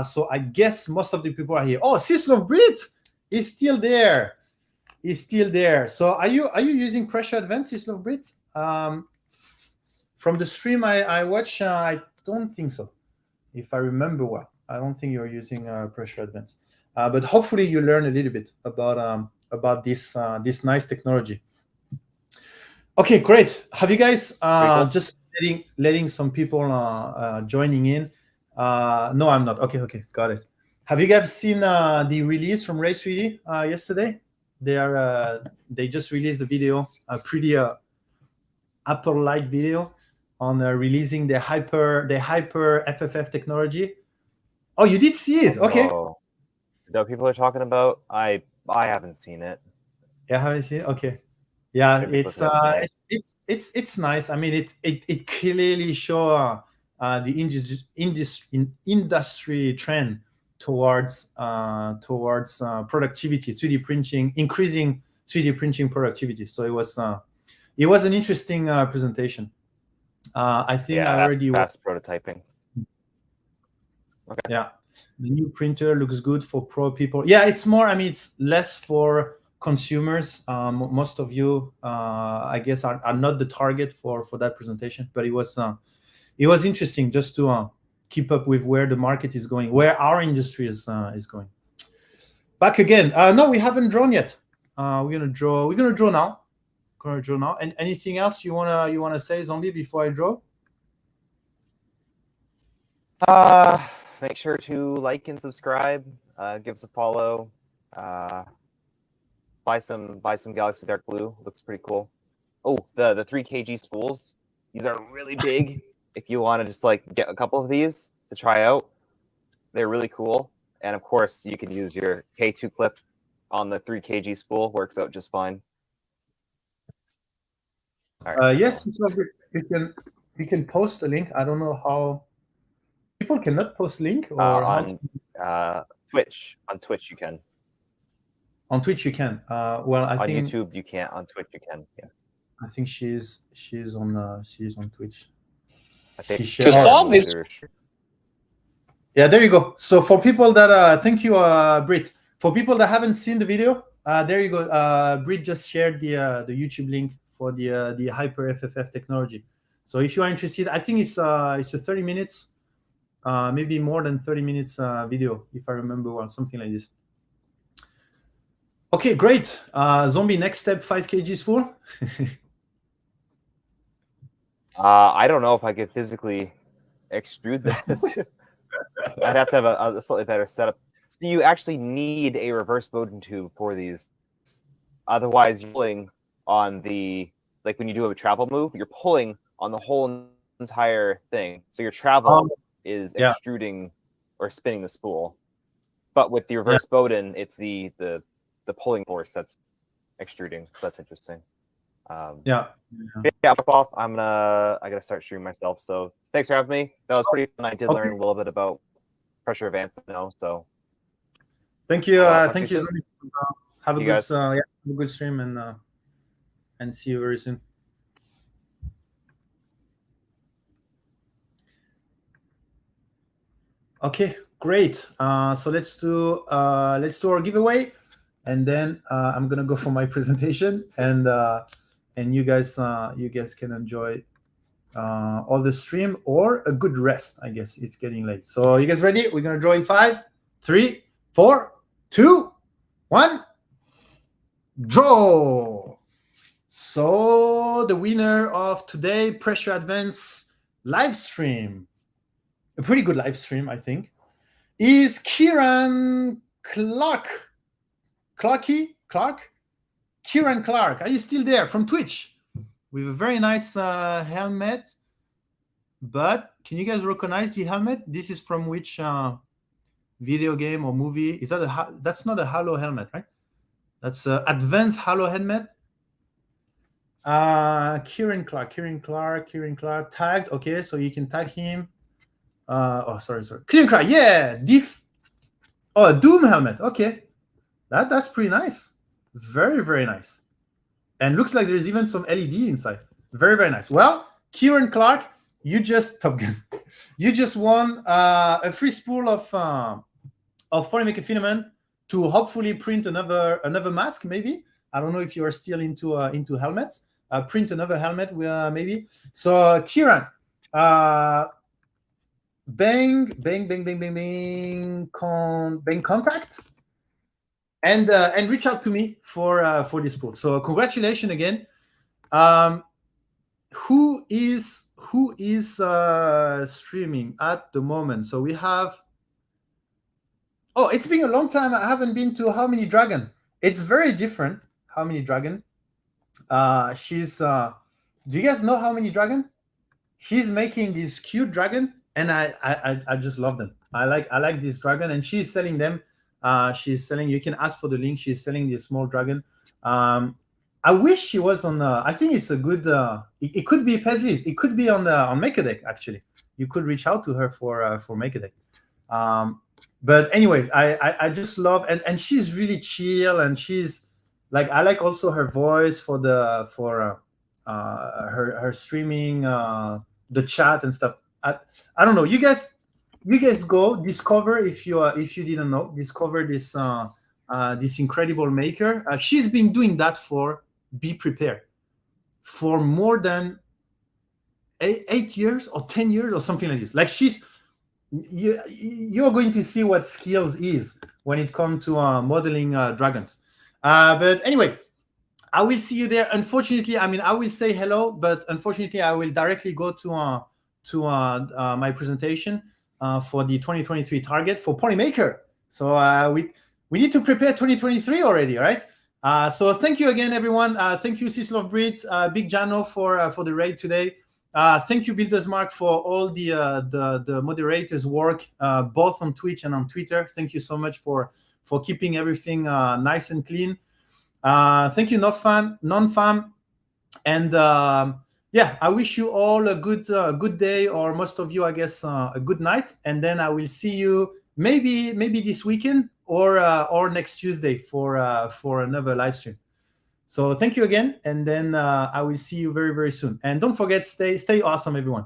So I guess most of the people are here. Oh, Sislov Brit is still there. So are you using pressure advance, Sislov Brit? From the stream I watch, I don't think so. If I remember well, I don't think you're using pressure advance. But hopefully you learn a little bit about this nice technology. Okay, great. Have you guys just letting some people joining in? No, I'm not. Okay, got it. Have you guys seen the release from Ray 3D yesterday? They just released the video, a pretty Apple-like video on releasing the hyper FFF technology. Oh, you did see it? Okay. Oh, is that what people are talking about? I haven't seen it. Yeah, haven't seen it? Okay. Yeah, it's nice. I mean, it clearly shows the industry trend towards productivity, 3D printing, increasing 3D printing productivity. So it was an interesting presentation. I think I already fast prototyping. Okay. Yeah, the new printer looks good for pro people. Yeah, it's more. I mean, it's less for consumers. Most of you, I guess, are not the target for that presentation. But it was interesting just to keep up with where the market is going, where our industry is going. Back again. No, we haven't drawn yet. We're gonna draw now. And anything else you wanna say, Zombie, before I draw? Make sure to like and subscribe. Give us a follow. Buy some Galaxy Dark Blue. Looks pretty cool. Oh, the 3 kg spools. These are really big. If you want to just like get a couple of these to try out, They're really cool. And of course, you can use your K2 clip on the 3 kg spool. Works out just fine. All right, Yes, so you can post a link. I don't know how people cannot post link or on Twitch. On Twitch, you can. on Twitch you can. Well, I On think YouTube, you can't. On Twitch, you can. Yes. I think she's on Twitch. I think She To shared- solve this- Yeah, there you go. So for people that thank you, Brit. For people that haven't seen the video, there you go. Brit just shared the YouTube link for the Hyper FFF technology. So if you are interested, I think it's a 30 minutes, maybe more than 30 minutes video, if I remember well, something like this. Okay, great. Zombie, next step, 5 kg spool. I don't know if I could physically extrude this. I'd have to have a slightly better setup. So you actually need a reverse Bowden tube for these. Otherwise, you're pulling on the, like when you do a travel move, you're pulling on the whole entire thing. So your travel is extruding or spinning the spool. But with the reverse Bowden, it's the pulling force that's extruding. So that's interesting. Yeah, I'll jump off. I gotta start shooting myself. So thanks for having me. That was pretty fun. I did learn a little bit about pressure advance now. So thank you. Well, Thank you. soon. Have a You good guys. have a good stream and see you very soon. Okay, great. So let's do our giveaway, and then I'm gonna go for my presentation, and you guys can enjoy all the stream or a good rest. I guess it's getting late. So you guys ready? We're gonna draw in 5, 3, 4, 2, 1. Draw. So the winner of today Pressure Advance live stream, a pretty good live stream, I think, is Kieran Clark. Kieran Clark, are you still there from Twitch? With a very nice helmet. But can you guys recognize the helmet? This is from which video game or movie? Is that that's not a Halo helmet, right? That's an advanced Halo helmet. Kieran Clark tagged. Okay, so you can tag him. Sorry. Kieran Clark, yeah. A Doom helmet. Okay, that's pretty nice. Very, very nice. And looks like there's even some LED inside. Very, very nice. Well, Kieran Clark, you just Top Gun. You just won a free spool of Polymaker filament to hopefully print another mask. Maybe I don't know if you are still into helmets. Print another helmet, maybe. So Kieran, bang contact, and reach out to me for this spool. So congratulations again. Who is streaming at the moment? So we have. Oh, it's been a long time. I haven't been to How Many Dragon. It's very different. How Many Dragon. She's. Do you guys know How Many Dragon? She's making this cute dragon, and I just love them. I like this dragon, and she's selling them. She's selling. You can ask for the link. She's selling this small dragon. I wish she was on. I think it's a good. It could be Paisley's. It could be on MakerDeck actually. You could reach out to her for MakerDeck. But anyway, I just love, and she's really chill, and she's like, I like also her voice for her streaming, the chat and stuff. I don't know. You guys go discover, if you didn't know, discover this this incredible maker. She's been doing that for Be Prepared for more than 8 years or 10 years or something like this. Like you're going to see what skills is when it comes to modeling dragons. But anyway, I will see you there. Unfortunately, I mean, I will say hello, but unfortunately, I will directly go to my presentation for the 2023 target for Polymaker. So we need to prepare 2023 already, right? So thank you again, everyone. Thank you, Sislov Brit, Big Jano for the raid today. Thank you, Buildersmark, for all the moderators' work, both on Twitch and on Twitter. Thank you so much for keeping everything nice and clean. Thank you, Non-Fam. And yeah, I wish you all a good day, or most of you, I guess, a good night. And then I will see you maybe this weekend or next Tuesday for another live stream. So thank you again, and then I will see you very, very soon. And don't forget, stay awesome, everyone.